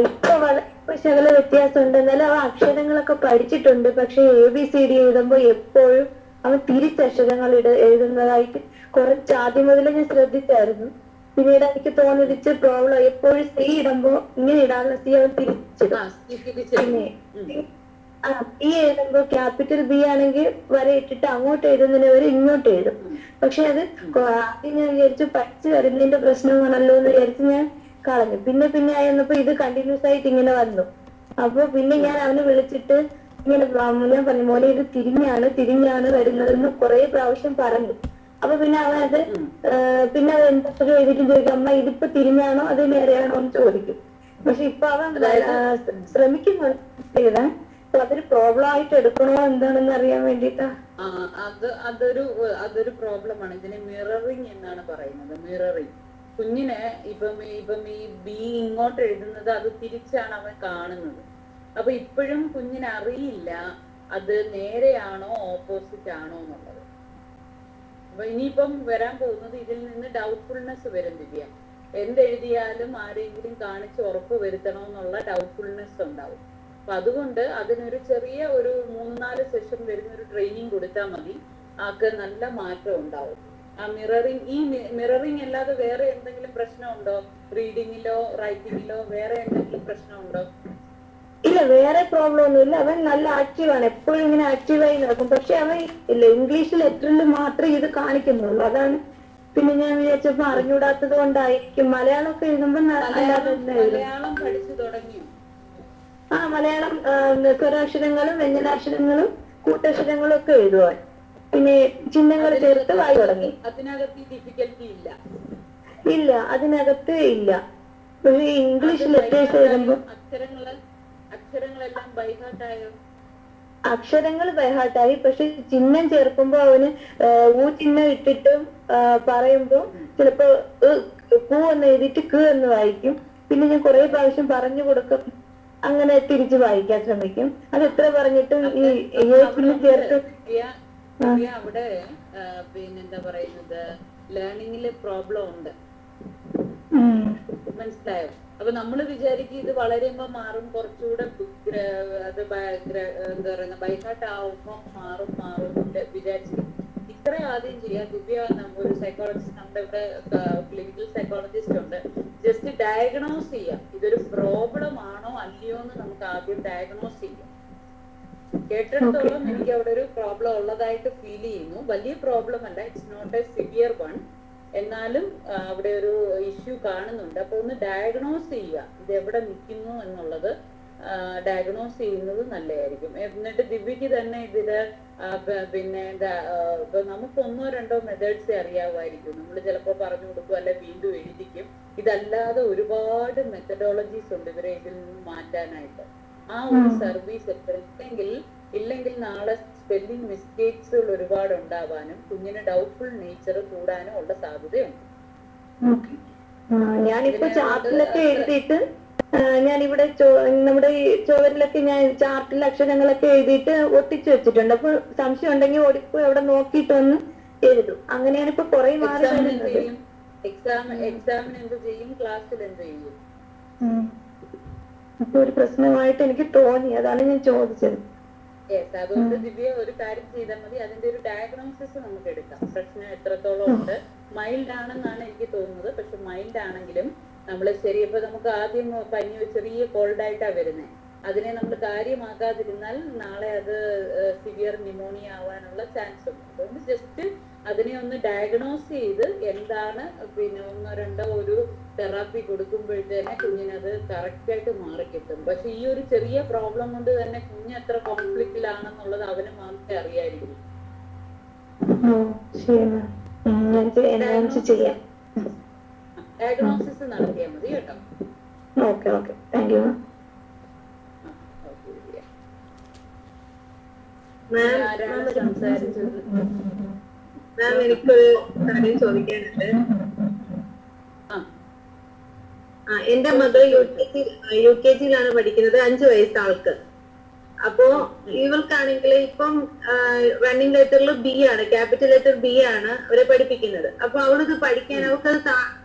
ഇപ്പൊ ശകല വ്യത്യാസമുണ്ട്. എന്നാലും അവൻ അക്ഷരങ്ങളൊക്കെ പഠിച്ചിട്ടുണ്ട്. പക്ഷെ ABCD എഴുതുമ്പോ എപ്പോഴും അവൻ തിരിച്ചക്ഷരങ്ങൾ എഴുതുന്നതായിട്ട് കുറച്ച് ആദ്യം മുതലേ ഞാൻ ശ്രദ്ധിച്ചായിരുന്നു. പിന്നീട് എനിക്ക് തോന്നിച്ച് പ്രോബ്ലം എപ്പോഴും C ഇടുമ്പോ ഇങ്ങനെ ഇടാനുള്ള C അവൻ തിരിച്ചിടും. പിന്നെ B എഴുതുമ്പോ ക്യാപിറ്റൽ B ആണെങ്കിൽ വര ഇട്ടിട്ട് അങ്ങോട്ട് എഴുതുന്നതിന് വരെ ഇങ്ങോട്ട് എഴുതും. പക്ഷെ അത് ആദ്യം ഞാൻ വിചാരിച്ചു പഠിച്ചു വരുന്നതിന്റെ പ്രശ്നമാണല്ലോ എന്ന് വിചാരിച്ച് ഞാൻ കളഞ്ഞു. പിന്നെ ആയിരുന്നപ്പോ ഇത് കണ്ടിന്യൂസ് ആയിട്ട് ഇങ്ങനെ വന്നു. അപ്പൊ പിന്നെ ഞാൻ അവനെ വിളിച്ചിട്ട് ഇങ്ങനെ ഞാൻ പറഞ്ഞു, മോനെ ഇത് തിരിഞ്ഞാണ് വരുന്നതെന്ന് കുറെ പ്രാവശ്യം പറഞ്ഞു. അപ്പൊ പിന്നെ അവനത് പിന്നെ അത് എന്തൊക്കെ എഴുതിയിട്ട് ചോദിക്കും, അമ്മ ഇതിപ്പോ തിരിഞ്ഞാണോ അത് നേരെയാണോ എന്ന് ചോദിക്കും. പക്ഷെ ഇപ്പൊ അവൻ ശ്രമിക്കുന്നുണ്ട്. അപ്പൊ അതൊരു പ്രോബ്ലം ആയിട്ട് എടുക്കണോ എന്താണെന്ന് അറിയാൻ വേണ്ടിട്ടാ. അതൊരു പ്രോബ്ലമാണ്. ഇതിന് മിററിങ് എന്നാണ് പറയുന്നത്. മിററിങ്. കുഞ്ഞിന് ഇപ്പം ഈ ബി ഇങ്ങോട്ട് എഴുതുന്നത് അത് തിരിച്ചാണ് അവൻ കാണുന്നത്. അപ്പൊ ഇപ്പോഴും കുഞ്ഞിന് അറിയില്ല അത് നേരെയാണോ ഓപ്പോസിറ്റ് ആണോ എന്നുള്ളത്. അപ്പൊ ഇനിയിപ്പം വരാൻ പോകുന്നത് ഇതിൽ നിന്ന് ഡൗട്ട്ഫുൾനെസ് വരും. ദിവ്യ എന്തെഴുതിയാലും ആരെങ്കിലും കാണിച്ച് ഉറപ്പ് വരുത്തണമെന്നുള്ള ഡൗട്ട്ഫുൾനെസ് ഉണ്ടാവും. അപ്പൊ അതുകൊണ്ട് അതിനൊരു ചെറിയ ഒരു 3-4 സെഷൻ വരുന്ന ഒരു ട്രെയിനിങ് കൊടുത്താൽ മതി. ആൾക്ക് നല്ല മാറ്റം ഉണ്ടാവും. ആ മിററിങ് അല്ലാതെ വേറെ എന്തെങ്കിലും പ്രശ്നമുണ്ടോ? റീഡിങ്ങിലോ റൈറ്റിങ്ങിലോ വേറെ എന്തെങ്കിലും പ്രശ്നമുണ്ടോ? ഇല്ല, വേറെ പ്രോബ്ലം ഒന്നുമില്ല. അവൻ നല്ല ആക്റ്റീവാണ്, എപ്പോഴും ഇങ്ങനെ ആക്റ്റീവായി നടക്കും. പക്ഷെ അവൻ ഇല്ല, ഇംഗ്ലീഷ് ലെറ്ററിൽ മാത്രമേ ഇത് കാണിക്കുന്നുള്ളൂ. അതാണ് പിന്നെ ഞാൻ വിചാരിച്ചപ്പോ അറിഞ്ഞൂടാത്തത് കൊണ്ടായിരിക്കും. മലയാളമൊക്കെ എഴുതുമ്പോ മലയാളം പഠിച്ചു തുടങ്ങിയോ? മലയാളം സ്വരാക്ഷരങ്ങളും വ്യഞ്ജനാക്ഷരങ്ങളും കൂട്ടക്ഷരങ്ങളും ഒക്കെ എഴുതുവാൻ, പിന്നെ ചിഹ്നങ്ങൾ ചേർത്ത് വായി തുടങ്ങി. അതിനകത്ത് ഡിഫിക്കൽറ്റി ഇല്ല? ഇല്ല, അതിനകത്ത് ഇല്ല. പക്ഷെ ഇംഗ്ലീഷ് ലെറ്റേഴ്സ് എഴുതുമ്പോ അക്ഷരങ്ങളെല്ലാം ബൈഹാർട്ടായോ? അക്ഷരങ്ങൾ ബൈഹാർട്ടായി. പക്ഷെ ചിഹ്നം ചേർക്കുമ്പോ അവന് ചിഹ്നം ഇട്ടിട്ടും പറയുമ്പോ ചിലപ്പോ കൂ എന്ന് എഴുതിയിട്ട് ക് എന്ന് വായിക്കും. പിന്നെ ഞാൻ കുറെ പ്രാവശ്യം പറഞ്ഞു കൊടുക്കും, അങ്ങനെ തിരിച്ചു വായിക്കാൻ ശ്രമിക്കും. അത് എത്ര പറഞ്ഞിട്ടും ഈ ചേർത്ത് അവിടെ പിന്നെന്താ പറയുന്നത്, ലേണിംഗില് പ്രോബ്ലം ഉണ്ട്. മനസ്സിലായോ? അപ്പൊ നമ്മൾ വിചാരിക്കും ഇത് വളരുമ്പോ മാറും, കുറച്ചുകൂടെ അത് എന്താ പറയുന്ന ബൈഹാർട്ട് ആവുമ്പോ മാറും വിചാരിച്ചു. ഇത്ര ആദ്യം ചെയ്യാം. ദിവ്യ ഒരു സൈക്കോളജിസ്റ്റ്, നമ്മുടെ ഇവിടെ ക്ലിനിക്കൽ സൈക്കോളജിസ്റ്റ് ഉണ്ട്. ജസ്റ്റ് ഡയഗ്നോസ് ചെയ്യാം, ഇതൊരു പ്രോബ്ലം ആണോ അല്ലയോ എന്ന് നമുക്ക് ആദ്യം ഡയഗ്നോസ് ചെയ്യാം. കേട്ടിടത്തോളം എനിക്ക് അവിടെ ഒരു പ്രോബ്ലം ഉള്ളതായിട്ട് ഫീൽ ചെയ്യുന്നു. വലിയ പ്രോബ്ലം അല്ല, it's not a severe one. എന്നാലും അവിടെ ഒരു ഇഷ്യൂ കാണുന്നുണ്ട്. അപ്പൊ ഒന്ന് ഡയഗ്നോസ് ചെയ്യുക, ഇത് എവിടെ നിൽക്കുന്നു എന്നുള്ളത് ഡയഗ്നോസ് ചെയ്യുന്നത് നല്ലതായിരിക്കും. എന്നിട്ട് ദിവ്യക്ക് തന്നെ ഇതില് പിന്നെ ഇപ്പൊ നമുക്ക് 1-2 മെത്തേഡ്സേ അറിയാമായിരിക്കും. നമ്മൾ ചിലപ്പോൾ പറഞ്ഞു കൊടുക്കും, അല്ലെ വീണ്ടും എഴുതിക്കും. ഇതല്ലാതെ ഒരുപാട് മെത്തഡോളജീസ് ഉണ്ട് ഇവരെ ഇതിൽ നിന്ന് മാറ്റാനായിട്ട്. ആ ഒരു സർവീസ് ഇല്ലെങ്കിൽ നാളെ സ്പെല്ലിംഗ് മിസ്റ്റേക്സുകൾ ഒരുപാട് ഉണ്ടാവാനും കുഞ്ഞിന് ഡൗട്ട്ഫുൾ നേച്ചർ കൂടാനും ഉള്ള സാധ്യതയുണ്ട്. ഞാനിപ്പോ ചാർട്ടിലൊക്കെ എഴുതിയിട്ട് ഞാനിവിടെ നമ്മുടെ ഈ ചോവരിലൊക്കെ ഞാൻ ചാർട്ടിൽ അക്ഷരങ്ങളൊക്കെ എഴുതിയിട്ട് ഒട്ടിച്ചു വെച്ചിട്ടുണ്ട്. അപ്പൊ സംശയം ഉണ്ടെങ്കിൽ ഓടിപ്പോയി അവിടെ നോക്കിയിട്ട് വന്ന് എഴുതും. അങ്ങനെയാണ് ഇപ്പൊ കുറെ മാറി. എക്സാമിന് എന്ത് ചെയ്യും, ക്ലാസ്സിൽ എന്ത് ചെയ്യും? ഇപ്പൊ ഒരു പ്രശ്നമായിട്ട് എനിക്ക് തോന്നി, അതാണ് ഞാൻ ചോദിച്ചത്. യെസ്, അതുകൊണ്ട് ദിവ്യ ഒരു കാര്യം ചെയ്താൽ മതി. അതിന്റെ ഒരു ഡയഗ്നോസിസ് നമുക്ക് എടുക്കാം. പ്രശ്നം എത്രത്തോളം ഉണ്ട്. മൈൽഡ് ആണെന്നാണ് എനിക്ക് തോന്നുന്നത്. പക്ഷെ മൈൽഡ് ആണെങ്കിലും നമ്മൾ ശരി, ഇപ്പൊ നമുക്ക് ആദ്യം പനി ചെറിയ കോൾഡായിട്ടാ വരുന്നത്. അതിനെ നമ്മൾ കാര്യമാക്കാതിരുന്നാൽ നാളെ അത് സിവിയർ ന്യൂമോണിയ ആവാനുള്ള ചാൻസ് ഉണ്ട്. അതുകൊണ്ട് ജസ്റ്റ് അതിനെ ഒന്ന് ഡയഗ്നോസ് ചെയ്ത് എന്താണ് പിന്നെ 1-2 ഒരു തെറാപ്പി കൊടുക്കുമ്പോഴത്തേനെ കുഞ്ഞിനത് കറക്റ്റായിട്ട് മാറിക്കിട്ടും. പക്ഷെ ഈ ഒരു ചെറിയ പ്രോബ്ലം കൊണ്ട് തന്നെ കുഞ്ഞ് എത്ര കോൺഫ്ലിക്റ്റിലാണെന്നുള്ളത് അവന് മാത്രമേ അറിയായിരിക്കും. ഡയഗ്നോസിസ് നടത്തിയാൽ മതി കേട്ടോ. സംസാരിച്ചത് മാം, എനിക്കൊരു കാര്യം ചോദിക്കാനുണ്ട്. എന്റെ മകൾ UKG-യിലാണ് പഠിക്കുന്നത്. 5 വയസ്സ് ആൾക്ക്. അപ്പോ ഇവൾക്കാണെങ്കിൽ ഇപ്പം റണ്ണിങ് ലെറ്ററിൽ B ആണ്, ക്യാപിറ്റൽ ലെറ്റർ B ആണ് അവരെ പഠിപ്പിക്കുന്നത്. അപ്പൊ അവളിത് പഠിക്കാൻ അവൾക്ക്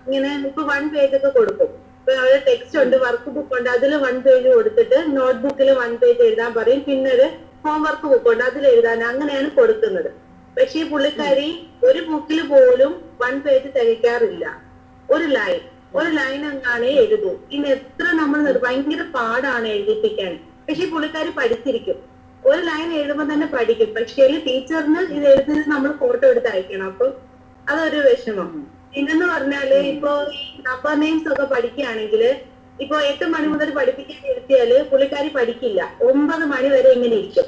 ഇങ്ങനെ ഇപ്പൊ 1 പേജ് ഒക്കെ കൊടുക്കും. ഇപ്പൊ അവരുടെ ടെക്സ്റ്റ് ഉണ്ട്, വർക്ക് ബുക്ക് ഉണ്ട്, അതിൽ 1 പേജ് കൊടുത്തിട്ട് നോട്ട്ബുക്കിൽ 1 പേജ് എഴുതാൻ പറയും. പിന്നെ ഒരു ഹോംവർക്ക് ബുക്ക് ഉണ്ട്, അതിൽ എഴുതാൻ, അങ്ങനെയാണ് കൊടുക്കുന്നത്. പക്ഷേ പുള്ളിക്കാരി ഒരു ബുക്കിൽ പോലും 1 പേജ് തികയ്ക്കാറില്ല. ഒരു ലൈൻ അങ്ങാണേ എഴുതൂ. ഇനി എത്ര നമ്മൾ ഭയങ്കര പാടാണ് എഴുതിപ്പിക്കാൻ. പക്ഷെ പുള്ളിക്കാരി പഠിച്ചിരിക്കും. ഒരു ലൈൻ എഴുതുമ്പോൾ തന്നെ പഠിക്കും. പക്ഷേ ടീച്ചറിന് ഇത് എഴുതുന്നത് നമ്മൾ ഫോട്ടോ എടുത്ത് അയക്കണം. അപ്പൊ അതൊരു വിഷമം. പിന്നെന്ന് പറഞ്ഞാല് ഇപ്പൊ ഈ നമ്പർ നെയിംസ് ഒക്കെ പഠിക്കുകയാണെങ്കിൽ ഇപ്പൊ 8 മണി മുതൽ പഠിപ്പിക്കാൻ ഇരുത്തിയാല് പുള്ളിക്കാരി പഠിക്കില്ല. 9 മണി വരെ ഇങ്ങനെ ഇരിക്കും.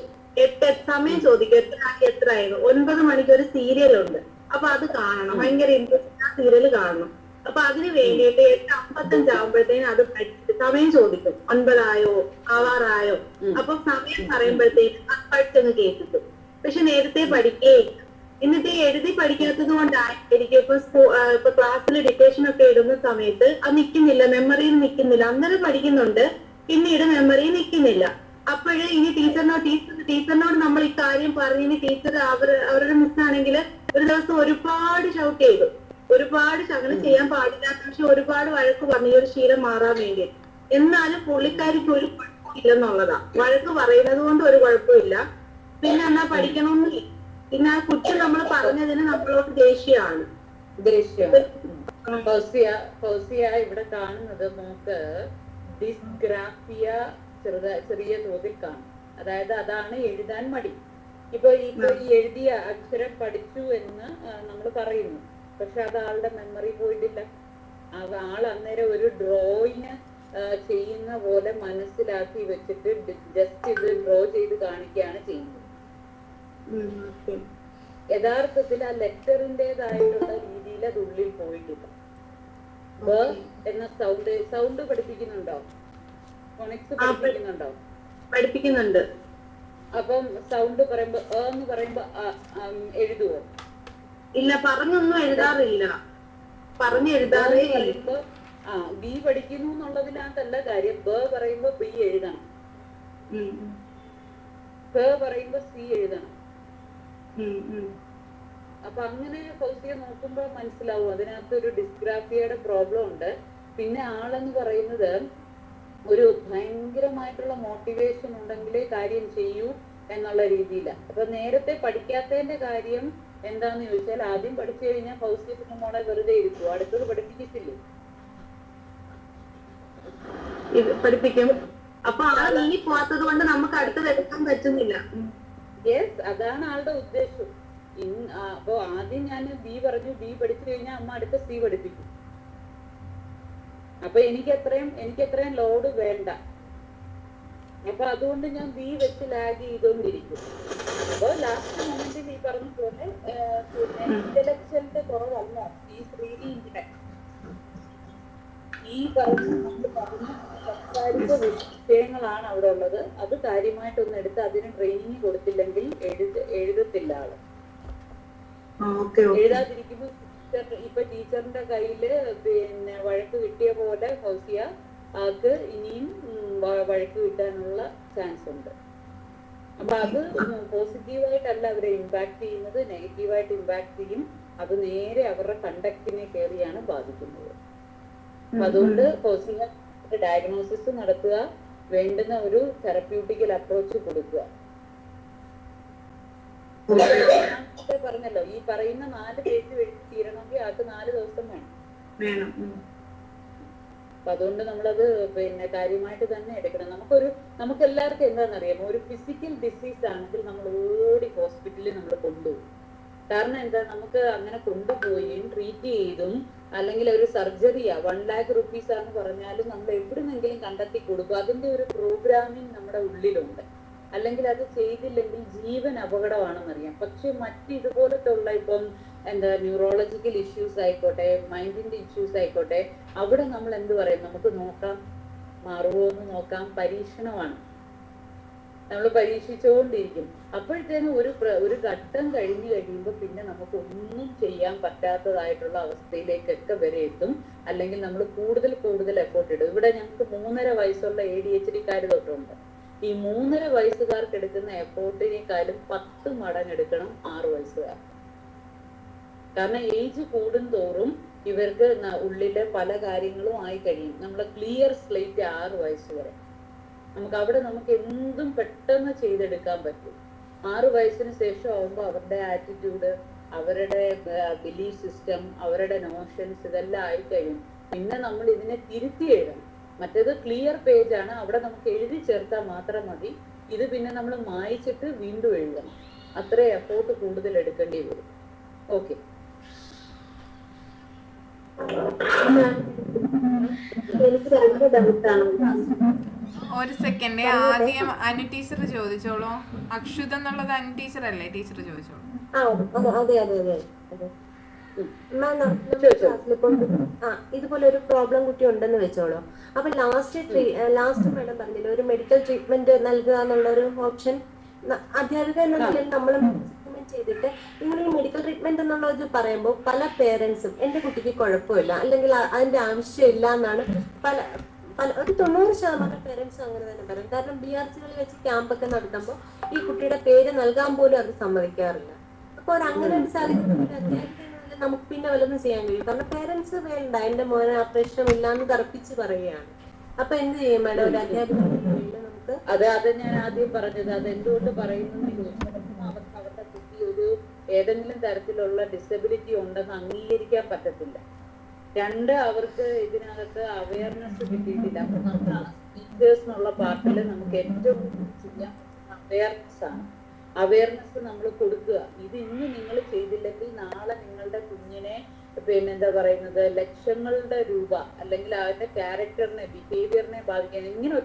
സമയം ചോദിക്കും, എത്ര ആയിരുന്നു. 9 മണിക്ക് ഒരു സീരിയൽ ഉണ്ട്, അപ്പൊ അത് കാണണം. ഭയങ്കര ഇൻട്രസ്റ്റ്, ആ സീരിയൽ കാണണം. അപ്പൊ അതിന് വേണ്ടിയിട്ട് 8:55 ആകുമ്പോഴത്തേനും അത് പഠിച്ചിട്ട് സമയം ചോദിക്കും, 9 ആയോ, ആവാറായോ. അപ്പൊ സമയം പറയുമ്പോഴത്തേക്ക് പഠിച്ചൊന്ന് കേൾക്കും. പക്ഷെ നേരത്തെ പഠിക്കുകയില്ല. എന്നിട്ട് എഴുതി പഠിക്കാത്തത് കൊണ്ടായിരിക്കും ഇപ്പൊ ക്ലാസ്സിൽ ഡിറ്റേഷൻ ഒക്കെ ഇടുന്ന സമയത്ത് അത് നിൽക്കുന്നില്ല, മെമ്മറിയിൽ നിൽക്കുന്നില്ല. അന്നേരം പഠിക്കുന്നുണ്ട്, പിന്നീട് മെമ്മറിയിൽ നിൽക്കുന്നില്ല. അപ്പോഴേ ഇനി ടീച്ചറിനോട് നമ്മൾ ഈ കാര്യം പറഞ്ഞിനി ടീച്ചർ അവരുടെ മിസ്സാണെങ്കിൽ ഒരു ദിവസം ഒരുപാട് ഷൗട്ട് ചെയ്തു, ഒരുപാട് അങ്ങനെ ചെയ്യാൻ പാടില്ലാത്ത, പക്ഷെ ഒരുപാട് വഴക്ക് പറഞ്ഞു ഈ ഒരു ശീലം മാറാൻ വേണ്ടി. എന്നാലും പുള്ളിക്കാരിക്ക് ഒരു കുഴപ്പമില്ലെന്നുള്ളതാ. വഴക്ക് പറയുന്നത് കൊണ്ട് ഒരു കുഴപ്പമില്ല. പിന്നെ എന്നാ പഠിക്കണമെന്നില്ല. പിന്നെ ആ കുട്ടി നമ്മൾ പറഞ്ഞതിന് നമ്മളോട് ദേഷ്യമാണ്. ഇവിടെ കാണുന്നത് മോക്ക് ഡിസ്ഗ്രാഫിയ ചെറിയ തോതിൽ കാണും. അതായത് അതാണ് എഴുതാൻ മടി. ഇപ്പൊ ഈ എഴുതിയ അക്ഷരം പഠിച്ചു എന്ന് നമ്മൾ പറയുന്നു, പക്ഷെ അത് ആളുടെ മെമ്മറി പോയിട്ടില്ല. ആൾ അന്നേരം ഒരു ഡ്രോയിങ് ചെയ്യുന്ന പോലെ മനസ്സിലാക്കി വെച്ചിട്ട് ജസ്റ്റ് ഇത് ഡ്രോ ചെയ്ത് കാണിക്കുകയാണ് ചെയ്യുന്നത്. യഥാർത്ഥത്തിൽ ആ ലെറ്ററിൻ്റെതായിട്ടുള്ള രീതിയിൽ അത് ഉള്ളിൽ പോയിട്ടില്ല. എന്ന സൗണ്ട് പഠിപ്പിക്കുന്നുണ്ടോ? ഫോണിക്സ് പഠിപ്പിക്കുന്നുണ്ടോ? പഠിപ്പിക്കുന്നുണ്ട്. അപ്പം സൗണ്ട് പറയുമ്പോ എന്ന് പറയുമ്പോ എഴുതുവോ? ഇല്ല, പറഞ്ഞൊന്നും എഴുതാറില്ല. പറഞ്ഞെഴുതാറേ പറയുമ്പോ ബി പഠിക്കുന്നു എന്നുള്ളതിനകത്തല്ല കാര്യം. ബ പറയുമ്പോ ബി എഴുതണം, ക പറയുമ്പോ സി എഴുതണം. അപ്പൊ അങ്ങനെ ഫൗസിയെ നോക്കുമ്പോ മനസ്സിലാവും അതിനകത്ത് ഒരു ഡിസ്ഗ്രാഫിയയുടെ പ്രോബ്ലം ഉണ്ട്. പിന്നെ ആളെന്ന് പറയുന്നത് ഒരു ഭയങ്കരമായിട്ടുള്ള മോട്ടിവേഷൻ ഉണ്ടെങ്കിലേ കാര്യം ചെയ്യൂ എന്നുള്ള രീതിയിലാണ്. അപ്പൊ നേരത്തെ പഠിക്കാത്തതിന്റെ കാര്യം എന്താന്ന് ചോദിച്ചാൽ, ആദ്യം പഠിച്ചു കഴിഞ്ഞാൽ ഫൗസിയെ പിന്നെ മോളെ വെറുതെ ഇരിക്കും, അടുത്തത് പഠിപ്പിക്കത്തില്ലേ? പഠിപ്പിക്കും. അപ്പൊ ആ നീ പോവാത്തത് കൊണ്ട് നമുക്ക് അടുത്തത് എടുക്കാൻ പറ്റുന്നില്ല. യെസ്, അതാണ് ആളുടെ ഉദ്ദേശം. അപ്പൊ ആദ്യം ഞാൻ ബി പറഞ്ഞു, ബി പഠിച്ചു കഴിഞ്ഞാൽ അമ്മ അടുത്ത സി പഠിപ്പിക്കും. അപ്പൊ എനിക്ക് എത്രയും ലോഡ് വേണ്ട. അപ്പൊ അതുകൊണ്ട് ഞാൻ ബി വെച്ച് ലാഗ് ചെയ്തോണ്ടിരിക്കും. അപ്പൊ ലാസ്റ്റ് മൊമെന്റിൽ ഈ പറഞ്ഞ പോലെ ഇന്റലക്ച്വലിന്റെ കുറവല്ല, ഈസ് റിയലി ഇന്റലക്ട്. ഈ സംസാരിച്ച വിഷയങ്ങളാണ് അവിടെ ഉള്ളത്. അത് കാര്യമായിട്ടൊന്നും എടുത്ത് അതിന് ട്രെയിനിങ് കൊടുത്തില്ലെങ്കിൽ എഴുതത്തില്ല ആള്. എഴുതാതിരിക്കുമ്പോ ഇപ്പൊ ടീച്ചറിന്റെ കയ്യില് പിന്നെ വഴക്ക് കിട്ടിയ പോലെ ഫൗസിയ ആൾക്ക് ഇനിയും വഴക്ക് കിട്ടാനുള്ള ചാൻസ് ഉണ്ട്. അപ്പൊ അത് പോസിറ്റീവായിട്ടല്ല അവരെ ഇമ്പാക്ട് ചെയ്യുന്നത്, നെഗറ്റീവായിട്ട് ഇമ്പാക്ട് ചെയ്യും. അത് നേരെ അവരുടെ കണ്ടക്റ്റിനെ കയറിയാണ് ബാധിക്കുന്നത്. അപ്പൊ അതുകൊണ്ട് ഫൗസിയ ഡയഗ്നോസിസ് നടത്തുക, വേണ്ടുന്ന ഒരു തെറപ്യൂട്ടിക്കൽ അപ്രോച്ച് കൊടുക്കുക. പറഞ്ഞല്ലോ, ഈ പറയുന്ന 4 പേജ് എഴുതി തീരണമെങ്കിൽ ആൾക്ക് 4 ദിവസം വേണം. അപ്പൊ അതുകൊണ്ട് നമ്മളത് പിന്നെ കാര്യമായിട്ട് തന്നെ എടുക്കണം. നമുക്ക് എല്ലാവർക്കും എന്താണെന്നറിയാമോ, ഒരു ഫിസിക്കൽ ഡിസീസ് ആണെങ്കിൽ നമ്മൾ ഓടി ഹോസ്പിറ്റലിൽ നമ്മൾ കൊണ്ടുപോകും. കാരണം എന്താ, നമുക്ക് അങ്ങനെ കൊണ്ടുപോയും ട്രീറ്റ് ചെയ്തും അല്ലെങ്കിൽ ഒരു സർജറിയാ 1 lakh rupees ആണെന്ന് പറഞ്ഞാലും നമ്മൾ എവിടുന്നെങ്കിലും കണ്ടെത്തി കൊടുക്കും. അതിന്റെ ഒരു പ്രോഗ്രാമിങ് നമ്മുടെ ഉള്ളിലുണ്ട്. അല്ലെങ്കിൽ അത് ചെയ്തില്ലെങ്കിൽ ജീവൻ അപകടമാണെന്നറിയാം. പക്ഷെ ഇതുപോലത്തെ ഉള്ള ഇപ്പം ന്യൂറോളജിക്കൽ ഇഷ്യൂസ് ആയിക്കോട്ടെ, മൈൻഡിന്റെ ഇഷ്യൂസ് ആയിക്കോട്ടെ, അവിടെ നമ്മൾ എന്ത് പറയും, നമുക്ക് നോക്കാം, മാറുമോ എന്ന് നോക്കാം. പരീക്ഷണമാണ്, നമ്മൾ പരീക്ഷിച്ചുകൊണ്ടിരിക്കും. അപ്പോഴത്തേനും ഒരു ഘട്ടം കഴിഞ്ഞു കഴിയുമ്പോൾ പിന്നെ നമുക്ക് ഒന്നും ചെയ്യാൻ പറ്റാത്തതായിട്ടുള്ള അവസ്ഥയിലേക്കൊക്കെ വരെ എത്തും. അല്ലെങ്കിൽ നമ്മൾ കൂടുതൽ എഫോർട്ട് ഇടും. ഇവിടെ ഞങ്ങൾക്ക് 3.5 വയസ്സുള്ള ADHD-ക്കാർ തൊട്ടുണ്ട്. ഈ 3.5 വയസ്സുകാർക്ക് എടുക്കുന്ന എഫോർട്ടിനേക്കാളും 10 മടങ്ങ് എടുക്കണം 6 വയസ്സുകാർ. കാരണം ഏജ് കൂടുന്തോറും ഇവർക്ക് ഉള്ളിലെ പല കാര്യങ്ങളും ആയി കഴിയും. നമ്മളെ ക്ലിയർ സ്ലേറ്റ് 6 വയസ്സ് വരെ. നമുക്ക് എന്തും പെട്ടെന്ന് ചെയ്തെടുക്കാൻ പറ്റും. 6 വയസ്സിന് ശേഷം ആവുമ്പോൾ അവരുടെ ആറ്റിറ്റ്യൂഡ്, അവരുടെ ബിലീഫ് സിസ്റ്റം, അവരുടെ നോഷൻസ് ഇതെല്ലാം ആയി കഴിയും. പിന്നെ നമ്മൾ ഇതിനെ തിരുത്തി എഴുതണം. മറ്റേത് ക്ലിയർ പേജാണ്, അവിടെ നമുക്ക് എഴുതി ചേർത്താൽ മാത്രം മതി. ഇത് പിന്നെ നമ്മൾ മായിച്ചിട്ട് വീണ്ടും എഴുതണം. അത്ര എഫോർട്ട് കൂടുതൽ എടുക്കേണ്ടി വരും. ഓക്കെ, എനിക്ക് 2 ഡൗട്ടാണ്. ഒരു സെക്കൻഡ്, ആദ്യം അനു ടീച്ചർ ചോദിച്ചോളൂ. അക്ഷുത എന്നുള്ളത് അനു ടീച്ചർ അല്ലേ? ടീച്ചർ ചോദിച്ചോളൂ. അതെ. മാം നമ്മുടെ ക്ലാസ്സിലിപ്പം ഇതുപോലെ ഒരു പ്രോബ്ലം കുട്ടി ഉണ്ടെന്ന് വെച്ചോളൂ. അപ്പൊ ലാസ്റ്റ് മാഡം പറഞ്ഞില്ല ഒരു മെഡിക്കൽ ട്രീറ്റ്മെന്റ് നൽകുക എന്നുള്ള ഒരു ഓപ്ഷൻ അധ്യാപിക എന്ന നിലയിൽ നമ്മൾ ചെയ്തിട്ട് നിങ്ങളൊരു മെഡിക്കൽ ട്രീറ്റ്മെന്റ് എന്നുള്ളത് പറയുമ്പോൾ പല പേരൻസും എന്റെ കുട്ടിക്ക് കുഴപ്പമില്ല അല്ലെങ്കിൽ അതിന്റെ ആവശ്യമില്ല എന്നാണ് ഒരു 90% പേരൻസും അങ്ങനെ തന്നെ പറയും. കാരണം BRCകളിൽ വെച്ച് ക്യാമ്പൊക്കെ നടത്തുമ്പോൾ ഈ കുട്ടിയുടെ പേര് നൽകാൻ പോലും അവർ സമ്മതിക്കാറില്ല. അപ്പൊ അങ്ങനെ ഒരു സാഹചര്യത്തിൽ നമുക്ക് പിന്നെ വല്ലതും ചെയ്യാൻ കഴിയും. കാരണം പേരൻസ് വേണ്ട എന്റെ മോനെ ആ പ്രശ്നമില്ല എന്ന് തറപ്പിച്ച് പറയുകയാണ്. അപ്പൊ എന്ത് ചെയ്യും മാഡം ഒരു അധ്യാപിക നമുക്ക്? അത് ഞാൻ ആദ്യം പറഞ്ഞത് അത് എന്തുകൊണ്ട് പറയുന്നു ചോദിച്ചാൽ അവർക്ക് അവരുടെ കുട്ടി ഒരു ഏതെങ്കിലും തരത്തിലുള്ള ഡിസബിലിറ്റി ഉണ്ടെന്ന് അംഗീകരിക്കാൻ പറ്റത്തില്ല. രണ്ട്, അവർക്ക് ഇതിനകത്ത് അവയർനെസ് കിട്ടിയിട്ടില്ല. അപ്പൊ നമ്മൾ ടീച്ചേഴ്സ് എന്നുള്ള പാർട്ടിൽ നമുക്ക് ഏറ്റവും ചെയ്യാൻ അവയർനെസ് ആണ്. അവയർനെസ് നമ്മൾ കൊടുക്കുക. ഇത് ഇന്ന് നിങ്ങൾ ചെയ്തില്ലെങ്കിൽ നാളെ നിങ്ങളുടെ കുഞ്ഞിനെ എന്താ പറയുന്നത് ലക്ഷങ്ങളുടെ രൂപ അല്ലെങ്കിൽ അവന്റെ ക്യാരക്ടറിനെ ബിഹേവിയറിനെ ബാധിക്കാൻ. ഇങ്ങനെ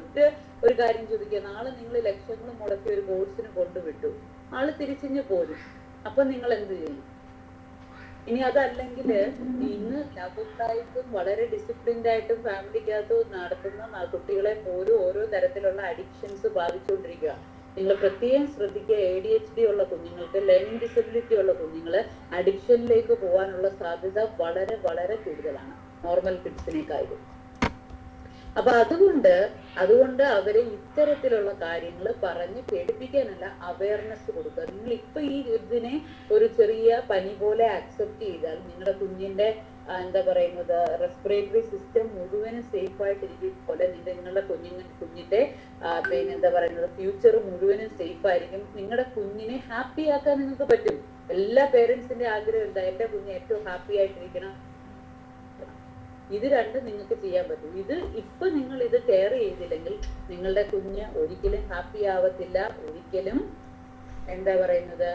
ഒരു കാര്യം ചോദിക്കുക, നാളെ നിങ്ങൾ ലക്ഷങ്ങൾ മുടക്കി ഒരു കോഴ്സിന് കൊണ്ടുവിട്ടു, ആള് തിരിച്ചിഞ്ഞ് പോരും. അപ്പൊ നിങ്ങൾ എന്ത് ചെയ്യും? ഇനി അതല്ലെങ്കിൽ ഇന്ന് ലഘുത്തായിട്ടും വളരെ ഡിസിപ്ലിൻഡ് ആയിട്ടും ഫാമിലിക്കകത്ത് നടത്തുന്ന കുട്ടികളെ പോലും ഓരോ തരത്തിലുള്ള അഡിക്ഷൻസ് ബാധിച്ചുകൊണ്ടിരിക്കുക. നിങ്ങൾ പ്രത്യേകം ശ്രദ്ധിക്കുക. ADHD ഉള്ള കുഞ്ഞുങ്ങൾക്ക്, ലേണിംഗ് ഡിസബിലിറ്റി ഉള്ള കുഞ്ഞുങ്ങള് അഡിക്ഷനിലേക്ക് പോകാനുള്ള സാധ്യത വളരെ വളരെ കൂടുതലാണ് നോർമൽ കിഡ്സിനേക്കാളും. അപ്പൊ അതുകൊണ്ട് അവരെ ഇത്തരത്തിലുള്ള കാര്യങ്ങൾ പറഞ്ഞ് പേടിപ്പിക്കാനല്ല, അവയർനെസ് കൊടുക്കുക. നിങ്ങൾ ഇപ്പൊ ഈ ഇതിനെ ഒരു ചെറിയ പനി പോലെ അക്സെപ്റ്റ് ചെയ്താൽ നിങ്ങളുടെ കുഞ്ഞിന്റെ എന്താ പറയുന്നത് റെസ്പിറേറ്ററി സിസ്റ്റം മുഴുവനും സേഫ് ആയിട്ടിരിക്കും പോലെ നിങ്ങളുടെ കുഞ്ഞിന്റെ എന്താ പറയുന്നത് ഫ്യൂച്ചർ മുഴുവനും സേഫ് ആയിരിക്കും. നിങ്ങളുടെ കുഞ്ഞിനെ ഹാപ്പി ആക്കാൻ നിങ്ങൾക്ക് പറ്റും. എല്ലാ പേരൻസിന്റെ ആഗ്രഹം എന്താ? എന്റെ കുഞ്ഞ് ഏറ്റവും ഹാപ്പി ആയിട്ടിരിക്കണം. ഇത് രണ്ടും നിങ്ങൾക്ക് ചെയ്യാൻ പറ്റും. ഇത് ഇപ്പൊ നിങ്ങൾ ഇത് കെയർ ചെയ്തില്ലെങ്കിൽ നിങ്ങളുടെ കുഞ്ഞ് ഒരിക്കലും ഹാപ്പി ആവത്തില്ല, ഒരിക്കലും എന്താ പറയുന്നത്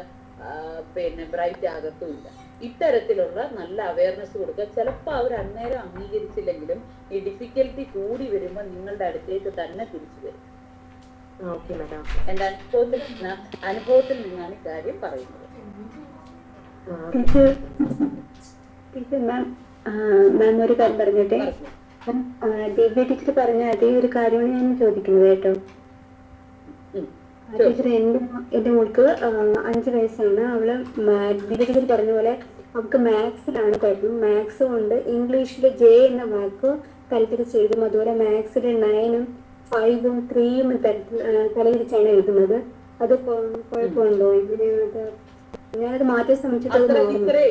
ബ്രൈറ്റ് ആകത്തുമില്ല. ഇത്തരത്തിലുള്ള നല്ല അവയർനെസ് കൊടുക്കുക. ചിലപ്പോൾ അവർ അന്നേരം അംഗീകരിച്ചില്ലെങ്കിലും ഈ ഡിഫിക്കൽറ്റി കൂടി വരുമ്പോൾ നിങ്ങളുടെ അടുത്തേക്ക് തന്നെ തിരിച്ചു വരും. എന്റെ അനുഭവത്തിൽ നിന്നാണ് ഈ കാര്യം പറയുന്നത്. മാം ഒരു കാര്യം പറഞ്ഞിട്ടെ, ദിവ്യ ടീച്ചർ പറഞ്ഞ അതേ ഒരു കാര്യമാണ് ഞാൻ ചോദിക്കുന്നത് കേട്ടോ. ടീച്ചർ എന്റെ മോൾക്ക് 5 വയസ്സാണ്. അവള് ദിവ്യ ടീച്ചർ പറഞ്ഞ പോലെ അവൾക്ക് മാത്സിലാണ് കുഴപ്പം. മാത്സ് കൊണ്ട് ഇംഗ്ലീഷിൽ J എന്ന വാക്ക് തലതിരിച്ച് എഴുതും. അതുപോലെ മാത്സിൽ 9ഉം 5ഉം 3ഉം തലതിരിച്ചാണ് എഴുതുന്നത്. അത് കുഴപ്പമുണ്ടോ? ഞാനത് മാറ്റാൻ ശ്രമിച്ചിട്ട്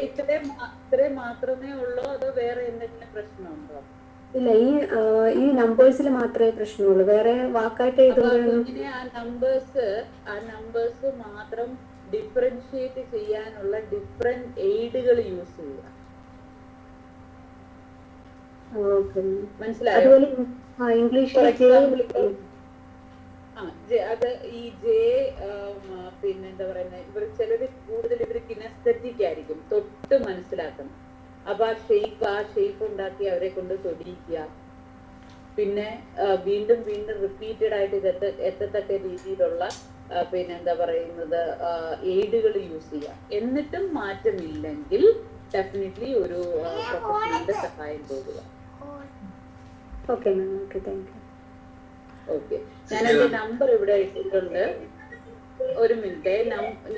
ഇത്രയും മാത്രമേ ഉള്ളൂ, അതോ വേറെ എന്തെങ്കിലും പ്രശ്നമുണ്ടോ? ഇല്ല, ഈ നമ്പേഴ്സിൽ മാത്രമേ പ്രശ്നമുള്ളൂ. വേറെ വാക്കായിട്ട് എഴുതുമ്പോഴൊന്നും ആ നമ്പേഴ്സ് മാത്രം ഡിഫറൻഷിയേറ്റ് ചെയ്യാനുള്ള ഡിഫറെന്റ് എയ്ഡുകൾ യൂസ് ചെയ്യുക. മനസ്സിലായോ? അതുപോലെ ഇംഗ്ലീഷിൽ അത് ഈ J എന്താ പറയുന്നത് ഇവർ ചിലര് കൂടുതൽ കിനസ്തെറ്റിക് ആയിരിക്കും, തൊട്ട് മനസ്സിലാക്കണം. അപ്പൊ ആ ഷേപ്പ് ഉണ്ടാക്കി അവരെ കൊണ്ട് തൊടിയിക്കുക. പിന്നെ വീണ്ടും റിപ്പീറ്റഡ് ആയിട്ട് എത്തത്തക്ക രീതിയിലുള്ള എന്താ പറയുന്നത് എയ്ഡുകൾ യൂസ് ചെയ്യുക. എന്നിട്ടും മാറ്റമില്ലെങ്കിൽ ഡെഫിനറ്റ്ലി ഒരു പ്രൊഫഷണലിന്റെ സഹായം പോകുക. Okay ma'am, okay, thank you. Okay, ഞാൻ എന്റെ നമ്പർ ഇവിടെ ഇട്ടിട്ടുണ്ട്. ഒരു മിനിറ്റ്,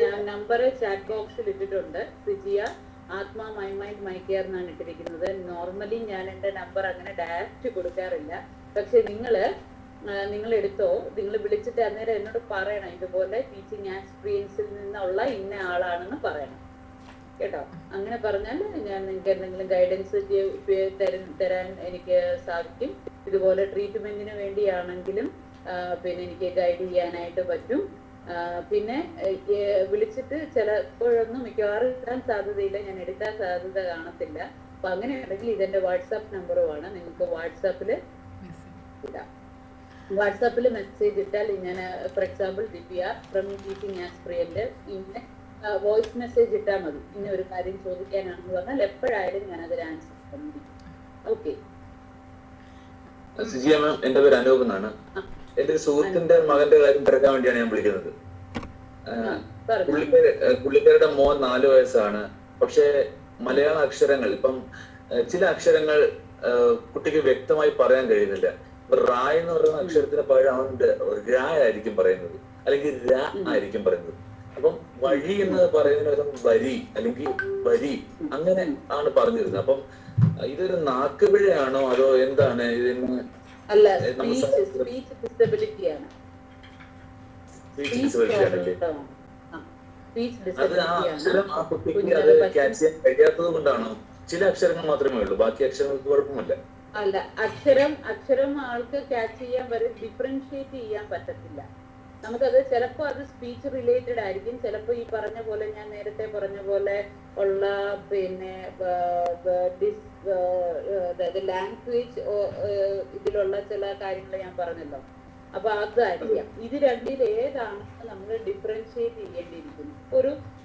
ഞാൻ നമ്പർ ചാറ്റ് ബോക്സിൽ ഇട്ടിട്ടുണ്ട്. സിജിയ ആത്മാ മൈ മൈൻഡ് മൈ കെയർ എന്നാണ് ഇട്ടിരിക്കുന്നത്. നോർമലി ഞാൻ എന്റെ നമ്പർ അങ്ങനെ ഡയറക്റ്റ് കൊടുക്കാറില്ല. പക്ഷെ നിങ്ങൾ എടുത്തോ, നിങ്ങൾ വിളിച്ചിട്ട് അന്നേരം എന്നോട് പറയണം ഇതുപോലെ ടീച്ചിങ് എക്സ്പീരിയൻസിൽ നിന്നുള്ള ഇന്ന ആളാണെന്ന് പറയണം കേട്ടോ. അങ്ങനെ പറഞ്ഞാൽ ഞാൻ നിങ്ങൾക്ക് എന്തെങ്കിലും ഗൈഡൻസ് തരാൻ എനിക്ക് സാധിക്കും. ഇതുപോലെ ട്രീറ്റ്മെന്റിന് വേണ്ടിയാണെങ്കിലും എനിക്ക് ഗൈഡ് ചെയ്യാനായിട്ട് പറ്റും. പിന്നെ വിളിച്ചിട്ട് ചിലപ്പോഴൊന്നും മിക്കവാറും എടുക്കാൻ സാധ്യതയില്ല, ഞാൻ എടുക്കാൻ സാധ്യത കാണത്തില്ല. അപ്പൊ അങ്ങനെയാണെങ്കിൽ ഇതെന്റെ വാട്സാപ്പ് നമ്പറുമാണ്. നിങ്ങൾക്ക് വാട്സാപ്പിൽ ഇടാം. വാട്സാപ്പിൽ മെസ്സേജ് ഇട്ടാൽ ഞാൻ for example Divya from teaching aspirant ഇങ്ങനെ വോയിസ് മെസ്സേജ് ഇട്ടാൽ മതി. ഇന്ന ഒരു കാര്യം ചോദിക്കാനാണെന്ന് പറഞ്ഞാൽ എപ്പോഴായാലും ഞാനതൊരു ആൻസർ തന്നിരിക്കും. ഓക്കെ. സിജിയ മാം, എന്റെ പേര് അനൂപ് എന്നാണ്. എന്റെ ഒരു സുഹൃത്തിന്റെ മകന്റെ കാര്യം തിരക്കാൻ വേണ്ടിയാണ് ഞാൻ വിളിക്കുന്നത്. പുള്ളിക്കാരുടെ മോൻ 4 വയസ്സാണ്. പക്ഷെ മലയാള അക്ഷരങ്ങൾ ഇപ്പം ചില അക്ഷരങ്ങൾ കുട്ടിക്ക് വ്യക്തമായി പറയാൻ കഴിയുന്നില്ല. റായ് എന്ന് പറയുന്ന അക്ഷരത്തിന് പകരം അവന്റെ രാ ആയിരിക്കും പറയുന്നത്, അല്ലെങ്കിൽ രാ ആയിരിക്കും പറയുന്നത്. അപ്പം വഴി എന്ന് പറയുന്നതിന് വരി അല്ലെങ്കിൽ വരി അങ്ങനെ ആണ് പറഞ്ഞിരുന്നത്. അപ്പം ഇതൊരു നാക്കുപിഴയാണോ അതോ എന്താണ് ഇതിന്? അല്ല, സ്പീച്ച് ഡിസബിലിറ്റി ആണ്. അത് ആ അക്ഷരം ആ കുട്ടിക്ക് അത് ക്യാച്ച് ചെയ്യാൻ കഴിയാത്തത് കൊണ്ടാണോ? ചില അക്ഷരങ്ങൾ മാത്രമേ ഉള്ളൂ, ബാക്കി അക്ഷരങ്ങൾക്ക് കുഴപ്പമില്ല. അല്ല, അക്ഷരം ആൾക്ക് ക്യാച്ച് ചെയ്യാൻ ഡിഫറൻഷിയേറ്റ് ചെയ്യാൻ പറ്റത്തില്ല. നമുക്കത് ചിലപ്പോൾ അത് സ്പീച്ച് റിലേറ്റഡ് ആയിരിക്കും, ചിലപ്പോൾ ഈ പറഞ്ഞ പോലെ ഞാൻ നേരത്തെ പറഞ്ഞ പോലെ ഉള്ള പിന്നെ ലാംഗ്വേജ് ഇതിലുള്ള ചില കാര്യങ്ങൾ ഞാൻ പറഞ്ഞല്ലോ. അപ്പൊ അതായിരിക്കാം. ഇത് രണ്ടിൽ ഏതാണ് നമ്മൾ ഡിഫറൻഷിയേറ്റ് ചെയ്യേണ്ടിയിരിക്കുന്നു.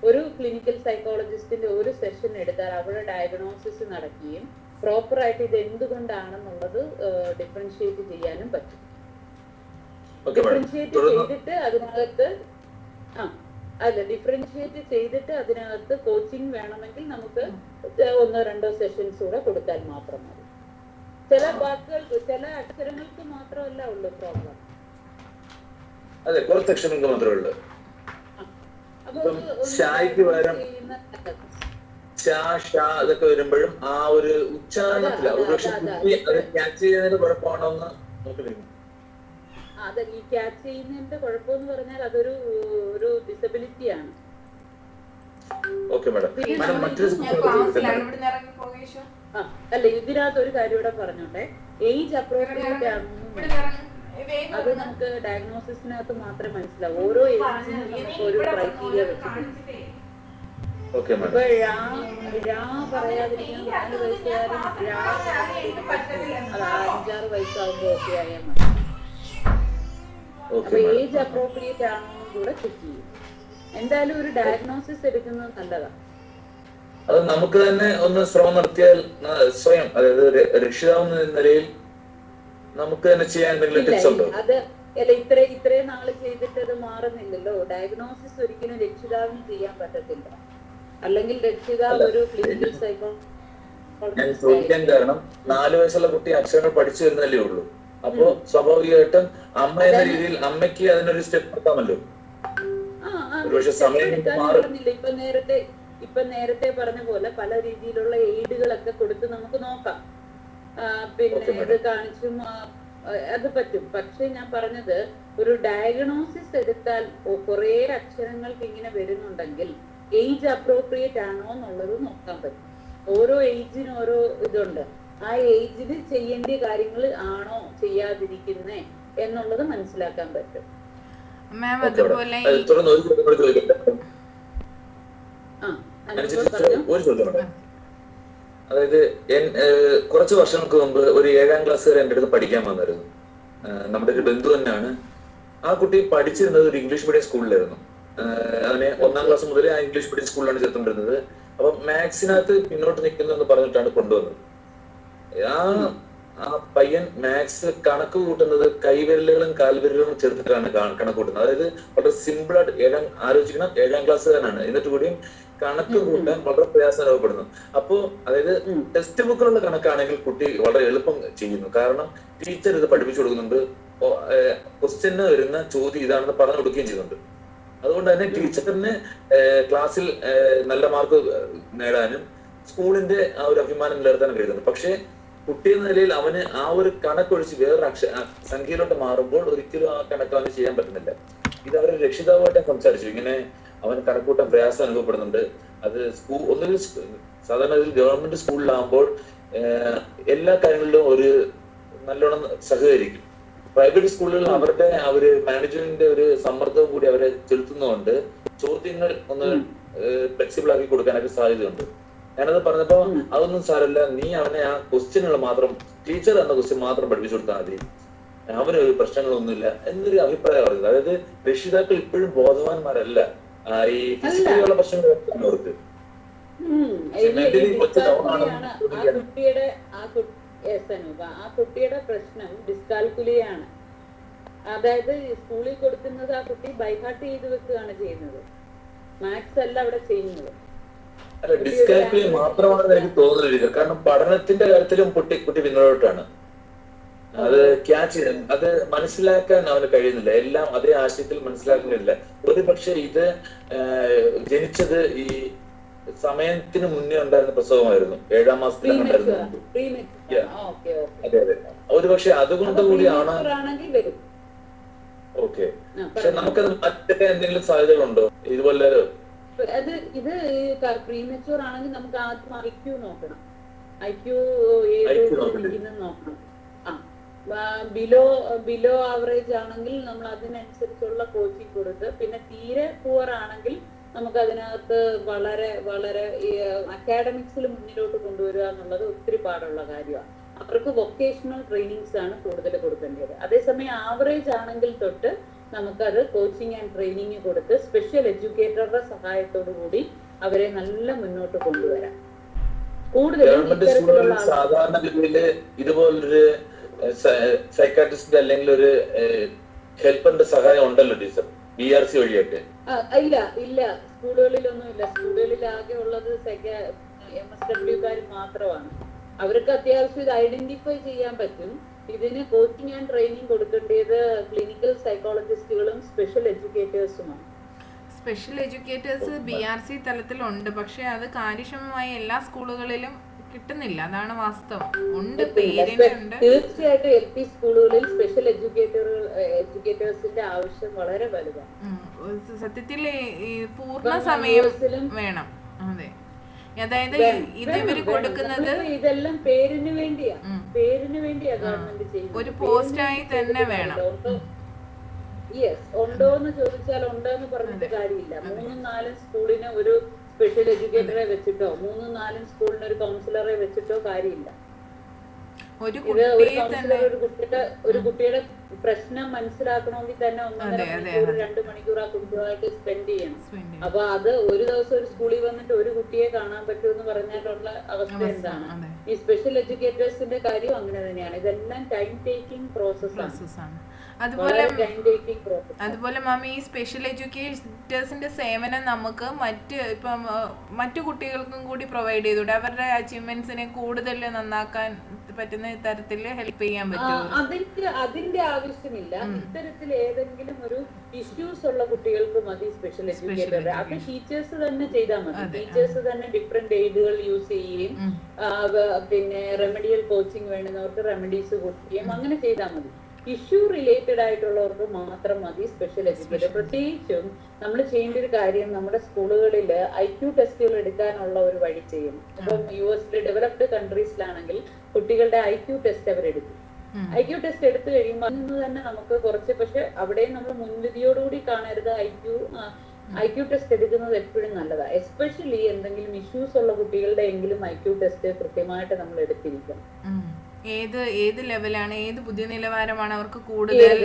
ഒരു ക്ലിനിക്കൽ സൈക്കോളജിസ്റ്റിന്റെ ഒരു സെഷൻ എടുത്താൽ അവിടെ ഡയഗ്നോസിസ് നടക്കുകയും പ്രോപ്പറായിട്ട് ഇത് എന്തുകൊണ്ടാണെന്നുള്ളത് ഡിഫറൻഷിയേറ്റ് ചെയ്യാനും പറ്റും. ഡിഫറൻഷിയേറ്റ് ചെയ്തിട്ട് അതിനകത്ത് കോച്ചിങ് വേണമെങ്കിൽ നമുക്ക് 1-2 സെഷൻസ് കൂടെ കൊടുത്താൽ മാത്രം മതി. ചില വാക്കുകൾക്ക് ചില അക്ഷരങ്ങൾക്ക് മാത്രമല്ല ഉള്ളു പ്രോബ്ലം. അതെ, കുറച്ച് അക്ഷരങ്ങൾക്ക് മാത്രമേ ഉള്ളൂ. അതൊക്കെ വരുമ്പോഴും ആ ഒരു ഉച്ചാരണത്തില ഒരുപക്ഷെ അത് ക്യാച്ച് ചെയ്യുന്നതിന് കുഴപ്പമാണോ എന്ന് നോക്കി. അതെ, ഈ ക്യാച്ച് ചെയ്യുന്നതിന്റെ കുഴപ്പമെന്ന് പറഞ്ഞാൽ അതൊരു ഡിസബിലിറ്റിയാണ്. അല്ല, ഇതിനകത്ത് ഒരു കാര്യം ഇവിടെ പറഞ്ഞോട്ടെ. ഏജ് അപ്രോപ്രിയേറ്റ് ആണെന്ന് അത് നമുക്ക് ഡയഗ്നോസിസിനകത്ത് മാത്രമേ മനസ്സിലാവും. ഓരോ ഏജിനും നമുക്ക് ഒരു ക്രൈറ്റീരിയ വെച്ചിട്ടുണ്ട്. ഇപ്പൊ രാ പറയാതിരിക്കാൻ 4 വയസ്സുകാരൻ രാ അത് 5-6 വയസ്സാകുമ്പോ ഓക്കെ ആയാൽ മതി. അപ്പൊ ഏജ് അപ്രോപ്രിയേറ്റ് ആണോ കൂടെ ചെക്ക് ചെയ്യും. എന്തായാലും ഒരു ഡയഗ്നോസിസ് എടുക്കുന്നത് നല്ലതാണ്. അത് നമുക്ക് തന്നെ ഒന്ന് ശ്രമം നടത്തിയാൽ സ്വയം, അതായത് രക്ഷിതാവെന്ന നിലയിൽ നമുക്ക് തന്നെ ചെയ്യാൻ എന്തെങ്കിലും ടിപ്സ് ഉണ്ടോ? അത് അല്ല, ഇത്രയും നാള് ചെയ്തിട്ട് അത് മാറുന്നില്ലല്ലോ. ഡയഗ്നോസിസ് ഒരിക്കലും രക്ഷിതാവിന് ചെയ്യാൻ പറ്റത്തില്ല. അല്ലെങ്കിൽ രക്ഷിതാവ് ഒരു ക്ലിനിക്കൽ ഞാൻ ചോദിക്കാൻ കാരണം 4 വയസ്സുള്ള കുട്ടി അക്ഷരങ്ങൾ പഠിച്ചു വരുന്നല്ലേ ഉള്ളൂ. അപ്പോ സ്വാഭാവികമായിട്ടും അമ്മ എന്ന രീതിയിൽ അമ്മയ്ക്ക് അതിനൊരു സ്റ്റെപ്പ് എടുക്കാമല്ലോ. ഇപ്പൊ നേരത്തെ പറഞ്ഞ പോലെ പല രീതിയിലുള്ള എയ്ഡുകളൊക്കെ കൊടുത്ത് നമുക്ക് നോക്കാം. പിന്നെ ഇത് കാണിച്ചും അത് പറ്റും. പക്ഷെ ഞാൻ പറഞ്ഞത് ഒരു ഡയഗ്നോസിസ് എടുത്താൽ കുറെ അക്ഷരങ്ങൾക്ക് ഇങ്ങനെ വരുന്നുണ്ടെങ്കിൽ ഏജ് അപ്രോപ്രിയേറ്റ് ആണോ എന്നുള്ളത് നോക്കാൻ പറ്റും. ഓരോ ഏജിനും ഓരോ ഇതുണ്ട്. ആ ഏജിന് ചെയ്യേണ്ട കാര്യങ്ങൾ ആണോ ചെയ്യാതിരിക്കുന്നേ എന്നുള്ളത് മനസ്സിലാക്കാൻ പറ്റും. അതായത് കുറച്ച് വർഷങ്ങൾക്ക് മുമ്പ് ഒരു 7ാം ക്ലാസ്സുകാരൻ എൻ്റെ അടുത്ത് പഠിക്കാൻ വന്നിരുന്നു. നമ്മുടെ ഒരു ബന്ധു തന്നെയാണ്. ആ കുട്ടി പഠിച്ചിരുന്നത് ഒരു ഇംഗ്ലീഷ് മീഡിയം സ്കൂളിലായിരുന്നു. അതിനെ 1ാം ക്ലാസ് മുതൽ ആ ഇംഗ്ലീഷ് മീഡിയം സ്കൂളിലാണ് ചേർത്തുകൊണ്ടിരുന്നത്. അപ്പൊ മാത്സിനകത്ത് പിന്നോട്ട് നിൽക്കുന്നു എന്ന് പറഞ്ഞിട്ടാണ് കൊണ്ടുവന്നത്. ആ പയ്യൻ മാത്സ് കണക്ക് കൂട്ടുന്നത് കൈവിരലുകളും കാൽവിരലുകളും ചേർത്തിട്ടാണ് കണക്ക് കൂട്ടുന്നത്. അതായത് വളരെ സിമ്പിൾ ആയിട്ട് ആലോചിക്കണം, 7ാം ക്ലാസ്സുകാരനാണ്, എന്നിട്ട് കൂടിയും കണക്ക് കൂട്ടാൻ വളരെ പ്രയാസം അനുഭവപ്പെടുന്നു. അപ്പോ അതായത് ടെക്സ്റ്റ് ബുക്കിലുള്ള കണക്കാണെങ്കിൽ കുട്ടി വളരെ എളുപ്പം ചെയ്യുന്നു. കാരണം ടീച്ചർ ഇത് പഠിപ്പിച്ചു കൊടുക്കുന്നുണ്ട്, ക്വസ്റ്റ്യന് വരുന്ന ചോദ്യം ഇതാണെന്ന് പറഞ്ഞു കൊടുക്കുകയും ചെയ്യുന്നുണ്ട്. അതുകൊണ്ട് തന്നെ ടീച്ചറിന് ക്ലാസ്സിൽ നല്ല മാർക്ക് നേടാനും സ്കൂളിന്റെ ആ ഒരു അഭിമാനം നിലനിർത്താനും കഴിയുന്നുണ്ട്. പക്ഷെ കുട്ടി എന്ന നിലയിൽ അവന് ആ ഒരു കണക്കൊഴിച്ച് വേറൊരു സംഖ്യയിലോട്ട് മാറുമ്പോൾ ഒരിക്കലും ആ കണക്ക് അവന് ചെയ്യാൻ പറ്റുന്നില്ല. ഇത് അവരെ രക്ഷിതാവായിട്ട് സംസാരിച്ചു. ഇങ്ങനെ അവന് കണക്കൂട്ടാൻ പ്രയാസം അനുഭവപ്പെടുന്നുണ്ട്. അത് ഒന്നുകിൽ സാധാരണ ഗവൺമെന്റ് സ്കൂളിലാകുമ്പോൾ എല്ലാ കാര്യങ്ങളിലും ഒരു നല്ലോണം സഹകരിക്കും. പ്രൈവറ്റ് സ്കൂളുകളിൽ അവരുടെ മാനേജ്മെന്റിന്റെ ഒരു സമ്മർദ്ദവും കൂടി അവരെ ചെലുത്തുന്നതുകൊണ്ട് ചോദ്യങ്ങൾ ഒന്ന് ഫ്ലെക്സിബിൾ ആക്കി കൊടുക്കാനൊക്കെ സാധ്യതയുണ്ട്. ഞാനത് പറഞ്ഞപ്പോ അതൊന്നും സാരല്ല, നീ അവനെ ആ ക്വസ്റ്റ്യനുകൾ മാത്രം, ടീച്ചർ എന്ന ക്വസ്റ്റ്യൻ മാത്രം പഠിപ്പിച്ചു കൊടുത്താൽ മതി, അവനൊരു പ്രശ്നങ്ങളൊന്നുമില്ല എന്നൊരു അഭിപ്രായം പറയുന്നത്. അതായത് രക്ഷിതാക്കൾ ഇപ്പോഴും ബോധവാന്മാരല്ല ഈ ഫിസിക്കലുള്ള പ്രശ്നങ്ങളൊക്കെ അവർക്ക്. ആ കുട്ടിയുടെ പ്രശ്നം ഡിസ്കാൽക്കുലിയാണ്. അതായത് സ്കൂളിൽ കൊടുക്കുന്നത് ആ കുട്ടി ബൈഹാർട്ട് ചെയ്ത് വെക്കുകയാണ് ചെയ്യുന്നത്. മാത്സ് അല്ല അവിടെ ചെയ്യുന്നത്. അല്ല, ഡിസ്കാൽക്കുലി മാത്രമാണെന്ന് എനിക്ക് തോന്നുന്നില്ല. കാരണം പഠനത്തിന്റെ കാര്യത്തിലും കുട്ടി പിന്നോട്ടാണ്. അത് ക്യാച്ച് ചെയ്യാൻ, അത് മനസ്സിലാക്കാൻ അവന് കഴിയുന്നില്ല. എല്ലാം അതേ ആശയത്തിൽ മനസ്സിലാക്കുന്നില്ല. ഒരു പക്ഷെ ഇത് ജനിച്ചത് ഈ സമയത്തിന് മുന്നേ ഉണ്ടായിരുന്ന പ്രസവമായിരുന്നു, 7ാം മാസത്തിലാണ് ഉണ്ടായിരുന്നത്. അതെ അതെ, ഒരു പക്ഷെ അതുകൊണ്ട് കൂടിയാണ്. ഓക്കെ, പക്ഷെ നമുക്കത് മറ്റൊക്കെ എന്തെങ്കിലും സാധ്യതകളുണ്ടോ ഇതുപോലെ? ഇത് പ്രീമെച്യൂർ ആണെങ്കിൽ നമുക്ക് ആദ്യം IQ നോക്കണം. IQ നോക്കണം. ബിലോ ആവറേജ് ആണെങ്കിൽ നമ്മൾ അതിനനുസരിച്ചുള്ള കോച്ചിങ് കൊടുത്ത്, പിന്നെ തീരെ പുവർ ആണെങ്കിൽ നമുക്ക് അതിനകത്ത് വളരെ വളരെ അക്കാഡമിക്സിൽ മുന്നിലോട്ട് കൊണ്ടുവരിക എന്നുള്ളത് ഒത്തിരി പാടുള്ള കാര്യമാണ്. അവർക്ക് വൊക്കേഷണൽ ട്രെയിനിങ്സ് ആണ് കൂടുതൽ കൊടുക്കേണ്ടത്. അതേസമയം ആവറേജ് ആണെങ്കിൽ തൊട്ട് നമുക്കത് കോച്ചിങ് ആൻഡ് ട്രെയിനിങ് കൊടുത്ത് സ്പെഷ്യൽ എഡ്യൂക്കേറ്ററുടെ സഹായത്തോടു കൂടി അവരെ നല്ല മുന്നോട്ട് കൊണ്ടുവരാം. കൂടുതലും സാധാരണ രീതിയില് ഇതുപോലൊരു സൈക്കാട്രിസ്റ്റ് അല്ലെങ്കിൽ ഒരു ഹെൽപ്പറിന്റെ സഹായം ഉണ്ടല്ലോ ടീച്ചർ, BRC വഴിയൊക്കെ? ഇല്ല, സ്കൂളുകളിലൊന്നും ഇല്ല. സ്കൂളുകളിൽ ആകെ ഉള്ളത് MSW മാത്രമാണ്. അവർക്ക് അത്യാവശ്യം ഇത് ഐഡന്റിഫൈ ചെയ്യാൻ പറ്റും. ഇതിന് കോച്ചിങ് ആൻഡ് ട്രെയിനിങ് കൊടുക്കേണ്ടത് ക്ലിനിക്കൽ സൈക്കോളജിസ്റ്റുകളും സ്പെഷ്യൽ എഡ്യൂക്കേറ്റേഴ്സുമാണ്. സ്പെഷ്യൽ എഡ്യൂക്കേറ്റേഴ്സ് BRC തലത്തിലുണ്ട്, പക്ഷെ അത് കാര്യക്ഷമമായി എല്ലാ സ്കൂളുകളിലും കിട്ടുന്നില്ല. അതാണ് വാസ്തവം. ഉണ്ട്, പേരിനുണ്ട്. തീർച്ചയായിട്ടും LP സ്കൂളുകളിൽ സ്പെഷ്യൽ എഡ്യൂക്കേറ്റേഴ്സിന്റെ ആവശ്യം വളരെ വലുതാണ്. സത്യത്തിൽ പൂർണ്ണ സമയം വേണം. അതെ, അതായത് ഇത് ഇവര് കൊടുക്കുന്നത് ഇതെല്ലാം പേരിന് വേണ്ടിയാ ഗവൺമെന്റ് ചെയ്യുന്നത്. ഒരു പോസ്റ്റായി തന്നെ വേണം. ഉണ്ടോ എന്ന് ചോദിച്ചാൽ ഉണ്ടോന്ന് പറഞ്ഞിട്ട് കാര്യമില്ല. 3-4 സ്കൂളിന് ഒരു സ്പെഷ്യൽ എഡ്യൂക്കേറ്ററെ വെച്ചിട്ടോ 3-4 സ്കൂളിന് ഒരു കൗൺസിലറെ വെച്ചിട്ടോ കാര്യമില്ല. ഒരു കുട്ടിയുടെ പ്രശ്നം മനസ്സിലാക്കണമെങ്കിൽ തന്നെ 1.5 മണിക്കൂർ 2 മണിക്കൂർ ആ കുട്ടിയുമായിട്ട് സ്പെൻഡ് ചെയ്യണം. അപ്പൊ അത് ഒരു ദിവസം ഒരു സ്കൂളിൽ വന്നിട്ട് ഒരു കുട്ടിയെ കാണാൻ പറ്റുമെന്ന് പറഞ്ഞാലുള്ള അവസ്ഥ എന്താണ്? ഈ സ്പെഷ്യൽ എഡ്യൂക്കേറ്റേഴ്സിന്റെ കാര്യം അങ്ങനെ തന്നെയാണ്. ഇതെല്ലാം ടൈം ടേക്കിംഗ് പ്രോസസ്സാണ്. അതുപോലെ മാം, ഈ സ്പെഷ്യൽ എഡ്യൂക്കേറ്റേഴ്സിന്റെ സേവനം നമുക്ക് മറ്റു കുട്ടികൾക്കും കൂടി പ്രൊവൈഡ് ചെയ്തൂടെ? അവരുടെ അച്ചീവ്മെന്റ്സിനെ കൂടുതൽ നന്നാക്കാൻ പറ്റുന്ന തരത്തിൽ ഹെൽപ്പ് ചെയ്യാൻ പറ്റുമോ? അതിന്റെ ആവശ്യമില്ല. ഇത്തരത്തിൽ ഏതെങ്കിലും ഒരു ഇഷ്യൂസ് ഉള്ള കുട്ടികൾക്ക് മതി സ്പെഷ്യൽ എഡ്യൂക്കേറ്റർ. അത് ടീച്ചേഴ്സ് തന്നെ ചെയ്താൽ മതി. ടീച്ചേഴ്സ് തന്നെ ഡിഫറെന്റ് എയ്ഡുകൾ യൂസ് ചെയ്യുകയും പിന്നെ റെമഡിയൽ കോച്ചിങ് വേണ്ടുന്നവർക്ക് റെമഡീസ് കൊടുക്കുകയും അങ്ങനെ ചെയ്താൽ മതി. ഇഷ്യൂ റിലേറ്റഡ് ആയിട്ടുള്ളവർക്ക് മാത്രം മതി സ്പെഷ്യൽ എഡ്യൂക്കേറ്റർ. പ്രത്യേകിച്ചും നമ്മൾ ചെയ്യേണ്ട ഒരു കാര്യം, നമ്മുടെ സ്കൂളുകളിൽ IQ ടെസ്റ്റുകൾ എടുക്കാനുള്ള ഒരു വഴി ചെയ്യും. ഇപ്പം US ഡെവലപ്ഡ് കൺട്രീസിലാണെങ്കിൽ കുട്ടികളുടെ IQ ടെസ്റ്റ് അവരെടുക്കും. IQ ടെസ്റ്റ് എടുത്തു കഴിയുമ്പോൾ അതിൽ നിന്ന് തന്നെ നമുക്ക് കുറച്ച്, പക്ഷെ അവിടെയും നമ്മൾ മുൻവിധിയോടുകൂടി കാണരുത്. IQ ടെസ്റ്റ് എടുക്കുന്നത് എപ്പോഴും നല്ലതാണ്. എസ്പെഷ്യലി എന്തെങ്കിലും ഇഷ്യൂസ് ഉള്ള കുട്ടികളുടെ എങ്കിലും IQ ടെസ്റ്റ് കൃത്യമായിട്ട് നമ്മൾ എടുത്തിരിക്കണം. ഏത് ലെവലാണ്, ഏത് ബുദ്ധി നിലവാരമാണ് അവർക്ക് കൂടുതൽ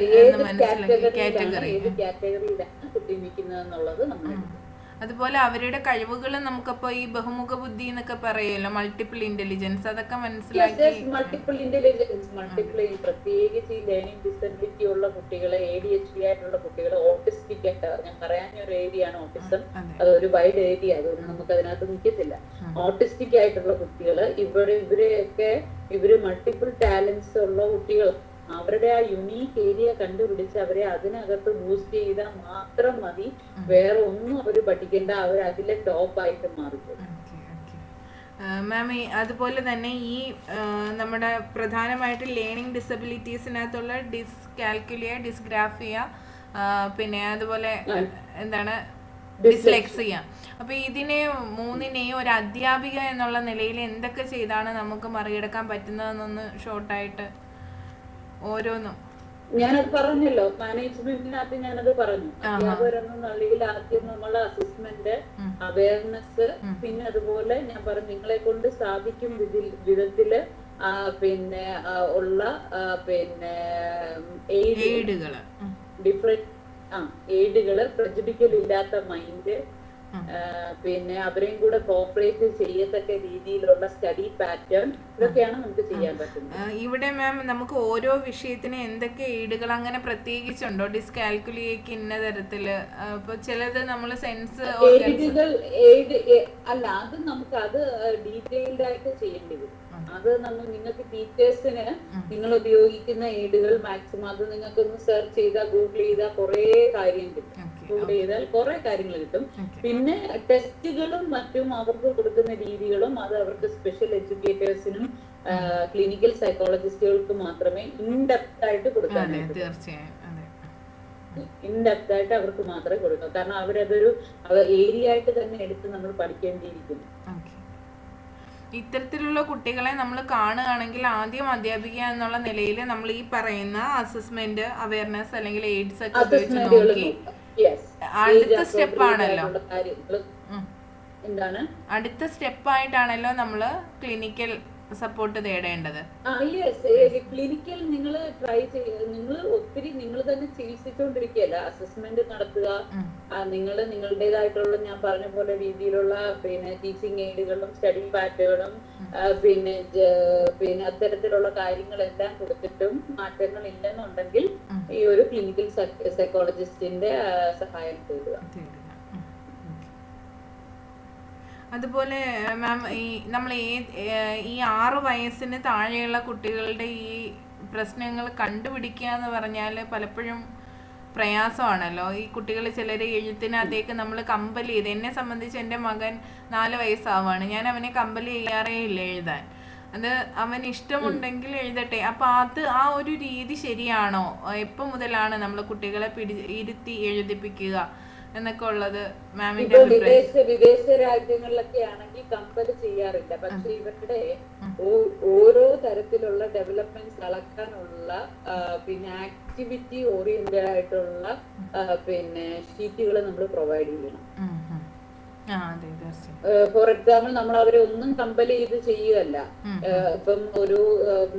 കാറ്റഗറിയിലാണ് കുട്ടി നിൽക്കുന്നതെന്നുള്ളത് നമ്മൾ. അതുപോലെ അവരുടെ കഴിവുകൾ നമുക്കപ്പോ ഈ ബഹുമുഖ ബുദ്ധി എന്നൊക്കെ പറയുമല്ലോ, മൾട്ടിപ്പിൾ ഇന്റലിജൻസ്, അതൊക്കെ മനസ്സിലാക്കി. മൾട്ടിപ്പിൾ ഇന്റലിജൻസ്, പ്രത്യേകിച്ച് ഈ ലേണിംഗ് ഡിസബിലിറ്റി ഉള്ള കുട്ടികളെ, ADHD ആയിട്ടുള്ള കുട്ടികളെ, ഓട്ടിസ്റ്റിക് ആയിട്ട് ഞാൻ പറയാനൊരു ഏരിയയാണ് ഓട്ടിസം. അതൊരു വൈഡ് ഏരിയ, അതൊന്നും നമുക്ക് അതിനകത്ത് നിൽക്കത്തില്ല. ഓട്ടിസ്റ്റിക് ആയിട്ടുള്ള കുട്ടികള് ഇവര് മൾട്ടിപ്പിൾ ടാലൻസ് ഉള്ള കുട്ടികൾ, അവരുടെ ആ യുണീക്ക് ഏരിയ കണ്ടുപിടിച്ച് അവരെ അതിനകത്ത് ബൂസ്റ്റ് ചെയ്താൽ മാത്രം മതി. വേറെ ഒന്നും അവര് പഠിക്കേണ്ട, അവർ അതിലെ ടോപ്പായിട്ട് മാറിപ്പോകും. മാം, അതുപോലെ തന്നെ ഈ നമ്മുടെ പ്രധാനമായിട്ട് ലേണിംഗ് ഡിസബിലിറ്റീസിനകത്തുള്ള ഡിസ്കാൽക്കുലിയ, ഡിസ്ഗ്രാഫിയ, പിന്നെ അതുപോലെ എന്താണ് ഡിസ്ലെക്സിയ. അപ്പൊ ഇതിനെ മൂന്നിനെയും ഒരു അധ്യാപിക എന്നുള്ള നിലയിൽ എന്തൊക്കെ ചെയ്താണ് നമുക്ക് മറികടക്കാൻ പറ്റുന്നതെന്നൊന്ന് ഷോർട്ടായിട്ട് ഓരോന്നും. ഞാനത് പറഞ്ഞല്ലോ, മാനേജ്മെന്റിനകത്ത് ഞാനത് പറഞ്ഞു. അധ്യാപകരെന്നുള്ള ആദ്യം നമ്മൾ അസസ്മെന്റ്, അവയർനെസ്, പിന്നെ അതുപോലെ ഞാൻ പറഞ്ഞു നിങ്ങളെ കൊണ്ട് സാധിക്കും വിധത്തില് പിന്നെ ഉള്ള പിന്നെ എയ്ഡുകള്, ഡിഫറെന്റ് എയ്ഡുകള്, പ്രജുഡിക്കൽ ഇല്ലാത്ത മൈൻഡ്, പിന്നെ അവരെയും കൂടെ കോപ്പറേറ്റ് ചെയ്യത്തക്ക രീതിയിലുള്ള സ്റ്റഡി പാറ്റേൺ ഇതൊക്കെയാണ് നമുക്ക് ചെയ്യാൻ പറ്റുന്നത്. ഇവിടെ മാം നമുക്ക് ഓരോ വിഷയത്തിന് എന്തൊക്കെ എയ്ഡുകൾ അങ്ങനെ പ്രത്യേകിച്ചുണ്ടോ? ഡിസ്കാൽക്കുലിയേക്ക് ഇന്ന തരത്തില് ഇപ്പൊ ചിലത് നമ്മൾ സെൻസ് അല്ല, അത് നമുക്ക് അത് ഡീറ്റെയിൽഡ് ആയിട്ട് ചെയ്യേണ്ടി വരും. അത് നിങ്ങൾക്ക് ടീച്ചേഴ്സിന് നിങ്ങൾ ഉപയോഗിക്കുന്ന എയ്ഡുകൾ മാക്സിമം അത് നിങ്ങൾക്കൊന്ന് സെർച്ച് ചെയ്താൽ ഗൂഗിൾ ചെയ്താൽ കുറെ കാര്യം കിട്ടും. ഗൂഗിൾ ചെയ്താൽ കുറെ കാര്യങ്ങൾ കിട്ടും. പിന്നെ ടെസ്റ്റുകളും മറ്റും അവർക്ക് കൊടുക്കുന്ന രീതികളും അത് അവർക്ക് സ്പെഷ്യൽ എഡ്യൂക്കേറ്റേഴ്സിനും ക്ലിനിക്കൽ സൈക്കോളജിസ്റ്റുകൾക്ക് മാത്രമേ ഇൻഡെപ്ത് ആയിട്ട് കൊടുക്കാനായിട്ട് ഇൻഡെപ്ത് ആയിട്ട് അവർക്ക് മാത്രമേ കൊടുക്കൂ. കാരണം അവരതൊരു ഏരിയ ആയിട്ട് തന്നെ എടുത്ത് നമ്മൾ പഠിക്കേണ്ടിയിരിക്കുന്നു. ഇത്തരത്തിലുള്ള കുട്ടികളെ നമ്മൾ കാണുകയാണെങ്കിൽ ആദ്യം അധ്യാപിക എന്നുള്ള നിലയിൽ നമ്മൾ ഈ പറയുന്ന അസസ്മെന്റ്, അവയർനെസ് അല്ലെങ്കിൽ എയ്ഡ്സ് ഒക്കെ ഉപയോഗിച്ച് നോക്കി അടുത്ത സ്റ്റെപ്പ് ആണല്ലോ, എന്താണ് അടുത്ത സ്റ്റെപ്പ് ആയിട്ടാണല്ലോ നമ്മള് ക്ലിനിക്കൽ സപ്പോർട്ട് തേടേണ്ടത്. ക്ലിനിക്കൽ നിങ്ങൾ ട്രൈ ചെയ്യുക. നിങ്ങൾ ഒത്തിരി നിങ്ങൾ തന്നെ ചികിത്സിച്ചുകൊണ്ടിരിക്കുകയല്ല, അസസ്മെന്റ് നടത്തുക. നിങ്ങൾ നിങ്ങളുടേതായിട്ടുള്ള ഞാൻ പറഞ്ഞ പോലെ രീതിയിലുള്ള പിന്നെ ടീച്ചിങ് എയ്ഡുകളും സ്റ്റഡി പാറ്റുകളും പിന്നെ അത്തരത്തിലുള്ള കാര്യങ്ങളെല്ലാം കൊടുത്തിട്ടും മാറ്റങ്ങൾ ഇല്ലെന്നുണ്ടെങ്കിൽ ഈ ഒരു ക്ലിനിക്കൽ സൈക്കോളജിസ്റ്റിന്റെ സഹായം തേടുക. അതുപോലെ മാം നമ്മൾ ഈ 6 വയസ്സിന് താഴെയുള്ള കുട്ടികളുടെ ഈ പ്രശ്നങ്ങൾ കണ്ടുപിടിക്കുക എന്ന് പറഞ്ഞാൽ പലപ്പോഴും പ്രയാസമാണല്ലോ. ഈ കുട്ടികൾ ചിലർ എഴുത്തിനകത്തേക്ക് നമ്മൾ കമ്പൽ ചെയ്ത്, എന്നെ സംബന്ധിച്ച് എൻ്റെ മകൻ 4 വയസ്സാവാണ്, ഞാൻ അവനെ കമ്പൽ ചെയ്യാറേ ഇല്ല എഴുതാൻ. അത് അവൻ ഇഷ്ടമുണ്ടെങ്കിൽ എഴുതട്ടെ. അപ്പൊ അത് ആ ഒരു രീതി ശരിയാണോ? എപ്പോൾ മുതലാണ് നമ്മൾ കുട്ടികളെ ഇരുത്തി എഴുതിപ്പിക്കുക എന്നൊക്കെ ഉള്ളത് മാമിന്റെ വിദേശ രാജ്യങ്ങളിലൊക്കെ ആണെങ്കിൽ കമ്പൽ ചെയ്യാറില്ല. പക്ഷെ ഇവരുടെ ഓരോ തരത്തിലുള്ള ഡെവലപ്മെന്റ്സ് അളക്കാനുള്ള പിന്നെ ആക്ടിവിറ്റി ഓറിയന്റഡ് ആയിട്ടുള്ള പിന്നെ ഷീറ്റുകൾ നമ്മൾ പ്രൊവൈഡ് ചെയ്യണം. ഫോർ എക്സാമ്പിൾ നമ്മൾ അവരെ ഒന്നും കമ്പൽ ചെയ്ത് ചെയ്യുകയല്ല. ഇപ്പം ഒരു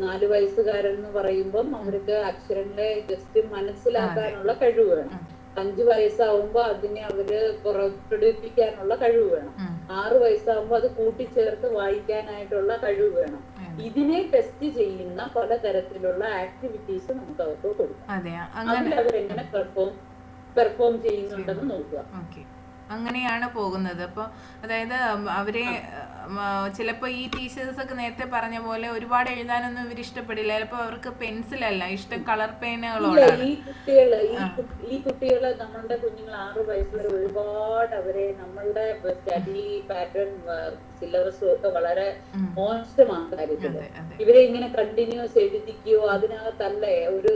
4 വയസ്സുകാരൻ എന്ന് പറയുമ്പം അവർക്ക് അക്ഷരങ്ങളെ ജസ്റ്റ് മനസ്സിലാക്കാനുള്ള കഴിവ് വേണം. 5 വയസ്സാവുമ്പോ അതിനെ അവര് പുറപ്പെടുവിപ്പിക്കാനുള്ള കഴിവ് വേണം. 6 വയസ്സാവുമ്പോ അത് കൂട്ടിച്ചേർത്ത് വായിക്കാനായിട്ടുള്ള കഴിവ് വേണം. ഇതിനെ ടെസ്റ്റ് ചെയ്യുന്ന പലതരത്തിലുള്ള ആക്ടിവിറ്റീസ് നമുക്ക് അവർക്ക് കൊടുക്കാം. അതിൽ അവരെങ്ങനെ പെർഫോം ചെയ്യുന്നുണ്ടെന്ന് നോക്കുക. അങ്ങനെയാണ് പോകുന്നത്. അപ്പോൾ അതായത് അവരെ ചിലപ്പോൾ ഈ ടീച്ചേഴ്സൊക്കെ നേരത്തെ പറഞ്ഞ പോലെ ഒരുപാട് എഴുതാനൊന്നും ഇവർ ഇഷ്ടപ്പെടില്ല. ചിലപ്പോൾ അവർക്ക് പെൻസിലല്ല ഇഷ്ടം, കളർ പേനകളോടാണ്. ഈ കുട്ടികളെ നമ്മളുടെ കുഞ്ഞുങ്ങൾ 6 വയസ്സ് വരെ ഒരുപാട് അവരെ നമ്മളുടെ സ്റ്റഡി പാറ്റേൺ സിലബസും ഒക്കെ വളരെ മോശമാണ് കാര്യത്തില്. ഇവരെ ഇങ്ങനെ കണ്ടിന്യൂസ് എഴുതിക്കുകയോ അതിനകത്തല്ലേ ഒരു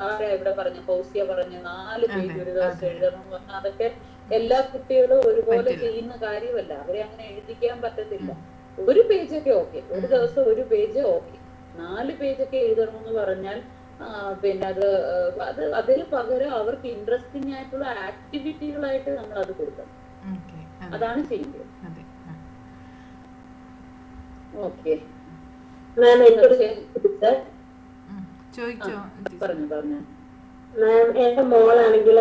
ആരാ ഇവിടെ പറഞ്ഞ ഫൗസിയ പറഞ്ഞ 4 പേജ് ഒരു ദിവസം എഴുതണം പറഞ്ഞാൽ അതൊക്കെ എല്ലാ കുട്ടികളും ഒരുപോലെ ചെയ്യുന്ന കാര്യമല്ല. അവരെ അങ്ങനെ എഴുതിക്കാൻ പറ്റത്തില്ല. ഒരു പേജൊക്കെ ഓക്കെ, ഒരു ദിവസം ഒരു പേജ് ഓക്കെ. 4 പേജൊക്കെ എഴുതണമെന്ന് പറഞ്ഞാൽ പിന്നെ അതിന് പകരം അവർക്ക് ഇൻട്രസ്റ്റിംഗ് ആയിട്ടുള്ള ആക്ടിവിറ്റികളായിട്ട് നമ്മൾ അത് കൊടുക്കണം. അതാണ് ചെയ്യുന്നത്. ഓക്കെ, പറഞ്ഞു. മാം, എന്റെ മോളാണെങ്കിൽ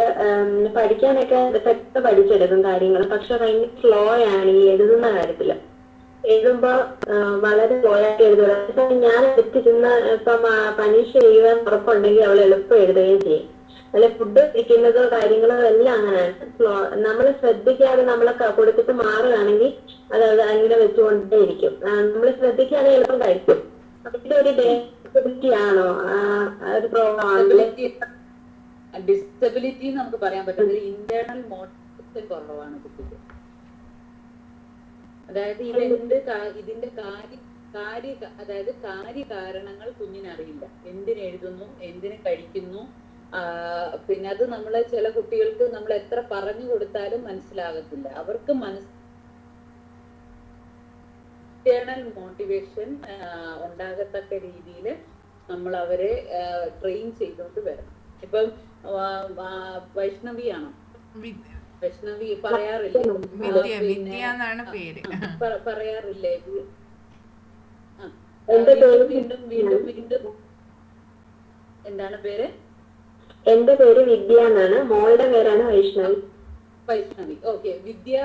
പഠിക്കാനൊക്കെ പെട്ടെന്ന് പഠിച്ചെടുക്കും കാര്യങ്ങൾ, പക്ഷെ ഭയങ്കര സ്ലോ ആണ് ഈ എഴുതുന്ന കാര്യത്തില്. എഴുതുമ്പോ വളരെ സ്ലോ ആയിട്ട് എഴുതുക. ഞാൻ എടുത്തിരുന്ന ഇപ്പം പരീക്ഷ എഴുതാൻ ഉറപ്പുണ്ടെങ്കിൽ അവൾ എളുപ്പം എഴുതുകയും ചെയ്യും. അല്ലെ ഫുഡ് കഴിക്കുന്നതോ കാര്യങ്ങളോ എല്ലാം അങ്ങനെയാണ്. സ്ലോ നമ്മൾ ശ്രദ്ധിക്കാതെ നമ്മളെ കൊടുത്തിട്ട് മാറുകയാണെങ്കിൽ അത് അങ്ങനെ വെച്ചുകൊണ്ടേ ഇരിക്കും. നമ്മൾ ശ്രദ്ധിക്കാതെ എളുപ്പം കഴിക്കും. അപ്പൊ ഇതൊരു ഡിസബിലിറ്റി ആണോ? ഒരു പ്രോബ്ലം ആണല്ലേ? ഡിസബിലിറ്റി നമുക്ക് പറയാൻ പറ്റുന്നത് ഇന്റേണൽ മോട്ടിവേഷൻ കുറവാണ് കുട്ടിക്ക്. അതായത് ഇതിന്റെ കാര്യകാരണങ്ങൾ കുഞ്ഞിനറിയില്ല. എന്തിനെഴുതുന്നു, എന്തിനു കഴിക്കുന്നു. പിന്നെ അത് നമ്മളെ ചില കുട്ടികൾക്ക് നമ്മൾ എത്ര പറഞ്ഞു കൊടുത്താലും മനസ്സിലാകത്തില്ല. അവർക്ക് ഇന്റേണൽ മോട്ടിവേഷൻ ഉണ്ടാകത്തക്ക രീതിയിൽ നമ്മൾ അവരെ ട്രെയിൻ ചെയ്തുകൊണ്ട് വരണം. ഇപ്പം വൈഷ്ണവിയാണോ? വൈഷ്ണവി പറയാറില്ലേ? പറയാറില്ലേ? വീണ്ടും വീണ്ടും വീണ്ടും എന്താണ് പേര്? എന്റെ പേര് വിദ്യ എന്നാണ്. മോളുടെ പേരാണ് വൈഷ്ണവി. വൈഷ്ണവി. ഓക്കെ. വിദ്യ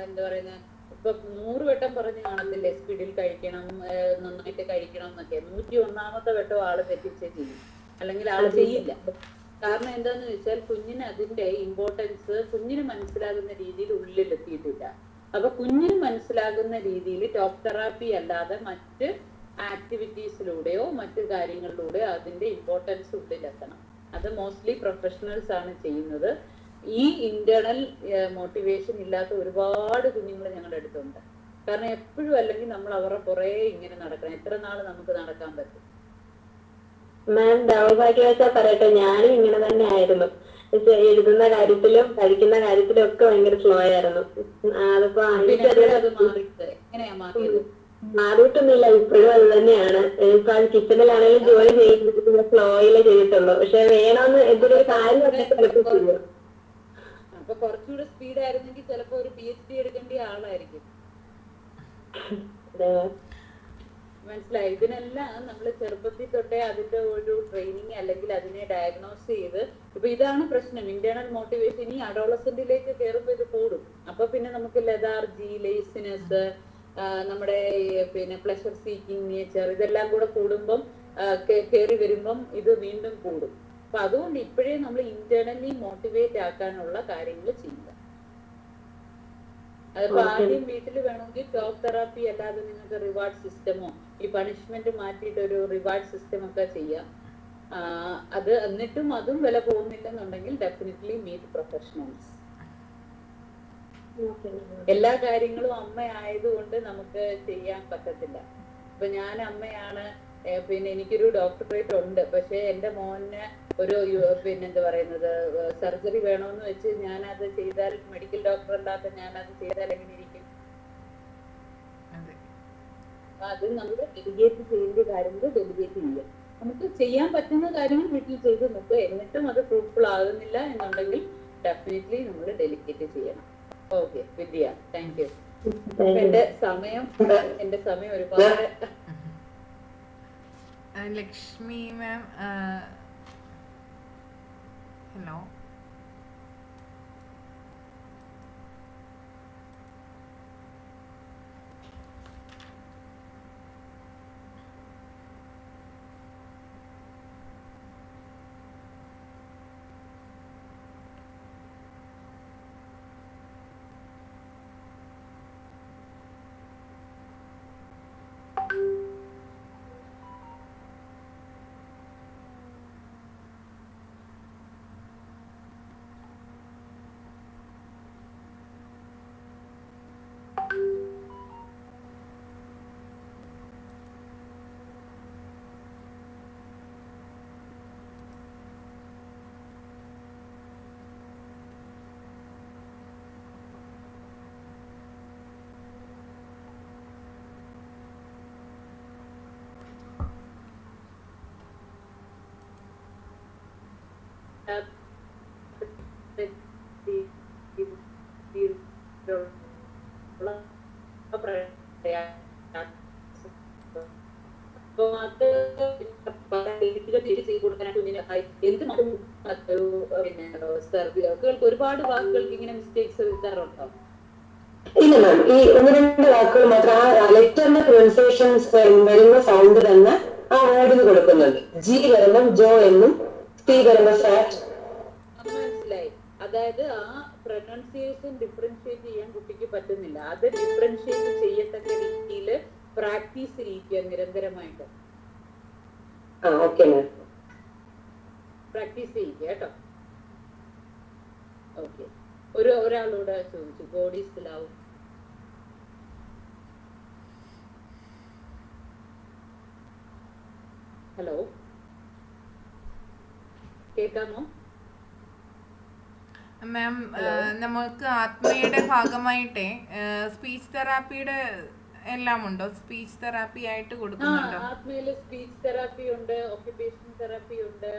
എന്താ പറയുന്നത്, ഇപ്പൊ 100 വട്ടം പറഞ്ഞ് കാണത്തില്ലേ സ്പീഡിൽ കഴിക്കണം, നന്നായിട്ട് കഴിക്കണം എന്നൊക്കെ. 101ാമത്തെ വട്ടം ആള് തെറ്റിച്ചേ ചെയ്യും, അല്ലെങ്കിൽ ആള് ചെയ്യില്ല. കാരണം എന്താന്ന് വെച്ചാൽ കുഞ്ഞിന് അതിന്റെ ഇമ്പോർട്ടൻസ് കുഞ്ഞിന് മനസ്സിലാകുന്ന രീതിയിൽ ഉള്ളിലെത്തിയിട്ടില്ല. അപ്പൊ കുഞ്ഞിന് മനസ്സിലാകുന്ന രീതിയിൽ ടോക്ക് തെറാപ്പി അല്ലാതെ മറ്റ് ആക്ടിവിറ്റീസിലൂടെയോ മറ്റു കാര്യങ്ങളിലൂടെയോ അതിന്റെ ഇമ്പോർട്ടൻസ് ഉള്ളിലെത്തണം. അത് മോസ്റ്റ്ലി പ്രൊഫഷണൽസ് ആണ് ചെയ്യുന്നത്. ഈ ഇന്റേണൽ മോട്ടിവേഷൻ ഇല്ലാത്ത ഒരുപാട് കുഞ്ഞുങ്ങൾ ഞങ്ങളുടെ അടുത്തുണ്ട്. കാരണം എപ്പോഴും അല്ലെങ്കിൽ നമ്മൾ അവരുടെ പുറകെ ഇങ്ങനെ നടക്കണം. എത്ര നാൾ നമുക്ക് നടക്കാൻ പറ്റും? മാം ദൗർഭാഗ്യവശാൽ പറയട്ടെ, ഞാനും ഇങ്ങനെ തന്നെ ആയിരുന്നു. എഴുതുന്ന കാര്യത്തിലും പഠിക്കുന്ന കാര്യത്തിലും ഒക്കെ ഭയങ്കര സ്ലോ ആയിരുന്നു. അതിപ്പോ എങ്ങനെയാ മാറിയത്? മാറിയിട്ടൊന്നുമില്ല, ഇപ്പോഴും അത് തന്നെയാണ്. ഇപ്പൊ കിച്ചണിലാണെങ്കിലും ജോലി ചെയ്യുന്നത് സ്ലോയിലേ ചെയ്തിട്ടുള്ളൂ. പക്ഷെ വേണമെന്ന് എന്തൊരു കാര്യം ചെയ്യും. അപ്പൊ കുറച്ചുകൂടെ സ്പീഡ് ആയിരുന്നെങ്കിൽ ചിലപ്പോ ഒരു PhD എടുക്കേണ്ട ആളായിരിക്കും. മനസ്സിലായി? ഇതിനെല്ലാം നമ്മൾ ചെറുപ്പത്തിൽ തൊട്ടേ അതിന്റെ ഒരു ട്രെയിനിങ് അല്ലെങ്കിൽ അതിനെ ഡയഗ്നോസ് ചെയ്ത്, ഇപ്പൊ ഇതാണ് പ്രശ്നം. ഇന്റേണൽ മോട്ടിവേഷൻ ഈ അഡോളസന്റിലേക്ക് കയറുമ്പോ ഇത് കൂടും. അപ്പൊ പിന്നെ നമുക്ക് ലെതാർജി, ലേസിനെസ്, നമ്മുടെ പിന്നെ പ്ലഷർ സീക്കിംഗ് നേച്ചർ, ഇതെല്ലാം കൂടെ കൂടുമ്പം കയറി വരുമ്പം ഇത് വീണ്ടും കൂടും. അപ്പൊ അതുകൊണ്ട് ഇപ്പോഴേ നമ്മൾ ഇന്റേണലി മോട്ടിവേറ്റ് ആക്കാനുള്ള കാര്യങ്ങൾ ചെയ്യുക. അതിപ്പോ ആദ്യം വീട്ടിൽ വേണമെങ്കിൽ ടോക്ക് തെറാപ്പി അല്ലാതെ നിങ്ങൾക്ക് റിവാർഡ് സിസ്റ്റമോ ഈ പണിഷ്മെന്റ് മാറ്റിയിട്ട് ഒരു റിവാർഡ് സിസ്റ്റം ഒക്കെ ചെയ്യാം. അത് എന്നിട്ടും അതും വില പോകുന്നില്ലെന്നുണ്ടെങ്കിൽ ഡെഫിനറ്റ്ലി മീറ്റ് പ്രൊഫഷണൽസ്. എല്ലാ കാര്യങ്ങളും അമ്മ ആയതുകൊണ്ട് നമുക്ക് ചെയ്യാൻ പറ്റത്തില്ല. ഇപ്പൊ ഞാൻ അമ്മയാണ്, പിന്നെ എനിക്കൊരു ഡോക്ടറേറ്റ് ഉണ്ട്. പക്ഷെ എന്റെ മോന് ഒരു പിന്നെന്താ പറയുന്നത് സർജറി വേണമെന്ന് വെച്ച് ഞാനത് ചെയ്താൽ, മെഡിക്കൽ ഡോക്ടർ അല്ലാത്ത ഞാനത് ചെയ്താൽ എങ്ങനെ ഇരിക്കും? അത് നമ്മൾ ഡെലിഗേറ്റ് ചെയ്യേണ്ട കാര്യങ്ങൾ ഡെലിഗേറ്റ് ചെയ്യുക. നമുക്ക് ചെയ്യാൻ പറ്റുന്ന കാര്യങ്ങൾ വീട്ടിൽ ചെയ്ത് നോക്കുക. എന്നിട്ടും അത് ഫ്രൂട്ട്ഫുൾ ആകുന്നില്ല എന്നുണ്ടെങ്കിൽ ഡെഫിനറ്റ്ലി നമ്മൾ ഡെലിഗേറ്റ് ചെയ്യണം. Okay Vidya, thank you. എന്റെ സമയം ഒരുപാട്. ലക്ഷ്മി മാം, ഹലോ. ഒരുപാട് വാക്കുകൾക്ക് ഇങ്ങനെ മിസ്റ്റേക്സ് വരുത്താറുണ്ടോ? ഇല്ല മാം, ഈ 1-2 വാക്കുകൾ മാത്രം. ആ ലെറ്ററിന്റെ പ്രൊനൗൺസിയേഷൻസ് വരുന്ന സൗണ്ട് തന്നെ ആ വേർഡിന് കൊടുക്കുന്നുണ്ട്. ജി വരുമ്പം ജോ എന്നും, ടി വരുമ്പോ സാറ്റ്. മനസ്സിലായി. അതായത് ആ പ്രൊനൗൺസിയേഷൻ ഡിഫറൻഷിയേറ്റ് ചെയ്യാൻ കുട്ടിക്ക് പറ്റുന്നില്ല. അത് ഡിഫറൻഷിയേറ്റ് ചെയ്യത്തക്ക രീതിയിൽ പ്രാക്ടീസ് ചെയ്യിക്കുക നിരന്തരമായിട്ട്. പ്രാക്ടീസ് ചെയ്യിക്കുക കേട്ടോ. ഓക്കെ. ഒരാളോട് ചോദിച്ചു, ഗോഡ് ഈസ് ലവ്. ഹലോ, കേൾക്കാമോ മാം? നമുക്ക് ആത്മീയയുടെ ഭാഗമായിട്ടേ സ്പീച്ച് തെറാപ്പിയുടെ എല്ലാം ഉണ്ടോ? സ്പീച്ച് തെറാപ്പി ആയിട്ട് കൊടുക്കുന്നുണ്ടോ? ആത്മീയയില് സ്പീച്ച് തെറാപ്പി ഉണ്ട്, ഓക്യുപേഷൻ തെറാപ്പി ഉണ്ട്,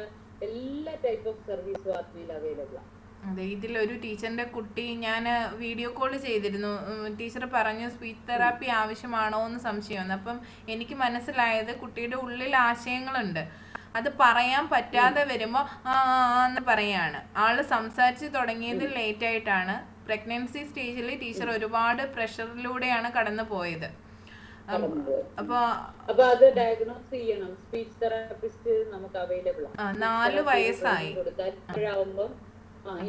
എല്ലാ ടൈപ്പ് ഓഫ് സർവീസും ആത്മീയയിൽ അവൈലബിൾ ആണ്. അതെ, ഇതിലൊരു ടീച്ചറിന്റെ കുട്ടി ഞാൻ വീഡിയോ കോൾ ചെയ്തിരുന്നു. ടീച്ചർ പറഞ്ഞു സ്പീച്ച് തെറാപ്പി ആവശ്യമാണോ എന്ന് സംശയം വന്നു. അപ്പം എനിക്ക് മനസ്സിലായത് കുട്ടിയുടെ ഉള്ളിൽ ആശയങ്ങളുണ്ട്. അത് പറയാൻ പറ്റാതെ വരുമ്പോൾ എന്ന് പറയാണ്. ആള് സംസാരിച്ച് തുടങ്ങിയത് ലേറ്റ് ആയിട്ടാണ്. പ്രഗ്നൻസി സ്റ്റേജിൽ ടീച്ചർ ഒരുപാട് പ്രഷറിലൂടെയാണ് കടന്നു പോയത്. അപ്പൊ അത് ഡയഗ്നോസ് ചെയ്യണം. സ്പീച്ച് തെറാപ്പിസ്റ്റ് നമുക്ക് അവൈലബിൾ ആണ്. 4 വയസ്സായി കൊടുത്താൽ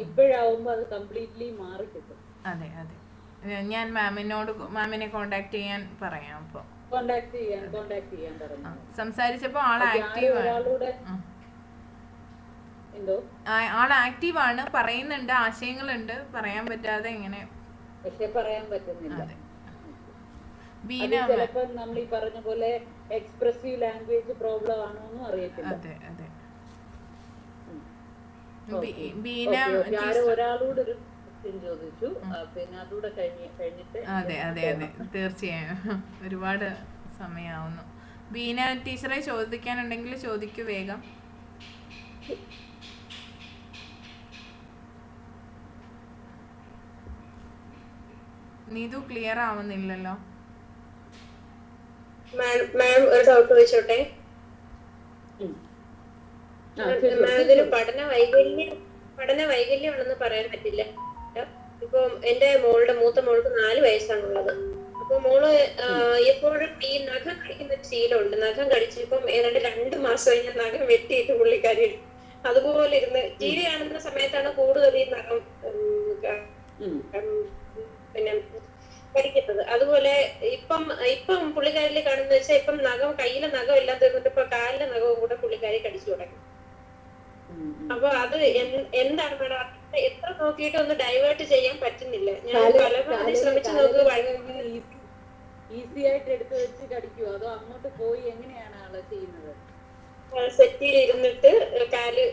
ഇപ്പോഴാവുമ്പോ അത് കംപ്ലീറ്റ്ലി മാറി കിട്ടും. അതെ അതെ, ഞാൻ മാമിനെ കോണ്ടാക്ട് ചെയ്യാൻ പറയാം. അപ്പൊ കോണ്ടാക്ട് ചെയ്യാൻ പറഞ്ഞു. സംസാരിച്ചപ്പോ ആൾ ആക്റ്റീവ് ആണ്, പറയുന്നുണ്ട്, ആശയങ്ങളുണ്ട്, പറയാൻ പറ്റാതെ ഇങ്ങനെ പക്ഷെ പറയാൻ പറ്റുന്നില്ല. ബീന ചിലപ്പോ നമ്മൾ ഈ പറഞ്ഞ പോലെ എക്സ്പ്രസീവ് ലാംഗ്വേജ് പ്രോബ്ലം ആണോന്നും അറിയത്തില്ല. അതെ അതെ. ഒരാളോട് ഒരു ചോദിച്ചു, പിന്നെ അതുകൂടെ കഴിഞ്ഞിട്ട്. അതെ അതെ അതെ, തീർച്ചയായും. ഒരുപാട് സമയമാവുന്നു. ബീന ടീച്ചറെ ചോദിക്കാനുണ്ടെങ്കിൽ ചോദിക്കൂ വേഗം. നീതു ക്ലിയർ ആവുന്നില്ലല്ലോ. മാം ഒരു ഡൗട്ട് ചോദിച്ചോട്ടെ. ഇതിന് പഠന വൈകല്യമാണെന്ന് പറയാൻ പറ്റില്ല. ഇപ്പൊ എന്റെ മൂത്ത മോൾക്ക് 4 വയസ്സാണുള്ളത്. അപ്പൊ മോള് എപ്പോഴും ഈ നഖം കടിക്കുന്ന ശീലമുണ്ട്. നഖം കടിച്ച് ഇപ്പം ഏതാണ്ട് 2 മാസം കഴിഞ്ഞാൽ നഖം വെട്ടിയിട്ട് പുള്ളിക്കാരി അതുപോലെ ഇരുന്ന് ടി വി കാണുന്ന സമയത്താണ് കൂടുതൽ ഈ നഖം പിന്നെ കടിക്കുന്നത്. അതുപോലെ ഇപ്പം പുള്ളിക്കാരിൽ കാണുന്ന വെച്ചാൽ ഇപ്പം കയ്യിലെ നഖം എല്ലാം തീർന്നിട്ട് ഇപ്പൊ കാലിലെ നഖവും കൂടെ പുള്ളിക്കാരി കടിച്ചു തുടങ്ങി. അപ്പൊ അത് എന്താണ് മേഡം, എത്ര നോക്കിയിട്ട് ഒന്ന് ഡൈവേർട്ട് ചെയ്യാൻ പറ്റുന്നില്ല. ഞാൻ പലപ്പോഴും ശ്രമിച്ചു നോക്കുക. ഈസി ആയിട്ട് എടുത്തു വെച്ച് കടിക്കുവോ അതോ അങ്ങോട്ട് പോയി എങ്ങനെയാണ് ആള് ചെയ്യുന്നത്? സെറ്റിയിൽ ഇരുന്നിട്ട് കാല്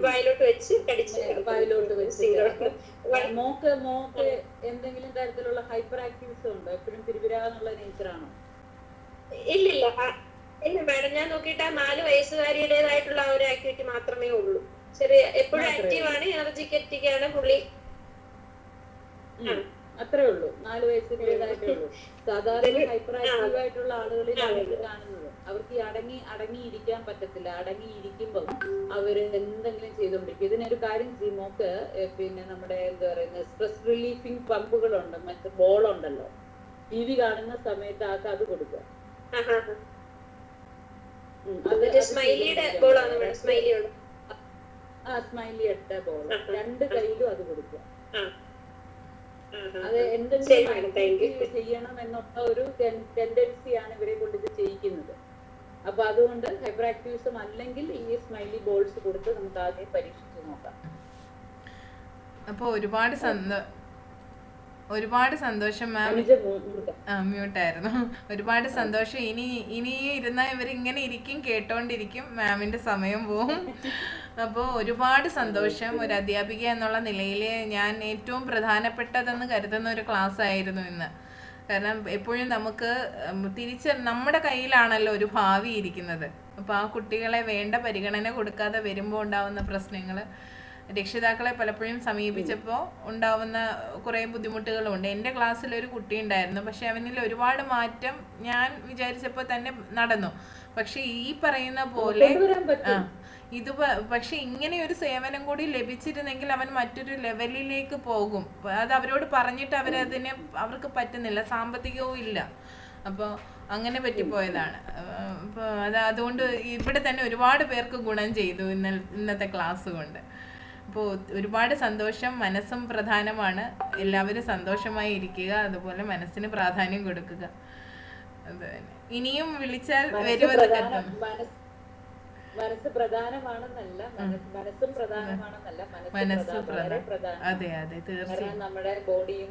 വായിലോട്ട് വെച്ച് കടിച്ച് വായിലോട്ട് വെച്ച്. മോക്ക് എന്തെങ്കിലും തരത്തിലുള്ള ഹൈപ്പർ ആക്ടിവിസം ഉണ്ടോ? എപ്പോഴും തിരുവിരാന്നുള്ള നേച്ചറാണോ? ഇല്ല മാഡം, ഞാൻ നോക്കിയിട്ട് 4 വയസ്സുകാരിയുടേതായിട്ടുള്ള ആ ഒരു ആക്ടിവിറ്റി മാത്രമേ ഉള്ളൂ. ചെറിയ എപ്പോഴും ആക്റ്റീവ് ആണ്, എനർജിക്കറ്റിക് ആണ് പുള്ളി. അത്രേ ഉള്ളൂ, 4 വയസ്സിൻ്റെതായിട്ടേ ഉള്ളൂ. സാധാരണ ഹൈപ്പർ ആക്റ്റീവ് ആയിട്ടുള്ള ആളുകളിലാണ് കാണുന്നത്. അവർക്ക് അടങ്ങിയിരിക്കാൻ പറ്റത്തില്ല. അടങ്ങിയിരിക്കുമ്പോൾ അവര് എന്തെങ്കിലും ചെയ്തോണ്ടിരിക്കും. ഇതിനൊരു കാര്യം ചെയ്യും, മോക്ക് പിന്നെ നമ്മുടെ എന്താ പറയുന്നത് സ്ട്രെസ് റിലീഫിങ് പമ്പുകളുണ്ട്, മറ്റേ ബോളുണ്ടല്ലോ, ടി വി കാണുന്ന സമയത്ത് ആൾക്ക് അത് കൊടുക്കുക. സ്മൈലിയുടെ ബോളാണ് സ്മൈലി ഇട്ട ബോൾ 2 കയ്യിലും അത് കൊടുക്കുക. അത് എന്തെങ്കിലും ചെയ്യണം എന്നുള്ള ഒരു ടെൻഡൻസിയാണ് ഇവരെ കൊണ്ട് ഇത് ചെയ്യിക്കുന്നത്. അപ്പൊ അതുകൊണ്ട് ഹൈപ്പർ ആക്ടിവിസം അല്ലെങ്കിൽ ഈ സ്മൈലി ബോൾസ് കൊടുത്ത് നമുക്ക് ആദ്യം പരീക്ഷിച്ച് നോക്കാം. അപ്പൊ ഒരുപാട് സന്തോഷം മാം. മ്യൂട്ടായിരുന്നു. ഒരുപാട് സന്തോഷം. ഇനി ഇരുന്നാൽ ഇവരിങ്ങനെ ഇരിക്കും, കേട്ടോണ്ടിരിക്കും, മാമിന്റെ സമയം പോവും. അപ്പോൾ ഒരുപാട് സന്തോഷം. ഒരു അധ്യാപിക എന്നുള്ള നിലയിൽ ഞാൻ ഏറ്റവും പ്രധാനപ്പെട്ടതെന്ന് കരുതുന്ന ഒരു ക്ലാസ് ആയിരുന്നു ഇന്ന്. കാരണം എപ്പോഴും നമുക്ക് നമ്മുടെ കയ്യിലാണല്ലോ ഒരു ഭാവി ഇരിക്കുന്നത്. അപ്പോൾ ആ കുട്ടികളെ വേണ്ട പരിഗണന കൊടുക്കാതെ വരുമ്പോൾ ഉണ്ടാവുന്ന പ്രശ്നങ്ങൾ, രക്ഷിതാക്കളെ പലപ്പോഴും സമീപിച്ചപ്പോൾ ഉണ്ടാവുന്ന കുറേ ബുദ്ധിമുട്ടുകളുണ്ട്. എൻ്റെ ക്ലാസ്സിലൊരു കുട്ടി ഉണ്ടായിരുന്നു, പക്ഷെ അവനിൽ ഒരുപാട് മാറ്റം ഞാൻ വിചാരിച്ചപ്പോൾ തന്നെ നടന്നു. പക്ഷെ ഈ പറയുന്ന പോലെ പക്ഷെ ഇങ്ങനെ ഒരു സേവനം കൂടി ലഭിച്ചിരുന്നെങ്കിൽ അവൻ മറ്റൊരു ലെവലിലേക്ക് പോകും. അത് അവരോട് പറഞ്ഞിട്ട് അവർക്ക് പറ്റുന്നില്ല, സാമ്പത്തികവും ഇല്ല. അപ്പോൾ അങ്ങനെ പറ്റിപ്പോയതാണ്. അപ്പോൾ അതുകൊണ്ട് ഇവിടെ തന്നെ ഒരുപാട് പേർക്ക് ഗുണം ചെയ്തു ഇന്നത്തെ ക്ലാസ് കൊണ്ട്. അപ്പോൾ ഒരുപാട് സന്തോഷം. മനസ്സും പ്രധാനമാണ്. എല്ലാവരും സന്തോഷമായി ഇരിക്കുക, അതുപോലെ മനസ്സിന് പ്രാധാന്യം കൊടുക്കുക. അത് തന്നെ. ഇനിയും വിളിച്ചാൽ വരുമെന്ന് കരുതുന്നു. മനസ്സ് പ്രധാനമാണെന്നല്ല, മനസ്സും പ്രധാനമാണെന്നല്ല, മനസ്സ് പ്രധാനം. അതെ അതെ, തീർച്ചയായും. നമ്മുടെ ബോഡിയും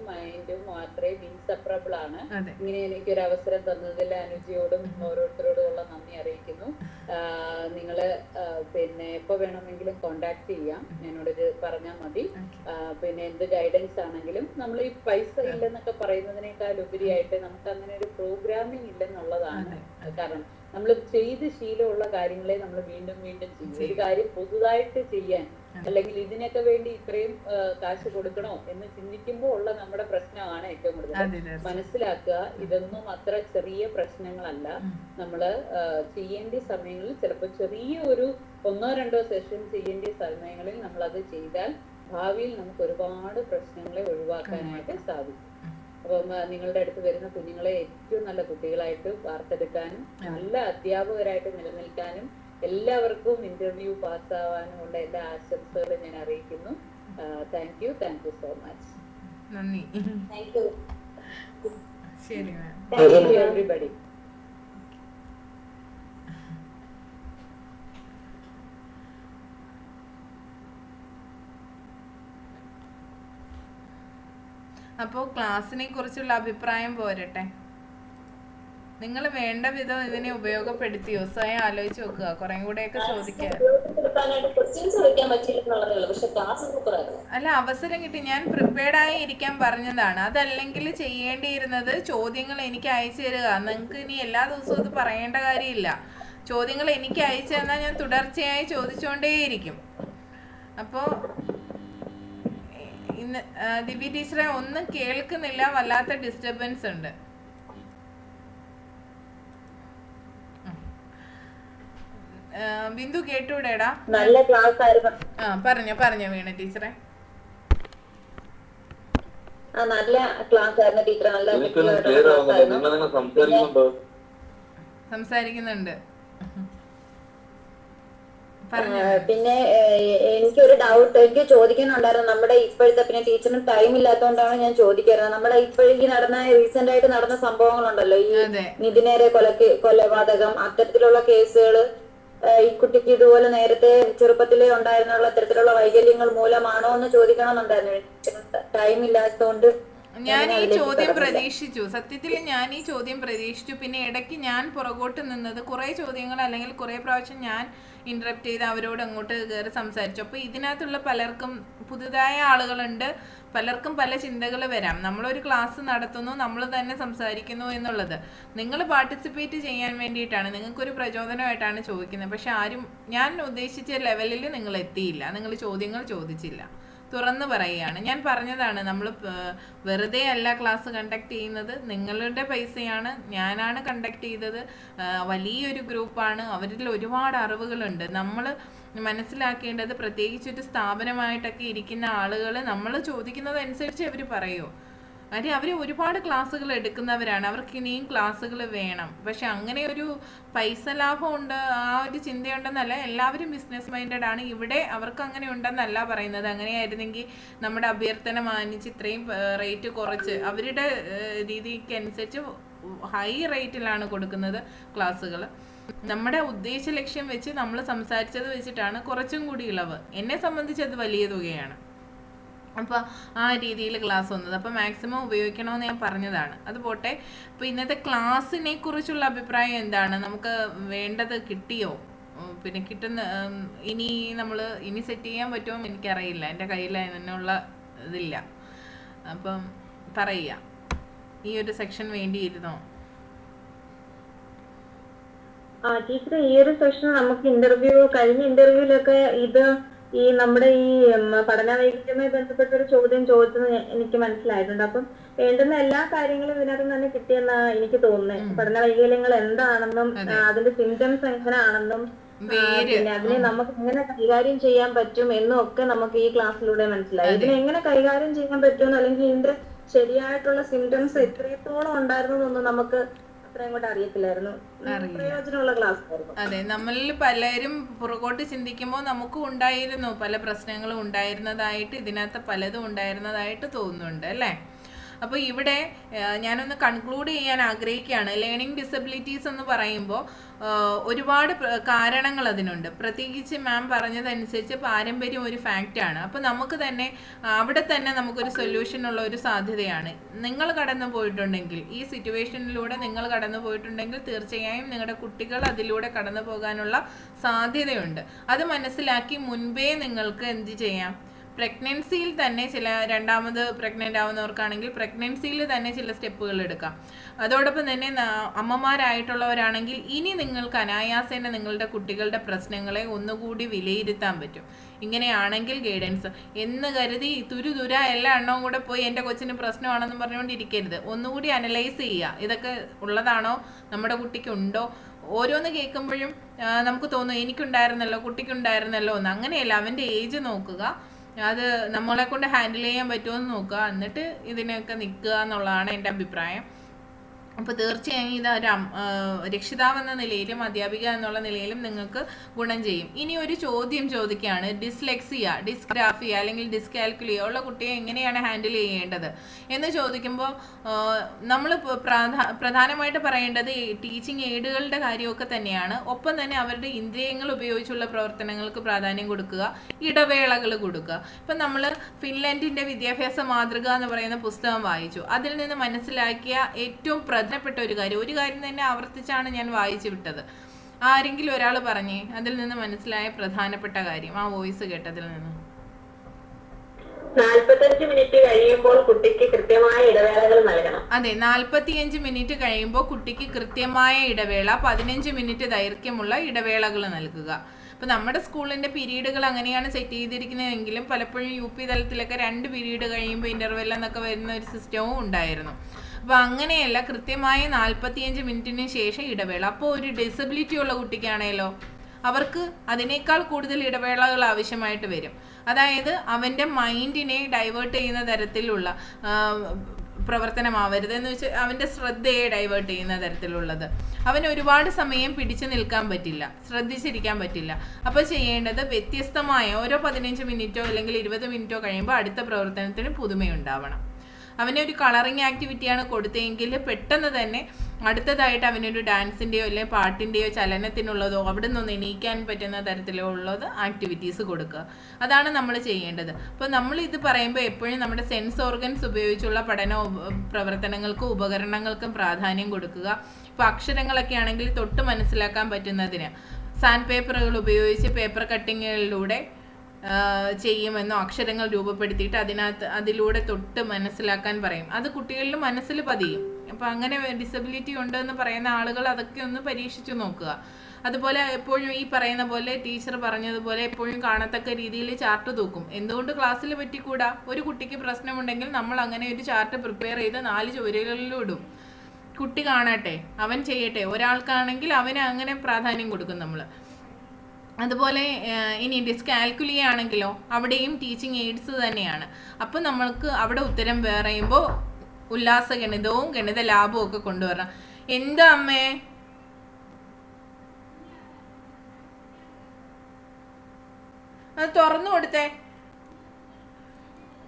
മൈൻഡും മാത്രമേ ഇൻസെപ്പറബിൾ ആണ്. ഇങ്ങനെ എനിക്കൊരു അവസരം തന്നതിൽ അനുജിയോടും ഓരോരുത്തരോടും ഉള്ള നന്ദി അറിയിക്കുന്നു. നിങ്ങള് പിന്നെ എപ്പോ വേണമെങ്കിലും കോണ്ടാക്ട് ചെയ്യാം, എന്നോട് പറഞ്ഞാൽ മതി. പിന്നെ എന്ത് ഗൈഡൻസ് ആണെങ്കിലും നമ്മൾ ഈ പൈസ ഇല്ലെന്നൊക്കെ പറയുന്നതിനേക്കാൾ ഉപരിയായിട്ട് നമുക്ക് അങ്ങനെ ഒരു പ്രോഗ്രാമിംഗ് ഇല്ലെന്നുള്ളതാണ്. കാരണം നമ്മൾ ചെയ്ത് ശീലമുള്ള കാര്യങ്ങളെ നമ്മൾ വീണ്ടും വീണ്ടും ചെയ്യും. ഒരു കാര്യം പുതുതായിട്ട് ചെയ്യാൻ അല്ലെങ്കിൽ ഇതിനൊക്കെ വേണ്ടി ഇത്രയും കാശ് കൊടുക്കണോ എന്ന് ചിന്തിക്കുമ്പോൾ ഉള്ള നമ്മുടെ പ്രശ്നമാണ് ഏറ്റവും കൂടുതൽ. മനസ്സിലാക്കുക, ഇതൊന്നും അത്ര ചെറിയ പ്രശ്നങ്ങളല്ല. നമ്മള് ചെയ്യേണ്ട സമയങ്ങളിൽ ചിലപ്പോൾ ചെറിയ ഒരു 1-2 സെഷൻ ചെയ്യേണ്ട സമയങ്ങളിൽ നമ്മൾ അത് ചെയ്താൽ ഭാവിയിൽ നമുക്ക് ഒരുപാട് പ്രശ്നങ്ങളെ ഒഴിവാക്കാനായിട്ട് സാധിക്കും. അപ്പം നിങ്ങളുടെ അടുത്ത് വരുന്ന കുഞ്ഞുങ്ങളെ ഏറ്റവും നല്ല കുട്ടികളായിട്ട് വാർത്തെടുക്കാനും നല്ല അധ്യാപകരായിട്ട് നിലനിൽക്കാനും എല്ലാവർക്കും ഇന്റർവ്യൂ പാസ്സാവാനും ഉള്ള എല്ലാ ആശംസകളും ഞാൻ അറിയിക്കുന്നു. Thank you so much. നന്ദി. Thank you. ശരി മാം. Thank you everybody. അപ്പോൾ ക്ലാസ്സിനെ കുറിച്ചുള്ള അഭിപ്രായം പോരട്ടെ. നിങ്ങൾ വേണ്ട വിധം ഇതിനെ ഉപയോഗപ്പെടുത്തിയോ? സ്വയം ആലോചിച്ച് നോക്കുക. കുറേ കൂടെയൊക്കെ ചോദിക്കാം. അല്ല, അവസരം കിട്ടി. ഞാൻ പ്രിപ്പയർഡായി ഇരിക്കാൻ പറഞ്ഞതാണ്. അതല്ലെങ്കിൽ ചെയ്യേണ്ടിയിരുന്നത് ചോദ്യങ്ങൾ എനിക്ക് അയച്ചു തരിക. നിങ്ങൾക്ക് ഇനി എല്ലാ ദിവസവും ഇത് പറയേണ്ട കാര്യമില്ല. ചോദ്യങ്ങൾ എനിക്ക് അയച്ചു തന്നാൽ ഞാൻ തുടർച്ചയായി ചോദിച്ചുകൊണ്ടേയിരിക്കും. അപ്പോൾ ഇന്ന് ദിവ്യ ടീച്ചറെ ഒന്നും കേൾക്കുന്നില്ല, വല്ലാത്ത ഡിസ്റ്റർബൻസ് ഉണ്ട്. ബിന്ദു കേട്ടൂടേടാ? നല്ല ക്ലാസ് ആയിരുന്നു. പറഞ്ഞോ വീണ ടീച്ചറെ. നല്ല ക്ലാസ് ആയിരുന്നു ടീച്ചറെ. നല്ല സംസാരിക്കുന്നുണ്ട്. പിന്നെ എനിക്കൊരു ഡൗട്ട് എനിക്ക് ചോദിക്കാനുണ്ടായിരുന്നു. നമ്മുടെ ഇപ്പോഴത്തെ, പിന്നെ ടീച്ചറിന് ടൈം ഇല്ലാത്തതുകൊണ്ടാണ് ഞാൻ ചോദിക്കുന്നത്. നമ്മുടെ ഇപ്പോഴേക്ക് നടന്ന റീസെന്റ് ആയിട്ട് നടന്ന സംഭവങ്ങളുണ്ടല്ലോ, ഈ നിതിനേരെ കൊലപാതകം, അത്തരത്തിലുള്ള കേസുകൾ ഈ കുട്ടിക്ക് ഇതുപോലെ നേരത്തെ ചെറുപ്പത്തിലേ ഉണ്ടായിരുന്നുള്ള അത്തരത്തിലുള്ള വൈകല്യങ്ങൾ മൂലമാണോ എന്ന് ചോദിക്കണമെന്നുണ്ടായിരുന്നു. ടൈം ഇല്ലാത്തതുകൊണ്ട് ഞാൻ ഈ ചോദ്യം പ്രതീക്ഷിച്ചു. സത്യത്തിൽ ഞാൻ ഈ ചോദ്യം പ്രതീക്ഷിച്ചു. പിന്നെ ഇടയ്ക്ക് ഞാൻ പുറകോട്ട് നിന്നത് കുറേ ചോദ്യങ്ങൾ അല്ലെങ്കിൽ കുറേ പ്രാവശ്യം ഞാൻ ഇന്ററപ്റ്റ് ചെയ്ത് അവരോട് അങ്ങോട്ട് കയറി സംസാരിച്ചു. അപ്പോൾ ഇതിനകത്തുള്ള പലർക്കും പുതുതായ ആളുകളുണ്ട്, പലർക്കും പല ചിന്തകൾ വരാം. നമ്മളൊരു ക്ലാസ് നടത്തുന്നു, നമ്മൾ തന്നെ സംസാരിക്കുന്നു എന്നുള്ളത് നിങ്ങൾ പാർട്ടിസിപ്പേറ്റ് ചെയ്യാൻ വേണ്ടിയിട്ടാണ്, നിങ്ങൾക്കൊരു പ്രചോദനമായിട്ടാണ് ചോദിക്കുന്നത്. പക്ഷെ ആരും ഞാൻ ഉദ്ദേശിച്ച ലെവലിൽ നിങ്ങൾ എത്തിയില്ല, നിങ്ങൾ ചോദ്യങ്ങൾ ചോദിച്ചില്ല. തുറന്നു പറയുകയാണ്. ഞാൻ പറഞ്ഞതാണ്, നമ്മൾ വെറുതെ അല്ല ക്ലാസ് കണ്ടക്ട് ചെയ്യുന്നത്. നിങ്ങളുടെ പൈസയാണ്, ഞാനാണ് കണ്ടക്ട് ചെയ്തത്. വലിയൊരു ഗ്രൂപ്പാണ്, അവരിൽ ഒരുപാട് അറിവുകളുണ്ട്. നമ്മൾ മനസ്സിലാക്കേണ്ടത്, പ്രത്യേകിച്ചൊരു സ്ഥാപനമായിട്ടൊക്കെ ഇരിക്കുന്ന ആളുകൾ നമ്മൾ ചോദിക്കുന്നതനുസരിച്ച് അവർ പറയൂ. കാര്യം അവർ ഒരുപാട് ക്ലാസ്സുകൾ എടുക്കുന്നവരാണ്, അവർക്ക് ഇനിയും ക്ലാസ്സുകൾ വേണം. പക്ഷെ അങ്ങനെ ഒരു പൈസ ലാഭം ഉണ്ട്, ആ ഒരു ചിന്തയുണ്ടെന്നല്ല. എല്ലാവരും ബിസിനസ് മൈൻഡഡ് ആണ്. ഇവിടെ അവർക്ക് അങ്ങനെ ഉണ്ടെന്നല്ല പറയുന്നത്. അങ്ങനെയായിരുന്നെങ്കിൽ നമ്മുടെ അഭ്യർത്ഥന മാനിച്ച് ഇത്രയും റേറ്റ് കുറച്ച് അവരുടെ രീതിക്കനുസരിച്ച് ഹൈ റേറ്റിലാണ് കൊടുക്കുന്നത് ക്ലാസ്സുകൾ. നമ്മുടെ ഉദ്ദേശ ലക്ഷ്യം വെച്ച് നമ്മൾ സംസാരിച്ചത് വെച്ചിട്ടാണ് കുറച്ചും കൂടി ഇളവ്. എന്നെ സംബന്ധിച്ച് അത് വലിയ തുകയാണ്. അപ്പോൾ ആ രീതിയിൽ ക്ലാസ് വന്നത്. അപ്പോൾ മാക്സിമം ഉപയോഗിക്കണമെന്ന് ഞാൻ പറഞ്ഞതാണ്. അത് പോട്ടെ. അപ്പോൾ ഇന്നത്തെ ക്ലാസ്സിനെ കുറിച്ചുള്ള അഭിപ്രായം എന്താണ്? നമുക്ക് വേണ്ടത് കിട്ടിയോ? പിന്നെ കിട്ടുന്ന ഇനി സെറ്റ് ചെയ്യാൻ പറ്റുമോ എനിക്കറിയില്ല. എൻ്റെ കയ്യിൽ അതിനുള്ള ഇതില്ല. അപ്പം പറയുക, ഈ ഒരു സെക്ഷൻ വേണ്ടിയിരുന്നോ? ടീച്ചർ, ഈ ഒരു സെഷൻ നമുക്ക് കഴിഞ്ഞ ഇന്റർവ്യൂലൊക്കെ ഈ നമ്മുടെ ഈ പഠന വൈകല്യവുമായി ബന്ധപ്പെട്ട ഒരു ചോദ്യം ചോദിച്ചത് എനിക്ക് മനസ്സിലായിട്ടുണ്ട്. അപ്പം വേണ്ടുന്ന എല്ലാ കാര്യങ്ങളും ഇതിനകത്ത് തന്നെ കിട്ടിയെന്നാ എനിക്ക് തോന്നുന്നത്. പഠന വൈകല്യങ്ങൾ എന്താണെന്നും അതിന്റെ സിംറ്റംസ് എങ്ങനെയാണെന്നും പിന്നെ അതിനെ നമുക്ക് എങ്ങനെ കൈകാര്യം ചെയ്യാൻ പറ്റും എന്നും ഒക്കെ നമുക്ക് ഈ ക്ലാസ്സിലൂടെ മനസ്സിലായി. ഇതിനെ എങ്ങനെ കൈകാര്യം ചെയ്യാൻ പറ്റും, അല്ലെങ്കിൽ ഇതിന്റെ ശരിയായിട്ടുള്ള സിംറ്റംസ് എത്രത്തോളം ഉണ്ടായിരുന്നൊന്നും നമുക്ക് അറിയത്തില്ലായിരുന്നു. പ്രയോജനമുള്ള ക്ലാസ് ആയിരുന്നു. അതെ, നമ്മളിൽ പലരും പുറകോട്ട് ചിന്തിക്കുമ്പോൾ നമുക്കും ഉണ്ടായിരുന്നു, പല പ്രശ്നങ്ങളും ഉണ്ടായിരുന്നതായിട്ട്, ഇതിനകത്ത് പലതും ഉണ്ടായിരുന്നതായിട്ട് തോന്നുന്നുണ്ട് അല്ലേ? അപ്പോൾ ഇവിടെ ഞാനൊന്ന് കൺക്ലൂഡ് ചെയ്യാൻ ആഗ്രഹിക്കുകയാണ്. ലേണിംഗ് ഡിസബിലിറ്റീസ് എന്ന് പറയുമ്പോൾ ഒരുപാട് കാരണങ്ങൾ അതിനുണ്ട്. പ്രത്യേകിച്ച് മാം പറഞ്ഞതനുസരിച്ച് പാരമ്പര്യം ഒരു ഫാക്റ്റാണ്. അപ്പോൾ നമുക്ക് തന്നെ അവിടെ തന്നെ നമുക്കൊരു സൊല്യൂഷനുള്ള ഒരു സാധ്യതയാണ്. നിങ്ങൾ കടന്നു പോയിട്ടുണ്ടെങ്കിൽ, ഈ സിറ്റുവേഷനിലൂടെ നിങ്ങൾ കടന്നു പോയിട്ടുണ്ടെങ്കിൽ തീർച്ചയായും നിങ്ങളുടെ കുട്ടികൾ അതിലൂടെ കടന്നു പോകാനുള്ള സാധ്യതയുണ്ട്. അത് മനസ്സിലാക്കി മുൻപേ നിങ്ങൾക്ക് എന്ത് ചെയ്യാം, പ്രഗ്നൻസിയിൽ തന്നെ രണ്ടാമത് പ്രഗ്നൻ്റ് ആവുന്നവർക്കാണെങ്കിൽ പ്രഗ്നൻസിയിൽ തന്നെ ചില സ്റ്റെപ്പുകൾ എടുക്കാം. അതോടൊപ്പം തന്നെ അമ്മമാരായിട്ടുള്ളവരാണെങ്കിൽ ഇനി നിങ്ങൾക്ക് അനായാസേന നിങ്ങളുടെ കുട്ടികളുടെ പ്രശ്നങ്ങളെ ഒന്നുകൂടി വിലയിരുത്താൻ പറ്റും. ഇങ്ങനെയാണെങ്കിൽ ഗൈഡൻസ് എന്ന് കരുതി തുരുതുര എല്ലാ എണ്ണവും കൂടെ പോയി എൻ്റെ കൊച്ചിന് പ്രശ്നമാണെന്ന് പറഞ്ഞുകൊണ്ടിരിക്കരുത്. ഒന്നുകൂടി അനലൈസ് ചെയ്യുക, ഇതൊക്കെ ഉള്ളതാണോ, നമ്മുടെ കുട്ടിക്കുണ്ടോ. ഓരോന്ന് കേൾക്കുമ്പോഴും നമുക്ക് തോന്നും എനിക്കുണ്ടായിരുന്നല്ലോ കുട്ടിക്കുണ്ടായിരുന്നല്ലോ എന്ന്. അങ്ങനെയല്ല, അവൻ്റെ ഏജ് നോക്കുക, അത് നമ്മളെ കൊണ്ട് ഹാൻഡിൽ ചെയ്യാൻ പറ്റുമോ എന്ന് നോക്കുക, എന്നിട്ട് ഇതിനൊക്കെ നിൽക്കുക എന്നുള്ളതാണ് എൻ്റെ അഭിപ്രായം. അപ്പോൾ തീർച്ചയായും ഇത് രക്ഷിതാവെന്ന നിലയിലും അധ്യാപിക എന്നുള്ള നിലയിലും നിങ്ങൾക്ക് ഗുണം ചെയ്യും. ഇനി ഒരു ചോദ്യം ചോദിക്കുകയാണ്, ഡിസ്ലെക്സിയ, ഡിസ്ഗ്രാഫിയ അല്ലെങ്കിൽ ഡിസ്കാൽക്കുലിയ ഉള്ള കുട്ടിയെ എങ്ങനെയാണ് ഹാൻഡിൽ ചെയ്യേണ്ടത് എന്ന് ചോദിക്കുമ്പോൾ നമ്മൾ പ്രധാനമായിട്ട് പറയേണ്ടത് ടീച്ചിങ് എയ്ഡുകളുടെ കാര്യമൊക്കെ തന്നെയാണ്. ഒപ്പം തന്നെ അവരുടെ ഇന്ദ്രിയങ്ങൾ ഉപയോഗിച്ചുള്ള പ്രവർത്തനങ്ങൾക്ക് പ്രാധാന്യം കൊടുക്കുക, ഇടവേളകൾ കൊടുക്കുക. ഇപ്പം നമ്മൾ ഫിൻലൻഡിൻ്റെ വിദ്യാഭ്യാസ മാതൃക എന്ന് പറയുന്ന പുസ്തകം വായിച്ചു. അതിൽ നിന്ന് മനസ്സിലാക്കിയ ഏറ്റവും പ്രധാനപ്പെട്ട ഒരു കാര്യം തന്നെ ആവർത്തിച്ചാണ് ഞാൻ വായിച്ചു വിട്ടത്. ആരെങ്കിലും ഒരാൾ പറഞ്ഞേ അതിൽ നിന്ന് മനസ്സിലായ പ്രധാനപ്പെട്ട കാര്യം, ആ വോയിസ് കേട്ടതിൽ നിന്ന്. 45 മിനിറ്റ് കഴിയുമ്പോൾ കുട്ടിക്ക് കൃത്യമായ ഇടവേളകൾ നൽകണം. അതെ, 45 മിനിറ്റ് കഴിയുമ്പോൾ കുട്ടിക്ക് കൃത്യമായ ഇടവേള, 15 മിനിറ്റ് ദൈർഘ്യമുള്ള ഇടവേളകൾ നൽകുക. അപ്പോൾ നമ്മുടെ സ്കൂളിൻ്റെ പീരീഡുകൾ അങ്ങനെയാണ് സെറ്റ് ചെയ്തിരിക്കുന്നതെങ്കിലും പലപ്പോഴും UP തലത്തിലൊക്കെ 2 പീരീഡ് കഴിയുമ്പോൾ ഇൻ്റർവെൽ എന്നൊക്കെ വരുന്ന ഒരു സിസ്റ്റവും ഉണ്ടായിരുന്നു. അപ്പോൾ അങ്ങനെയല്ല, കൃത്യമായ 45 മിനിറ്റിന് ശേഷം ഇടവേള. അപ്പോൾ ഒരു ഡിസബിലിറ്റി ഉള്ള കുട്ടിക്കാണേലോ അവർക്ക് അതിനേക്കാൾ കൂടുതൽ ഇടവേളകൾ ആവശ്യമായിട്ട് വരും. അതായത് അവൻ്റെ മൈൻഡിനെ ഡൈവേർട്ട് ചെയ്യുന്ന തരത്തിലുള്ള പ്രവർത്തനമാവരുത് എന്ന് വെച്ചാൽ അവൻ്റെ ശ്രദ്ധയെ ഡൈവേർട്ട് ചെയ്യുന്ന തരത്തിലുള്ളത്. അവന് ഒരുപാട് സമയം പിടിച്ചു നിൽക്കാൻ പറ്റില്ല, ശ്രദ്ധിച്ചിരിക്കാൻ പറ്റില്ല. അപ്പോൾ ചെയ്യേണ്ടത് വ്യത്യസ്തമായ ഓരോ 15 മിനിറ്റോ അല്ലെങ്കിൽ 20 മിനിറ്റോ കഴിയുമ്പോൾ അടുത്ത പ്രവർത്തനത്തിന് പുതുമയുണ്ടാവണം. അവനെ ഒരു കളറിങ് ആക്ടിവിറ്റിയാണ് കൊടുത്തതെങ്കിൽ പെട്ടെന്ന് തന്നെ അടുത്തതായിട്ട് അവനൊരു ഡാൻസിൻ്റെയോ അല്ലെങ്കിൽ പാട്ടിൻ്റെയോ ചലനത്തിനുള്ളതോ അവിടെ നിന്ന് എണീക്കാൻ പറ്റുന്ന തരത്തിലോ ഉള്ളത് ആക്ടിവിറ്റീസ് കൊടുക്കുക. അതാണ് നമ്മൾ ചെയ്യേണ്ടത്. അപ്പോൾ നമ്മൾ ഇത് പറയുമ്പോൾ എപ്പോഴും നമ്മുടെ സെൻസ് ഓർഗൻസ് ഉപയോഗിച്ചുള്ള പഠന പ്രവർത്തനങ്ങൾക്കും ഉപകരണങ്ങൾക്കും പ്രാധാന്യം കൊടുക്കുക. ഇപ്പോൾ അക്ഷരങ്ങളൊക്കെ ആണെങ്കിൽ തൊട്ട് മനസ്സിലാക്കാൻ പറ്റുന്നതിന് സാൻഡ് പേപ്പറുകൾ ഉപയോഗിച്ച് പേപ്പർ കട്ടിങ്ങുകളിലൂടെ ചെയ്യുമെന്നോ അക്ഷരങ്ങൾ രൂപപ്പെടുത്തിയിട്ട് അതിലൂടെ തൊട്ട് മനസ്സിലാക്കാൻ പറയും. അത് കുട്ടികളുടെ മനസ്സിൽ പതിയും. അപ്പോൾ അങ്ങനെ ഡിസബിലിറ്റി ഉണ്ടെന്ന് പറയുന്ന ആളുകൾ അതൊക്കെ ഒന്ന് പരീക്ഷിച്ചു നോക്കുക. അതുപോലെ എപ്പോഴും ഈ പറയുന്ന പോലെ ടീച്ചർ പറഞ്ഞതുപോലെ എപ്പോഴും കാണത്തക്ക രീതിയിൽ ചാർട്ട് തൂക്കും. എന്തുകൊണ്ട് ക്ലാസ്സിൽ പറ്റിക്കൂടാ? ഒരു കുട്ടിക്ക് പ്രശ്നമുണ്ടെങ്കിൽ നമ്മൾ അങ്ങനെ ഒരു ചാർട്ട് പ്രിപ്പയർ ചെയ്ത് 4 ചുവരുകളിലും ഇടും. കുട്ടി കാണട്ടെ, അവൻ ചെയ്യട്ടെ. ഒരാൾക്കാണെങ്കിൽ അവന് അങ്ങനെ പ്രാധാന്യം കൊടുക്കും നമ്മൾ. അതുപോലെ ഇനി ഡിസ്കാൽക്കുലിയ ആണെങ്കിലോ അവിടെയും ടീച്ചിങ് എയ്ഡ്സ് തന്നെയാണ്. അപ്പോൾ നമ്മൾക്ക് അവിടെ ഉത്തരം പറയുമ്പോൾ ഉല്ലാസ ഗണിതവും ഗണിത ലാഭവും ഒക്കെ കൊണ്ടുവരണം. എന്താ അമ്മേ? അത് തുറന്നു കൊടുത്തേ.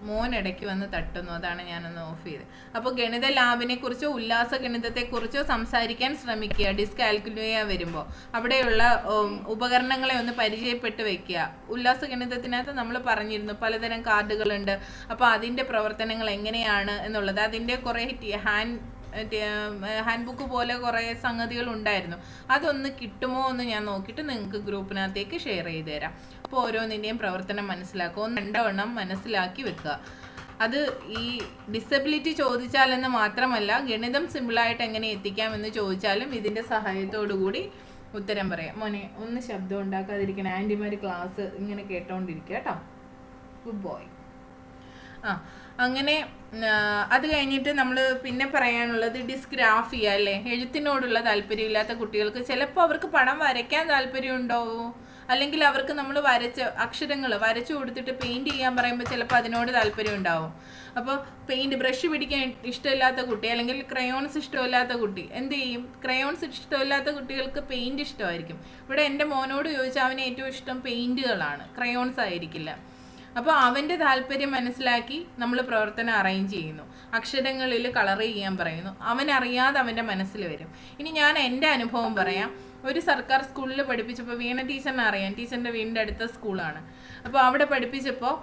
മോൻ ഇടയ്ക്ക് വന്ന് തട്ടുന്നു, അതാണ് ഞാനൊന്ന് ഓഫ് ചെയ്ത്. അപ്പോൾ ഗണിത ലാബിനെ കുറിച്ചോ ഉല്ലാസ ഗണിതത്തെക്കുറിച്ചോ സംസാരിക്കാൻ ശ്രമിക്കുക. ഡിസ്കാൽക്കുലിയ വരുമ്പോൾ അവിടെയുള്ള ഉപകരണങ്ങളെ ഒന്ന് പരിചയപ്പെട്ട് വെക്കുക. ഉല്ലാസ ഗണിതത്തിനകത്ത് നമ്മൾ പറഞ്ഞിരുന്നു പലതരം കാർഡുകളുണ്ട്. അപ്പോൾ അതിൻ്റെ പ്രവർത്തനങ്ങൾ എങ്ങനെയാണ് എന്നുള്ളത്, അതിൻ്റെ കുറേ ഹാൻഡ് ബുക്ക് പോലെ കുറേ സംഗതികൾ ഉണ്ടായിരുന്നു. അതൊന്ന് കിട്ടുമോ എന്ന് ഞാൻ നോക്കിയിട്ട് നിങ്ങൾക്ക് ഗ്രൂപ്പിനകത്തേക്ക് ഷെയർ ചെയ്ത് തരാം. അപ്പോൾ ഓരോന്നിൻ്റെയും പ്രവർത്തനം മനസ്സിലാക്കുക. 2 എണ്ണം മനസ്സിലാക്കി വെക്കുക. അത് ഈ ഡിസബിലിറ്റി ചോദിച്ചാലെന്ന് മാത്രമല്ല, ഗണിതം സിമ്പിളായിട്ട് എങ്ങനെ എത്തിക്കാമെന്ന് ചോദിച്ചാലും ഇതിൻ്റെ സഹായത്തോടു കൂടി ഉത്തരം പറയാം. മോനെ ഒന്ന് ശബ്ദം ഉണ്ടാക്കാതിരിക്കണം, ആൻറ്റിമാർ ക്ലാസ് ഇങ്ങനെ കേട്ടോണ്ടിരിക്കുക കേട്ടോ. Good boy. അങ്ങനെ അത് കഴിഞ്ഞിട്ട് നമ്മൾ പിന്നെ പറയാനുള്ളത് ഡിസ്ഗ്രാഫിയ അല്ലേ. എഴുത്തിനോടുള്ള താല്പര്യമില്ലാത്ത കുട്ടികൾക്ക് ചിലപ്പോൾ അവർക്ക് പടം വരയ്ക്കാൻ താല്പര്യം ഉണ്ടാവും, അല്ലെങ്കിൽ അവർക്ക് നമ്മൾ അക്ഷരങ്ങൾ വരച്ചു കൊടുത്തിട്ട് പെയിൻറ് ചെയ്യാൻ പറയുമ്പോൾ ചിലപ്പോൾ അതിനോട് താല്പര്യം ഉണ്ടാവും. അപ്പോൾ ബ്രഷ് പിടിക്കാൻ ഇഷ്ടമില്ലാത്ത കുട്ടി അല്ലെങ്കിൽ ക്രയോൺസ് ഇഷ്ടമില്ലാത്ത കുട്ടി എന്ത് ചെയ്യും? ക്രയോൺസ് ഇഷ്ടമില്ലാത്ത കുട്ടികൾക്ക് പെയിൻറ് ഇഷ്ടമായിരിക്കും. ഇവിടെ എൻ്റെ മോനോട് ചോദിച്ചാൽ അവന് ഏറ്റവും ഇഷ്ടം പെയിൻറ്റുകളാണ്, ക്രയോൺസ് ആയിരിക്കില്ല. അപ്പോൾ അവൻ്റെ താല്പര്യം മനസ്സിലാക്കി നമ്മൾ പ്രവർത്തനം അറേഞ്ച് ചെയ്യുന്നു. അക്ഷരങ്ങളിൽ കളർ ചെയ്യാൻ പറയുന്നു. അവനറിയാതെ അവൻ്റെ മനസ്സിൽ വരും. ഇനി ഞാൻ എൻ്റെ അനുഭവം പറയാം. ഒരു സർക്കാർ സ്കൂളിൽ പഠിപ്പിച്ചപ്പോൾ, വീണ ടീച്ചറിനെ അറിയാം, ടീച്ചറിൻ്റെ വീടിൻ്റെ അടുത്ത സ്കൂളാണ്. അപ്പോൾ അവിടെ പഠിപ്പിച്ചപ്പോൾ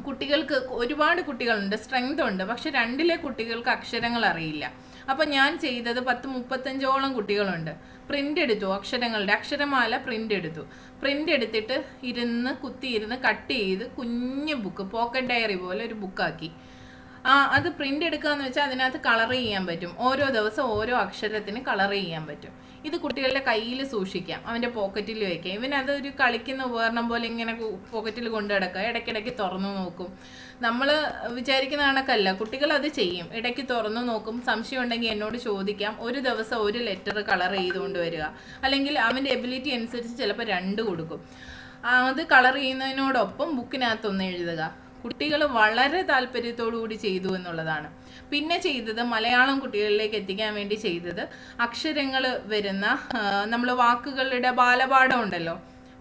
കുട്ടികൾക്ക് ഒരുപാട് കുട്ടികളുണ്ട്, സ്ട്രെങ്ത് ഉണ്ട്. പക്ഷെ 2 കുട്ടികൾക്ക് അക്ഷരങ്ങൾ അറിയില്ല. അപ്പം ഞാൻ ചെയ്തത് 10-35ഓളം കുട്ടികളുണ്ട്. പ്രിൻ്റ് എടുത്തു, അക്ഷരമാല പ്രിൻ്റ് എടുത്തു. പ്രിൻ്റ് എടുത്തിട്ട് കുത്തിയിരുന്ന് കട്ട് ചെയ്ത് കുഞ്ഞു ബുക്ക്, പോക്കറ്റ് ഡയറി പോലെ ഒരു ബുക്കാക്കി. അത് പ്രിൻ്റ് എടുക്കുകയെന്ന് വെച്ചാൽ അതിനകത്ത് കളർ ചെയ്യാൻ പറ്റും. ഓരോ ദിവസം ഓരോ അക്ഷരത്തിന് കളർ ചെയ്യാൻ പറ്റും. ഇത് കുട്ടികളുടെ കയ്യിൽ സൂക്ഷിക്കാം, അവൻ്റെ പോക്കറ്റിൽ വയ്ക്കാം. ഇവനതൊരു കളിക്കുന്ന ഉപകരണം പോലെ ഇങ്ങനെ പോക്കറ്റിൽ കൊണ്ടു കിടക്കുക. ഇടയ്ക്കിടയ്ക്ക് തുറന്നു നോക്കും. നമ്മൾ വിചാരിക്കുന്ന കണക്കല്ല, കുട്ടികൾ അത് ചെയ്യും. ഇടയ്ക്ക് തുറന്നു നോക്കും. സംശയം ഉണ്ടെങ്കിൽ എന്നോട് ചോദിക്കാം. ഒരു ദിവസം ഒരു ലെറ്റർ കളർ ചെയ്തുകൊണ്ട് വരിക, അല്ലെങ്കിൽ അവൻ്റെ എബിലിറ്റി അനുസരിച്ച് ചിലപ്പോൾ 2 കൊടുക്കും. അത് കളർ ചെയ്യുന്നതിനോടൊപ്പം ബുക്കിനകത്തൊന്ന് എഴുതുക. കുട്ടികൾ വളരെ താല്പര്യത്തോടു കൂടി ചെയ്തു എന്നുള്ളതാണ്. പിന്നെ ചെയ്തത് മലയാളം കുട്ടികളിലേക്ക് എത്തിക്കാൻ വേണ്ടി ചെയ്തത് അക്ഷരങ്ങൾ വരുന്ന നമ്മൾ വാക്കുകളുടെ ബാലപാഠം ഉണ്ടല്ലോ,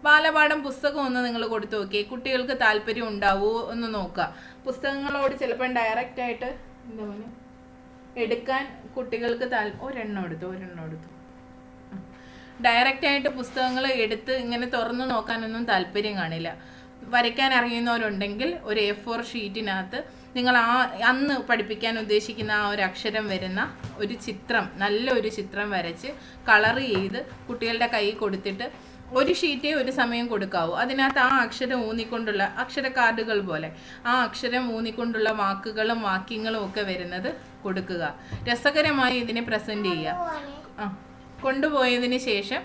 ബാലപാഠം പുസ്തകം ഒന്ന് നിങ്ങൾ കൊടുത്തു നോക്കിയേ. കുട്ടികൾക്ക് താല്പര്യം ഉണ്ടാവുമോ എന്ന് നോക്കുക. പുസ്തകങ്ങളോട് ചിലപ്പോൾ ഡയറക്റ്റായിട്ട് എടുക്കാൻ കുട്ടികൾക്ക് ഒരെണ്ണം എടുത്തു. ഡയറക്റ്റായിട്ട് പുസ്തകങ്ങൾ എടുത്ത് ഇങ്ങനെ തുറന്നു നോക്കാനൊന്നും താല്പര്യം കാണില്ല. വരയ്ക്കാൻ അറിയുന്നവരുണ്ടെങ്കിൽ ഒരു A4 ഷീറ്റിനകത്ത് നിങ്ങൾ അന്ന് പഠിപ്പിക്കാൻ ഉദ്ദേശിക്കുന്ന ആ ഒരു അക്ഷരം വരുന്ന ഒരു ചിത്രം, നല്ലൊരു ചിത്രം വരച്ച് കളർ ചെയ്ത് കുട്ടികളുടെ കൈ കൊടുത്തിട്ട് ഒരു ഷീറ്റേ ഒരു സമയം കൊടുക്കാവൂ. അതിനകത്ത് ആ അക്ഷരം ഊന്നിക്കൊണ്ടുള്ള അക്ഷര കാർഡുകൾ പോലെ ആ അക്ഷരം ഊന്നിക്കൊണ്ടുള്ള വാക്കുകളും വാക്യങ്ങളും ഒക്കെ വരുന്നത് കൊടുക്കുക. രസകരമായി ഇതിനെ പ്രസൻറ്റ് ചെയ്യുക. കൊണ്ടുപോയതിന് ശേഷം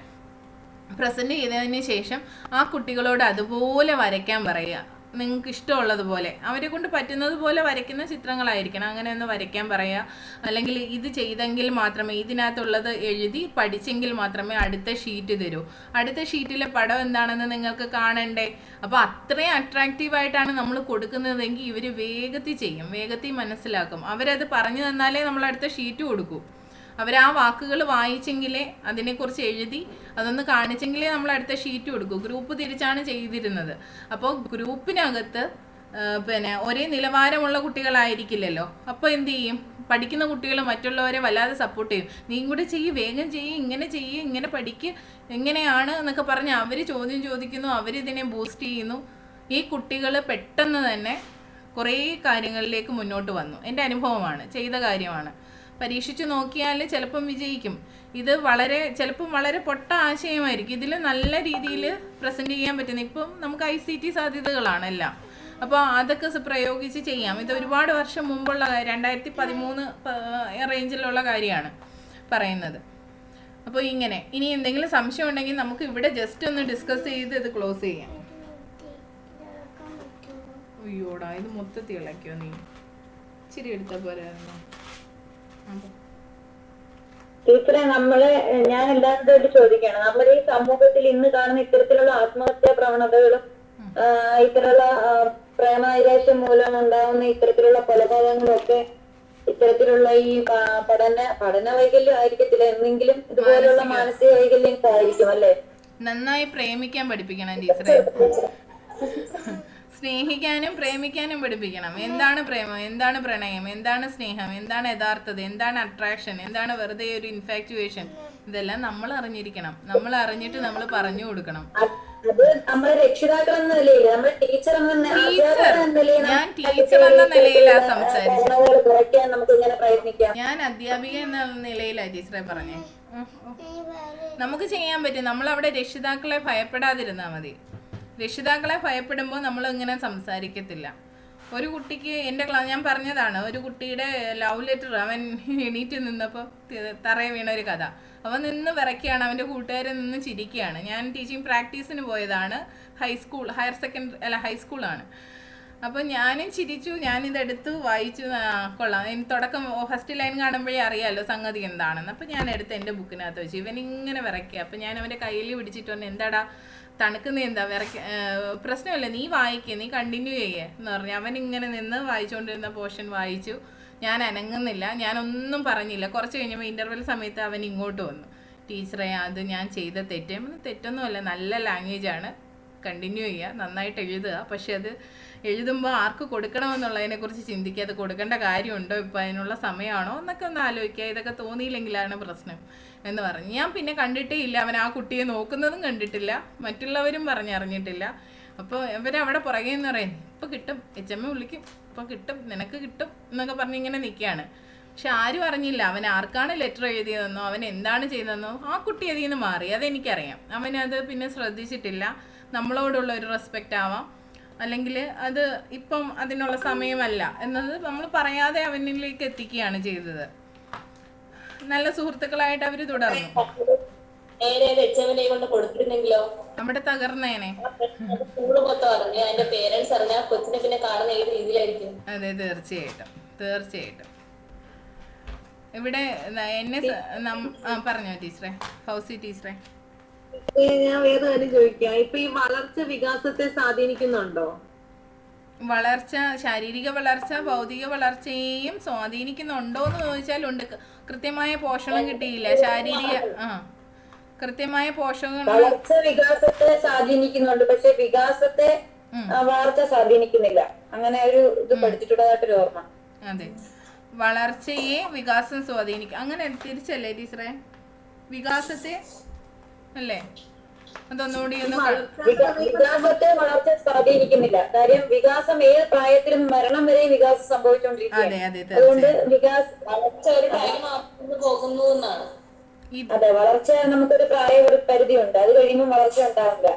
പ്രസൻറ്റ് ചെയ്തതിന് ശേഷം ആ കുട്ടികളോട് അതുപോലെ വരയ്ക്കാൻ പറയുക. നിങ്ങൾക്ക് ഇഷ്ടമുള്ളതുപോലെ, അവരെ കൊണ്ട് പറ്റുന്നത് പോലെ വരയ്ക്കുന്ന ചിത്രങ്ങളായിരിക്കണം. അങ്ങനെ ഒന്ന് വരയ്ക്കാൻ പറയുക. അല്ലെങ്കിൽ ഇത് ചെയ്തെങ്കിൽ മാത്രമേ, ഇതിനകത്തുള്ളത് എഴുതി പഠിച്ചെങ്കിൽ മാത്രമേ അടുത്ത ഷീറ്റ് തരൂ. അടുത്ത ഷീറ്റിലെ പടം എന്താണെന്ന് നിങ്ങൾക്ക് കാണണ്ടേ? അപ്പോൾ അത്രയും അട്രാക്റ്റീവായിട്ടാണ് നമ്മൾ കൊടുക്കുന്നതെങ്കിൽ ഇവർ വേഗത്തിൽ ചെയ്യും, വേഗത്തിൽ മനസ്സിലാക്കും. അവരത് പറഞ്ഞു തന്നാലേ നമ്മൾ അടുത്ത ഷീറ്റ് കൊടുക്കൂ. അവർ ആ വാക്കുകൾ വായിച്ചെങ്കിലേ, അതിനെക്കുറിച്ച് എഴുതി അതൊന്ന് കാണിച്ചെങ്കിലേ നമ്മൾ അടുത്ത ഷീറ്റ് കൊടുക്കൂ. ഗ്രൂപ്പ് തിരിച്ചാണ് ചെയ്തിരുന്നത്. അപ്പോൾ ഗ്രൂപ്പിനകത്ത് ഒരേ നിലവാരമുള്ള കുട്ടികളായിരിക്കില്ലല്ലോ. അപ്പോൾ എന്ത് ചെയ്യും? പഠിക്കുന്ന കുട്ടികൾ മറ്റുള്ളവരെ വല്ലാതെ സപ്പോർട്ട് ചെയ്യും. നീ കൂടെ ചെയ്യ്, വേഗം ചെയ്യ്, ഇങ്ങനെ പഠിക്ക്, എങ്ങനെയാണ് എന്നൊക്കെ പറഞ്ഞ് അവർ ചോദ്യം ചോദിക്കുന്നു, അവരിതിനെ ബൂസ്റ്റ് ചെയ്യുന്നു. ഈ കുട്ടികൾ പെട്ടെന്ന് തന്നെ കുറേ കാര്യങ്ങളിലേക്ക് മുന്നോട്ട് വന്നു. എൻ്റെ അനുഭവമാണ്, ചെയ്ത കാര്യമാണ്. പരീക്ഷിച്ച് നോക്കിയാൽ ചിലപ്പം വിജയിക്കും. ഇത് ചിലപ്പം വളരെ പൊട്ട ആശയമായിരിക്കും. ഇതിൽ നല്ല രീതിയിൽ പ്രസൻറ്റ് ചെയ്യാൻ പറ്റുന്ന ഇപ്പം നമുക്ക് ICT സാധ്യതകളാണെല്ലാം. അപ്പോൾ അതൊക്കെ പ്രയോഗിച്ച് ചെയ്യാം. ഇത് ഒരുപാട് വർഷം മുമ്പുള്ള 2013 റേഞ്ചിലുള്ള കാര്യമാണ് പറയുന്നത്. അപ്പോൾ ഇനി എന്തെങ്കിലും സംശയം ഉണ്ടെങ്കിൽ നമുക്ക് ഇവിടെ ജസ്റ്റ് ഒന്ന് ഡിസ്കസ് ചെയ്ത് ഇത് ക്ലോസ് ചെയ്യാം. അയ്യോടാ, ഇത് മൊത്തത്തിൽ ഇളക്കിയോ? നീ ഇച്ചിരി എടുത്താൽ പോരായിരുന്നു. ടീച്ചറെ, ഞാൻ എല്ലാവരോടും ചോദിക്കുകയാണ്, നമ്മുടെ ഈ സമൂഹത്തിൽ ഇന്ന് കാണുന്ന ഇത്തരത്തിലുള്ള ആത്മഹത്യാ പ്രവണതകളും ഇത്തരത്തിലുള്ള പ്രേമനൈരാശ്യം മൂലം ഉണ്ടാകുന്ന ഇത്തരത്തിലുള്ള കൊലപാതകങ്ങളും ഒക്കെ ഇത്തരത്തിലുള്ള ഈ പഠന വൈകല്യം ആയിരിക്കത്തില്ല, എന്തെങ്കിലും ഇതുപോലുള്ള മാനസിക വൈകല്യം ആയിരിക്കും അല്ലേ? നന്നായി പ്രേമിക്കാൻ പഠിപ്പിക്കണം ടീച്ചറെ. സ്നേഹിക്കാനും പ്രേമിക്കാനും പഠിപ്പിക്കണം. എന്താണ് പ്രേമം, എന്താണ് പ്രണയം, എന്താണ് സ്നേഹം, എന്താണ് യഥാർത്ഥത, എന്താണ് അട്രാക്ഷൻ, എന്താണ് വെറുതെ ഒരു ഇൻഫാക്ച്വേഷൻ, ഇതെല്ലാം നമ്മൾ അറിഞ്ഞിരിക്കണം. നമ്മൾ അറിഞ്ഞിട്ട് നമ്മൾ പറഞ്ഞു കൊടുക്കണം. ഞാൻ ടീച്ചർ എന്ന നിലയിലാ സംസാരിച്ചത്. ഞാൻ അധ്യാപിക എന്ന നിലയിലാ ടീച്ചറെ പറഞ്ഞേ. നമുക്ക് ചെയ്യാൻ പറ്റും. നമ്മളവിടെ രക്ഷിതാക്കളെ ഭയപ്പെടാതിരുന്നാൽ മതി. രക്ഷിതാക്കളെ ഭയപ്പെടുമ്പോൾ നമ്മൾ ഇങ്ങനെ സംസാരിക്കത്തില്ല. ഒരു കുട്ടിക്ക് ഞാൻ പറഞ്ഞതാണ്, ഒരു കുട്ടിയുടെ ലവ് ലെറ്റർ അവൻ എണീറ്റ് നിന്നപ്പോൾ തറയെ വീണ ഒരു കഥ. അവൻ നിന്ന് വിറയ്ക്കുകയാണ്, അവൻ്റെ കൂട്ടുകാരെ നിന്ന് ചിരിക്കുകയാണ്. ഞാൻ ടീച്ചിങ് പ്രാക്ടീസിന് പോയതാണ്. ഹൈസ്കൂളാണ്. അപ്പോൾ ഞാനും ചിരിച്ചു. ഞാനിതെടുത്ത് വായിച്ചു. കൊള്ളാം, തുടക്കം ഫസ്റ്റ് ലൈൻ കാണുമ്പോഴേ അറിയാമല്ലോ സംഗതി എന്താണെന്ന്. അപ്പോൾ ഞാൻ എടുത്ത് എൻ്റെ ബുക്കിനകത്ത് വെച്ചു. ഇവനിങ്ങനെ വിറയ്ക്കുക. അപ്പോൾ ഞാൻ അവൻ്റെ കയ്യിൽ പിടിച്ചിട്ട് പറഞ്ഞു, എന്താടാ തണുക്കുന്ന, എന്താ പ്രശ്നമല്ല, നീ വായിക്കുക, നീ കണ്ടിന്യൂ ചെയ്യേ എന്ന് പറഞ്ഞു. അവനിങ്ങനെ നിന്ന് വായിച്ചുകൊണ്ടിരുന്ന പോർഷൻ വായിച്ചു. ഞാൻ അനങ്ങുന്നില്ല, ഞാനൊന്നും പറഞ്ഞില്ല. കുറച്ച് കഴിഞ്ഞപ്പോൾ ഇൻ്റർവെൽ സമയത്ത് അവൻ ഇങ്ങോട്ട് വന്നു. ടീച്ചറെ, അത് ഞാൻ ചെയ്ത തെറ്റൊന്നുമല്ല, നല്ല ലാംഗ്വേജാണ്, കണ്ടിന്യൂ ചെയ്യുക, നന്നായിട്ട് എഴുതുക. പക്ഷെ അത് എഴുതുമ്പോൾ ആർക്ക് കൊടുക്കണമെന്നുള്ളതിനെക്കുറിച്ച് ചിന്തിക്കുക. അത് കൊടുക്കേണ്ട കാര്യമുണ്ടോ, ഇപ്പോൾ അതിനുള്ള സമയമാണോ എന്നൊക്കെ ഒന്ന് ആലോചിക്കുക. ഇതൊക്കെ തോന്നിയില്ലെങ്കിലാണ് പ്രശ്നം എന്ന് പറഞ്ഞു. ഞാൻ പിന്നെ കണ്ടിട്ടേ ഇല്ല, അവൻ ആ കുട്ടിയെ നോക്കുന്നതും കണ്ടിട്ടില്ല, മറ്റുള്ളവരും പറഞ്ഞറിഞ്ഞിട്ടില്ല. അപ്പോൾ ഇവരവിടെ പുറകെ എന്ന് പറയും, ഇപ്പോൾ കിട്ടും, HM വിളിക്കും, ഇപ്പോൾ കിട്ടും, നിനക്ക് കിട്ടും എന്നൊക്കെ പറഞ്ഞ് ഇങ്ങനെ നിൽക്കുകയാണ്. പക്ഷെ ആരും അറിഞ്ഞില്ല അവൻ ആർക്കാണ് ലെറ്റർ എഴുതിയതെന്നോ അവൻ എന്താണ് ചെയ്തതെന്നോ. ആ കുട്ടി അതിൽ നിന്ന് മാറി, അതെനിക്കറിയാം. അവനത് പിന്നെ ശ്രദ്ധിച്ചിട്ടില്ല. നമ്മളോടുള്ള ഒരു റെസ്പെക്റ്റ് ആവാം, അല്ലെങ്കിൽ അത് ഇപ്പം അതിനുള്ള സമയമല്ല എന്നത് നമ്മൾ പറയാതെ അവനിലേക്ക് എത്തിക്കുകയാണ് ചെയ്തത്. നല്ല സുഹൃത്തുക്കളായിട്ട് അവർ തുടർന്നു. കൊടുത്തിരുന്നെങ്കിലോ നമ്മുടെ തകർന്നേനെ. സ്കൂള് മൊത്തം അറിഞ്ഞു, അതിന്റെ പേരൻസ് അറിഞ്ഞാൽ കൊച്ചിനെ പിന്നെ കാണുന്ന ഏത് രീതിയിലായിരിക്കും? അതെ, തീർച്ചയായിട്ടും തീർച്ചയായിട്ടും. ഇവിടെ എന്നെ പറഞ്ഞോ ടീച്ചറെ, ഫൗസി ടീച്ചറെ. ഞാൻ വേറെ കാര്യം ചോദിക്കാം. ഇപ്പൊ ഈ വളർച്ച വികാസത്തെ സ്വാധീനിക്കുന്നുണ്ടോ? വളർച്ച, ശാരീരിക വളർച്ച ഭൗതിക വളർച്ചയെയും സ്വാധീനിക്കുന്നുണ്ടോ എന്ന് ചോദിച്ചാൽ ഉണ്ട്. കൃത്യമായ പോഷണം കിട്ടിയില്ല, ശാരീരിക കൃത്യമായ പോഷകങ്ങൾ വളർച്ച വികാസത്തെ സ്വാധീനിക്കുന്നുണ്ട്, പക്ഷെ വികാസത്തെ വളർച്ച സ്വാധീനിക്കുന്നില്ല. അങ്ങനെ ഒരു ഇത് പഠിച്ചിട്ടുള്ളതായിട്ടൊരു ഓർമ്മ. അതെ, വളർച്ചയെ വികാസം സ്വാധീനിക്കും, അങ്ങനെ തിരിച്ചല്ലേ ടീച്ചറെ? വികാസത്തെ അല്ലേ? അതൊന്നുകൂടി ഒന്ന്. വികാസത്തെ വളർച്ച സ്വാധീനിക്കുന്നില്ല. കാര്യം വികാസം ഏത് പ്രായത്തിലും മരണം വരെ വികാസം സംഭവിച്ചുകൊണ്ടിരിക്കുകയാണ്. അതുകൊണ്ട് വളർച്ച ഒരു ടൈം പോകുന്നു എന്നാണ്. അതെ, വളർച്ച നമുക്കൊരു പരിധിയുണ്ട്, അത് കഴിയുമ്പോൾ വളർച്ച ഉണ്ടാവില്ല.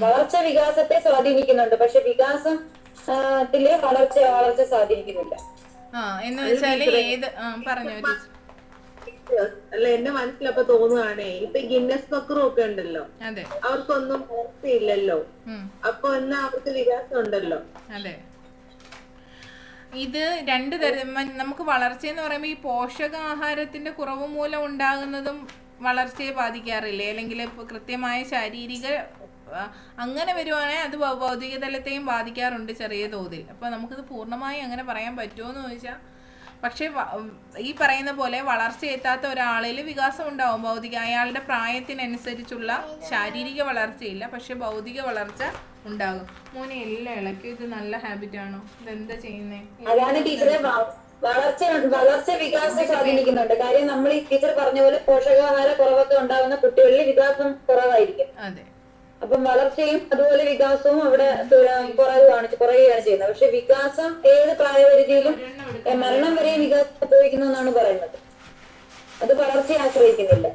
വളർച്ച വികാസത്തെ സ്വാധീനിക്കുന്നുണ്ട്, പക്ഷെ വികാസത്തില് വളർച്ച സ്വാധീനിക്കുന്നില്ല. എന്ന് വെച്ചാല് ഏത് പറഞ്ഞു അല്ല, എന്റെ മനസ്സിലപ്പോ തോന്നുകയാണേ, ഇപ്പൊ ഗിന്നസ് ബക്കറും ഒക്കെ ഉണ്ടല്ലോ, അവർക്കൊന്നും വളർച്ചയില്ലല്ലോ, അപ്പൊ എന്നാ അവർക്ക് വികാസം ഉണ്ടല്ലോ. അതെ, ഇത് രണ്ട് തരം. നമുക്ക് വളർച്ച എന്ന് പറയുമ്പോൾ ഈ പോഷകാഹാരത്തിന്റെ കുറവ് മൂലം ഉണ്ടാകുന്നതും വളർച്ചയെ ബാധിക്കാറില്ലേ? അല്ലെങ്കിൽ കൃത്യമായ ശാരീരിക അങ്ങനെ വരുവാണെങ്കിൽ അത് ഭൗതിക തലത്തെയും ബാധിക്കാറുണ്ട് ചെറിയ തോതിൽ. അപ്പോൾ നമുക്കിത് പൂർണ്ണമായി അങ്ങനെ പറയാൻ പറ്റുമോ എന്ന് ചോദിച്ചാൽ, പക്ഷേ ഈ പറയുന്ന പോലെ വളർച്ച എത്താത്ത ഒരാളിൽ വികാസം ഉണ്ടാവും. അയാളുടെ പ്രായത്തിനനുസരിച്ചുള്ള ശാരീരിക വളർച്ചയില്ല, പക്ഷെ ഭൗതിക വളർച്ച ഉണ്ടാകും. മോനെ എല്ലാം ഇളക്കി. ഇത് നല്ല ഹാബിറ്റ് ആണോ? ഇതെന്താ ചെയ്യുന്നേ? അതാണ് ടീച്ചറെ, വളർച്ച വികാസം സ്വാധീനിക്കുന്നുണ്ട്. കാര്യം നമ്മൾ ഈ ടീച്ചർ പറഞ്ഞ പോലെ പോഷകാഹാര കുറവൊക്കെ ഉണ്ടാകുന്ന കുട്ടികളിൽ വികാസം കുറവായിരിക്കും. അതെ, അപ്പം വളർച്ചയും അതുപോലെ വികാസവും അവിടെ കുറയുകയാണ് ചെയ്യുന്നത്. പക്ഷെ വികാസം ഏത് പ്രായപരിധിയിലും മരണം വരെ വികാസം സംഭവിക്കുന്നു എന്നാണ് പറയുന്നത്. അത് വളർച്ചയെ ആശ്രയിക്കുന്നില്ല.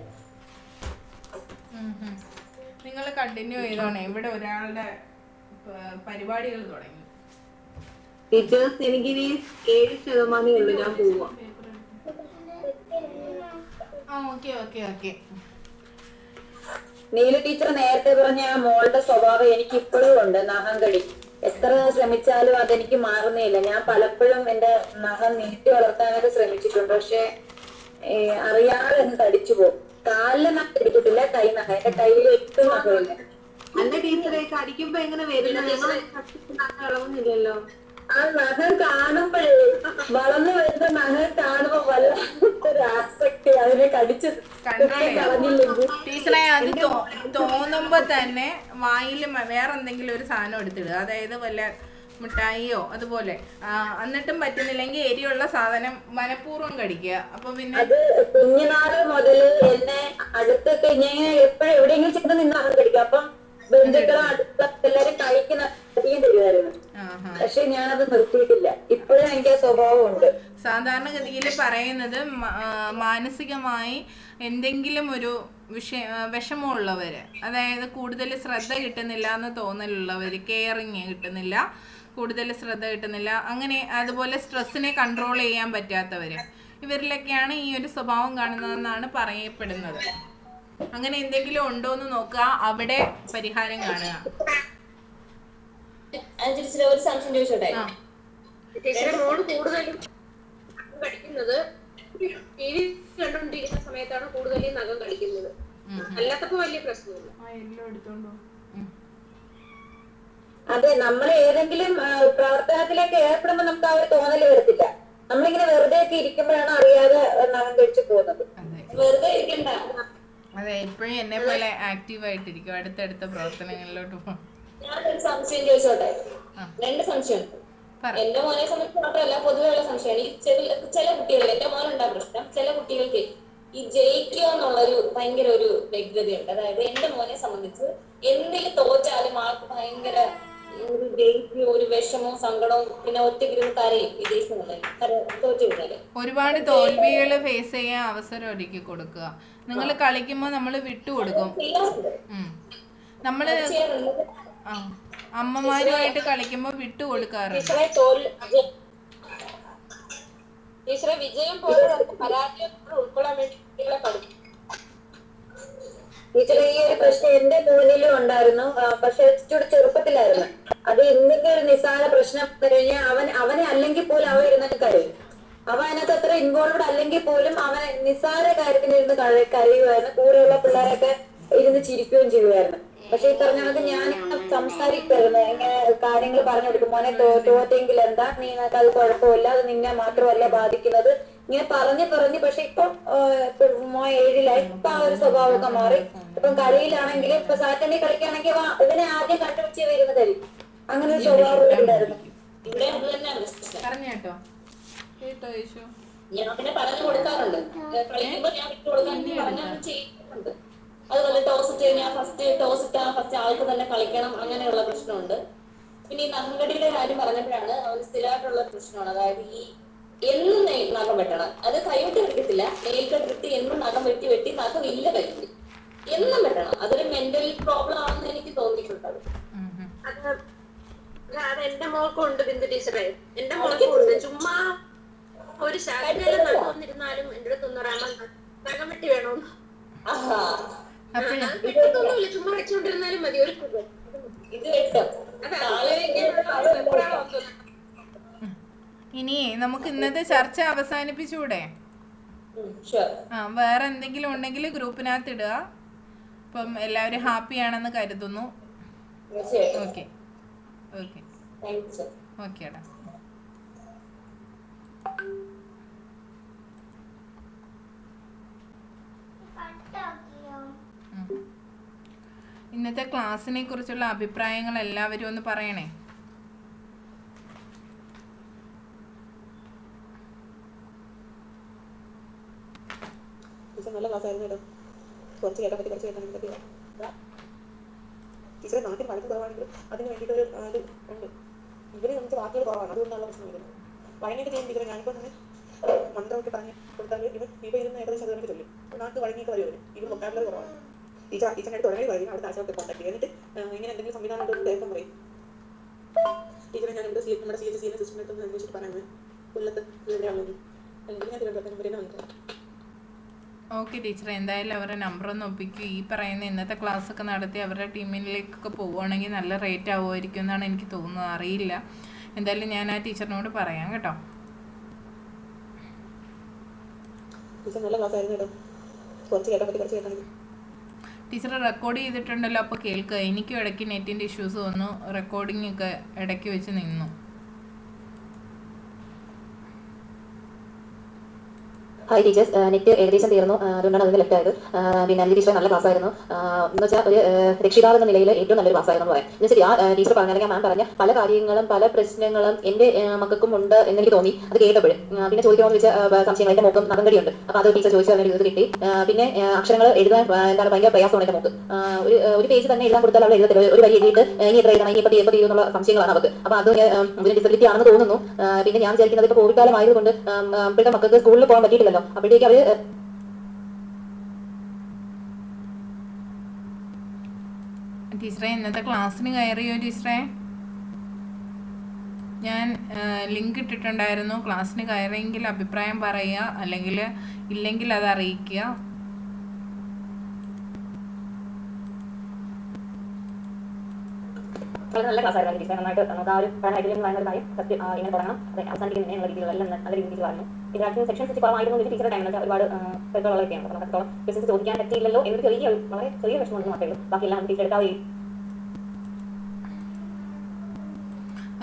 നിങ്ങൾ കണ്ടിന്യൂ ചെയ്തോണേ. ഇവിടെ ഒരാളുടെ പരിപാടികൾ തുടങ്ങി. ടീച്ചേഴ്സ്, എനിക്കിനി 7% ഉള്ളൂ, ഞാൻ പോവാം. നീല ടീച്ചർ നേരത്തെ പറഞ്ഞ ആ മോളുടെ സ്വഭാവം എനിക്ക് ഇപ്പോഴും ഉണ്ട്. നഖം കടി എത്ര ശ്രമിച്ചാലും അതെനിക്ക് മാറുന്നില്ല. ഞാൻ പലപ്പോഴും എന്റെ നഖം നീട്ടി വളർത്താനൊക്കെ ശ്രമിച്ചിട്ടുണ്ട്, പക്ഷെ അറിയാതെ എന്ന് തടിച്ചു പോകും. കാലിലെ നഖം കടിക്കത്തില്ല, കൈ നഖം. എന്റെ കയ്യിൽ 8 നഖമില്ല. എന്റെ ടീച്ചറെ കടിക്കുമ്പോ എങ്ങനെ വരുന്നത്? ഇളവുന്നില്ലല്ലോ. ആ നഖം കാണുമ്പോഴേ, വളർന്നു വരുന്ന നഖം കാണുമ്പോ വല്ലാത്തൊരു ആസക്തി, അതിനെ കടിച്ച് കളഞ്ഞില്ലെങ്കിൽ. ടീച്ചറെ, അത് തോന്നുമ്പോ തന്നെ വായിൽ വേറെ എന്തെങ്കിലും ഒരു സാധനം എടുത്തിടുക. അതായത് വല്ല മിഠായിയോ അതുപോലെ. എന്നിട്ടും പറ്റുന്നില്ലെങ്കിൽ എരിയുള്ള സാധനം മനഃപൂർവ്വം കടിക്കുക. അപ്പൊ പിന്നെ അത് കുഞ്ഞുനാള് മുതല് എന്നെ അടുത്തൊക്കെ ഞാൻ എപ്പോഴും എവിടെയെങ്കിലും ചെന്ന് നിന്ന് നഖം കടിക്കുക. അപ്പം ബന്ധുക്കളും അടുത്ത എല്ലാരും കഴിക്കുന്ന തരുമായിരുന്നു. പക്ഷെ ഞാനത് നിർത്തിയിട്ടില്ല. ഇപ്പോഴും എനിക്ക് ആ സ്വഭാവം ഉണ്ട്. സാധാരണഗതിയിൽ പറയുന്നത് മാനസികമായി എന്തെങ്കിലും ഒരു വിഷമമുള്ളവര്, അതായത് കൂടുതൽ ശ്രദ്ധ കിട്ടുന്നില്ല എന്ന് തോന്നലുള്ളവര്, കെയറിങ് കിട്ടുന്നില്ല, കൂടുതൽ ശ്രദ്ധ കിട്ടുന്നില്ല, അങ്ങനെ അതുപോലെ സ്ട്രെസ്സിനെ കൺട്രോൾ ചെയ്യാൻ പറ്റാത്തവര്, ഇവരിലൊക്കെയാണ് ഈ ഒരു സ്വഭാവം കാണുന്നതെന്നാണ് പറയപ്പെടുന്നത്. അങ്ങനെ എന്തെങ്കിലും ഉണ്ടോ എന്ന് നോക്കുക, അവിടെ പരിഹാരം കാണുക. ഒരു സംശയം ചോദിച്ചോട്ടെ? മോള് കൂടുതലും കടിക്കുന്നത് കണ്ടോണ്ടിരിക്കുന്ന സമയത്താണ് കൂടുതലും നഖം കടിക്കുന്നത്. അല്ലാത്തപ്പോ വലിയ പ്രശ്നമില്ല. അതെ, നമ്മൾ ഏതെങ്കിലും പ്രവർത്തനത്തിലേക്ക് ഏർപ്പെടുമ്പോ നമുക്ക് ആ ഒരു തോന്നല് വരത്തില്ല. നമ്മളിങ്ങനെ വെറുതെ ഒക്കെ ഇരിക്കുമ്പോഴാണ് അറിയാതെ നഖം കഴിച്ചു പോകുന്നത്. വെറുതെ ഇരിക്കണ്ട. അതെ, എപ്പോഴും എന്നെ പോലെ ആക്റ്റീവ് ആയിട്ടിരിക്കും. അടുത്തടുത്ത പ്രവർത്തനങ്ങളിലോട്ട് പോകാം. ഞാനൊരു സംശയം ചോദിച്ചോട്ടെ? 2 സംശയം. എന്റെ മോനെ സംബന്ധിച്ച് മാത്രമല്ല, പൊതുവെയുള്ള സംശയമാണ്. ഈ ചില കുട്ടികൾ, എന്റെ മോനുണ്ടാ പ്രശ്നം, ചില കുട്ടികൾക്ക് ഈ ജയിക്കുക എന്നുള്ളൊരു ഭയങ്കര ഒരു വ്യഗ്രതയുണ്ട്. അതായത് എന്റെ മോനെ സംബന്ധിച്ച് എന്തിൽ തോറ്റാലും ആൾക്ക് ഭയങ്കര ഒരു ദേഷ്യം, ഒരു വിഷമവും സങ്കടവും, പിന്നെ ഒറ്റയ്ക്കിരുന്ന് കരയും വിദേശങ്ങളിൽ തോറ്റു കഴിഞ്ഞാല്. ഒരുപാട് തോൽവികൾ ഫേസ് ചെയ്യാൻ അവസരം ഒരുക്കി കൊടുക്കുക. നിങ്ങൾ കളിക്കുമ്പോൾ നമ്മൾ വിട്ടുകൊടുക്കും. നമ്മള് അമ്മമാരുമായിട്ട് കളിക്കുമ്പോൾ വിട്ടുകൊടുക്കാറുണ്ട്. ടീച്ചറെ വിജയം പോലെ പരാജയം ഉൾക്കൊള്ളാൻ വേണ്ടി കുട്ടികളെ പഠിക്കും. ടീച്ചർ, ഈ ഒരു പ്രശ്നം എന്റെ മോനിലും ഉണ്ടായിരുന്നു. പക്ഷെ ഇച്ചിരി ചെറുപ്പത്തിലായിരുന്നു. അത് എന്തെങ്കിലും ഒരു നിസ്സാര പ്രശ്നം കഴിഞ്ഞാൽ അവനെ അല്ലെങ്കിൽ പോലും അവൻ ഇരുന്നിട്ട് കരയും. അവൻ അതിനകത്ത് അത്ര ഇൻവോൾവ്ഡ് അല്ലെങ്കിൽ പോലും അവൻ നിസ്സാര കാര്യത്തിന് ഇരുന്ന് കരയുമായിരുന്നു. കൂടെയുള്ള പിള്ളേരൊക്കെ ഇരുന്ന് ചിരിക്കുകയും ചെയ്യുമായിരുന്നു. പക്ഷെ ഈ പറഞ്ഞ കണക്ക് ഞാൻ സംസാരിക്കുമായിരുന്നു, ഇങ്ങനെ കാര്യങ്ങൾ പറഞ്ഞു കൊടുക്കും. മോനെ തോറ്റെങ്കിൽ എന്താ, നിനക്ക് അത് കുഴപ്പമില്ല, അത് നിന്നെ മാത്രമല്ല ബാധിക്കുന്നത്, ഇങ്ങനെ പറഞ്ഞു. പക്ഷെ ഇപ്പൊ മോൻ 7-ലായി. ഇപ്പൊ ആ ഒരു സ്വഭാവമൊക്കെ മാറി. ഇപ്പം കളിയിലാണെങ്കിൽ ഇപ്പൊ സാറ്റർഡേ കളിക്കുകയാണെങ്കിൽ ഇവനെ ആദ്യം കണ്ടുപിടിച്ച് വരുന്ന കളി. അങ്ങനെ ഒരു സ്വഭാവം ഉണ്ടായിരുന്നു. ഇവിടെ അത് തന്നെയാണ് പറഞ്ഞേട്ടോ കേട്ടോ യേശു. ഞാൻ പിന്നെ പറഞ്ഞു കൊടുക്കാറുണ്ട്. കളിക്കുമ്പോ ഞാൻ വിട്ടു കൊടുക്കാൻ പറഞ്ഞാൽ ചെയ്യുന്നുണ്ട്. അതുപോലെ ടോസ് ഇട്ട് കഴിഞ്ഞാൽ ഫസ്റ്റ് ആൾക്ക് തന്നെ കളിക്കണം, അങ്ങനെയുള്ള പ്രശ്നമുണ്ട്. പിന്നെ ഈ നഖംകടിയുടെ കാര്യം പറഞ്ഞപ്പോഴാണ് അവന് സ്ഥിരമായിട്ടുള്ള പ്രശ്നമാണ്. അതായത് ഈ എന്നും നഖം വെട്ടണം. അത് കൈവിട്ട് വെട്ടിക്കത്തില്ല, നെയിൽ കട്ട് വെട്ടി എന്നും നഖം വെട്ടി നഖം ഇല്ല കൈക്ക് എന്നും വെട്ടണം. അതൊരു മെന്റൽ പ്രോബ്ലം ആണെന്ന് എനിക്ക് തോന്നിയിട്ടുണ്ട്. അത് എന്റെ മോൾക്കും ഉണ്ട് ബിന്ദു ടീച്ചറെ. എന്റെ മോൾക്കും ഉണ്ട്. ചുമ്മാ ഒരു ശകലം നടന്നിരുന്നാലും എന്റെ അടുത്തൊന്നും നഖം വെട്ടി വേണോന്ന്. വെട്ടത്തൊന്നുമില്ല, ചുമ്മാ വെച്ചുകൊണ്ടിരുന്നാലും മതി. ഒരു ഇത് വെട്ടും. ഇനി നമുക്ക് ഇന്നത്തെ ചർച്ച അവസാനിപ്പിച്ചൂടെ? വേറെ എന്തെങ്കിലും ഉണ്ടെങ്കിൽ ഗ്രൂപ്പിനകത്ത് ഇടുക. അപ്പം എല്ലാവരും ഹാപ്പിയാണെന്ന് കരുതുന്നു. ഓക്കെ ഓക്കേടാ. ഇന്നത്തെ ക്ലാസ്സിനെ കുറിച്ചുള്ള അഭിപ്രായങ്ങൾ എല്ലാവരും ഒന്ന് പറയണേ. നല്ല ക്ലാസ്സായിരുന്നു കേട്ടോ. കുറച്ച് കേട്ടാൽ പറ്റി ടീച്ചറെ നാട്ടിൽ വഴക്ക് കുറവാണെങ്കിൽ അതിന് വേണ്ടിയിട്ട് ഒരു ഇത് ഉണ്ട്. ഇവര് നമുക്ക് വാക്കുകൾ കുറവാണ്, അതുകൊണ്ടുള്ള പ്രശ്നം വരുന്നത്. വഴങ്ങിയിട്ട് ചെയ്യും ടീച്ചറെ. ഞാനിപ്പോൾ തന്നെ മന്ത്രമൊക്കെ പറഞ്ഞ് കൊടുത്താൽ ഇവ ഇരുന്ന് ഏകദേശം അതുകൊണ്ട് ചൊല്ലും. നാട്ടിൽ വഴങ്ങിയൊക്കെ വരുമല്ലോ. ഇവർ വൊക്കാബുലറി കുറവാണ്. ടീച്ചറിനായിട്ട് തുടങ്ങി പറയും, അടുത്ത ആഴ്ച കോൺടാക്ട് ചെയ്യും. എന്നിട്ട് ഇങ്ങനെ എന്തെങ്കിലും സംവിധാനം ഉണ്ടെന്ന് കേൾക്കാൻ പറയും. ടീച്ചറെ ഞാൻ ഇവിടെ നമ്മുടെ CHC സിസ്റ്റം ഒന്ന് അന്വേഷിച്ചിട്ട് പറയുന്നത് കൊല്ലത്ത് എവിടെയാണെങ്കിലും അല്ലെങ്കിൽ ഞാൻ തിരുവനന്തപുരത്ത് വരെ വന്നിട്ടുണ്ട്. ഓക്കെ ടീച്ചർ, എന്തായാലും അവരുടെ നമ്പർ ഒന്ന് ഒപ്പിക്കും. ഈ പറയുന്ന ഇന്നത്തെ ക്ലാസ് ഒക്കെ നടത്തി അവരുടെ ടീമിലേക്കൊക്കെ പോവുകയാണെങ്കിൽ നല്ല റേറ്റ് ആവുമായിരിക്കും എന്നാണ് എനിക്ക് തോന്നുന്നത്. അറിയില്ല. എന്തായാലും ഞാൻ ആ ടീച്ചറിനോട് പറയാം കേട്ടോ. നല്ല ക്ലാസ്സായിരുന്നു കേട്ടോ. കുറച്ച് കേട്ടാൽ പറ്റി കുറച്ച് കേട്ടാൽ ടീച്ചർ റെക്കോർഡ് ചെയ്തിട്ടുണ്ടല്ലോ, അപ്പോൾ കേൾക്കുക. എനിക്കും ഇടയ്ക്ക് നെറ്റിൻ്റെ ഇഷ്യൂസ് വന്നു, റെക്കോർഡിംഗ് ഒക്കെ ഇടയ്ക്ക് വെച്ച് നിന്നു. ഹായ് ടീച്ചേഴ്സ്, നെറ്റ് ഏകദേശം തീർന്നു, അതുകൊണ്ടാണ് അതിന് ലെഫ്റ്റ് ആയത്. പിന്നെ അഞ്ച് ടീച്ചർ നല്ല ക്ലാസ്സായിരുന്നു. എന്ന് വെച്ചാൽ ഒരു രക്ഷിതാവ് എന്ന നിലയിൽ ഏറ്റവും നല്ലൊരു ക്ലാസ്സായിരുന്നു പറയാം. എന്ന് വെച്ചാൽ ആ ടീച്ചർ പറഞ്ഞ അല്ലെങ്കിൽ മാം പറഞ്ഞ പല കാര്യങ്ങളും പല പ്രശ്നങ്ങളും എൻ്റെ മക്കൾക്കും ഉണ്ട് എന്നെനിക്ക് തോന്നി അത് കേട്ടപ്പോഴും. പിന്നെ ചോദിക്കണമെന്ന് വെച്ചാൽ സംശയങ്ങൾ. എൻ്റെ മോക്കും നഖംകടിയുണ്ട്, അപ്പോൾ അത് ടീച്ചർ ചോദിച്ചു അതിന് ഇത് കിട്ടി. പിന്നെ അക്ഷരങ്ങൾ എഴുതാൻ എന്താണ് ഭയങ്കര പ്രയാസമാണ് എൻ്റെ മോക്ക്. ഒരു പേജ് തന്നെ എഴുതാൻ കൊടുത്താൽ അവൾ എഴുതത്തില്ല. ഒരു വരി എഴുതിയിട്ട് ഇനി എത്ര എഴുതണം, ഇനി എപ്പോൾ തീരും എന്നുള്ള സംശയങ്ങളാണ് അവർക്ക്. അപ്പോൾ അത് ഇതിന് ഡിസബിലിറ്റി ആണെന്ന് തോന്നുന്നു. പിന്നെ ഞാൻ വിചാരിക്കുന്നത് ഇപ്പോൾ കോവിഡ് കാലം ആയതുകൊണ്ട് ഇപ്പോഴത്തെ മക്കൾക്ക് സ്കൂളിൽ പോകാൻ പറ്റിയിട്ടില്ല. അപ്പോഴേക്ക് അവര് ടീച്ചറെ ഇന്നത്തെ ക്ലാസ്സിന് കയറിയോ ടീച്ചറെ? ഞാൻ ലിങ്ക് ഇട്ടിട്ടുണ്ടായിരുന്നു. ക്ലാസ്സിന് കയറിയെങ്കിൽ അഭിപ്രായം പറയുക, അല്ലെങ്കിൽ ഇല്ലെങ്കിൽ അത് അറിയിക്കുക. വളരെ നല്ല ക്ലാസ്സായിരുന്നു ടീച്ചർ. നന്നായിട്ട് നമുക്ക് ആ ഒരു കാര്യം കാര്യം സത്യം ഇങ്ങനെ തുടങ്ങണം, അത് അവസാനിക്കുന്ന എന്നുള്ള രീതിയിലെല്ലാം നല്ല രീതിയിൽ പറഞ്ഞു. ഇന്ററാക്ഷൻ സെക്ഷൻസ് വെച്ച് കുറവായിരുന്നു ടീച്ചറുടെ ടൈം. ഒരുപാട് പേരുകളൊക്കെയാണ്, നമുക്ക് അത്രത്തോളം ക്വസ്റ്റ്യൻസ് ചോദിക്കാൻ പറ്റിയില്ലല്ലോ എന്നൊരു വളരെ ചെറിയ വിഷമം മാത്രമേ ഉള്ളൂ. ബാക്കിയെല്ലാം ടീച്ചർ എടുത്താൽ.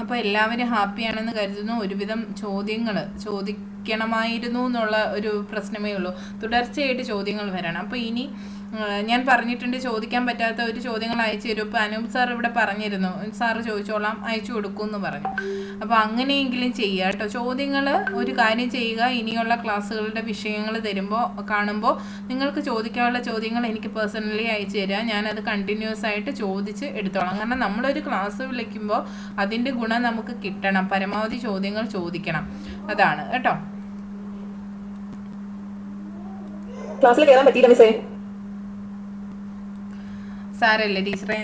അപ്പോൾ എല്ലാവരും ഹാപ്പിയാണെന്ന് കരുതുന്നു. ഒരുവിധം ചോദ്യങ്ങൾ ചോദിക്കണമായിരുന്നു എന്നുള്ള ഒരു പ്രശ്നമേ ഉള്ളൂ. തുടർച്ചയായിട്ട് ചോദ്യങ്ങൾ വരണം. അപ്പോൾ ഇനി ഞാൻ പറഞ്ഞിട്ടുണ്ട് ചോദിക്കാൻ പറ്റാത്ത ഒരു ചോദ്യങ്ങൾ അയച്ചു തരും. ഇപ്പോൾ അനൂപ് സാർ ഇവിടെ പറഞ്ഞിരുന്നു, സാറ് ചോദിച്ചോളാം അയച്ചു കൊടുക്കും എന്ന് പറഞ്ഞു. അപ്പോൾ അങ്ങനെയെങ്കിലും ചെയ്യുക കേട്ടോ. ചോദ്യങ്ങൾ ഒരു കാര്യം ചെയ്യുക, ഇനിയുള്ള ക്ലാസ്സുകളുടെ വിഷയങ്ങൾ കാണുമ്പോൾ നിങ്ങൾക്ക് ചോദിക്കാനുള്ള ചോദ്യങ്ങൾ എനിക്ക് പേഴ്സണലി അയച്ചു തരിക. ഞാനത് കണ്ടിന്യൂസ് ആയിട്ട് ചോദിച്ച് എടുത്തോളാം. കാരണം നമ്മളൊരു ക്ലാസ് വിളിക്കുമ്പോൾ അതിൻ്റെ ഗുണം നമുക്ക് കിട്ടണം. പരമാവധി ചോദ്യങ്ങൾ ചോദിക്കണം, അതാണ് കേട്ടോ. ക്ലാസ്സിൽ കയറാൻ പറ്റിയില്ല മിസ്സേ. സാരല്ലേ ടീച്ചറെ,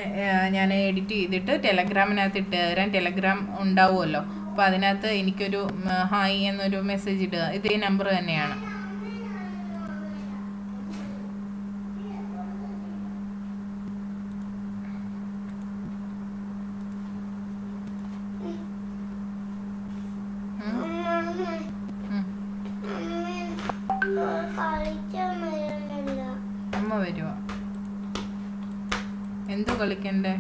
ഞാൻ എഡിറ്റ് ചെയ്തിട്ട് ടെലഗ്രാമിനകത്ത് ഇട്ട് തരാം. ടെലഗ്രാം ഉണ്ടാവുമല്ലോ, അപ്പോൾ അതിനകത്ത് എനിക്കൊരു ഹായ് എന്നൊരു മെസ്സേജ് ഇടുക. ഇതേ നമ്പർ തന്നെയാണ്. അമ്മ വരുമോ? എന്തോ കളിക്കണ്ടേ?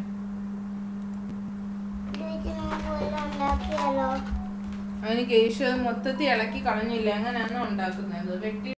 അവന് കേശു മൊത്തത്തിൽ ഇളക്കി കളഞ്ഞില്ല. അങ്ങനെയാണോ ഉണ്ടാക്കുന്നത്? വെട്ടി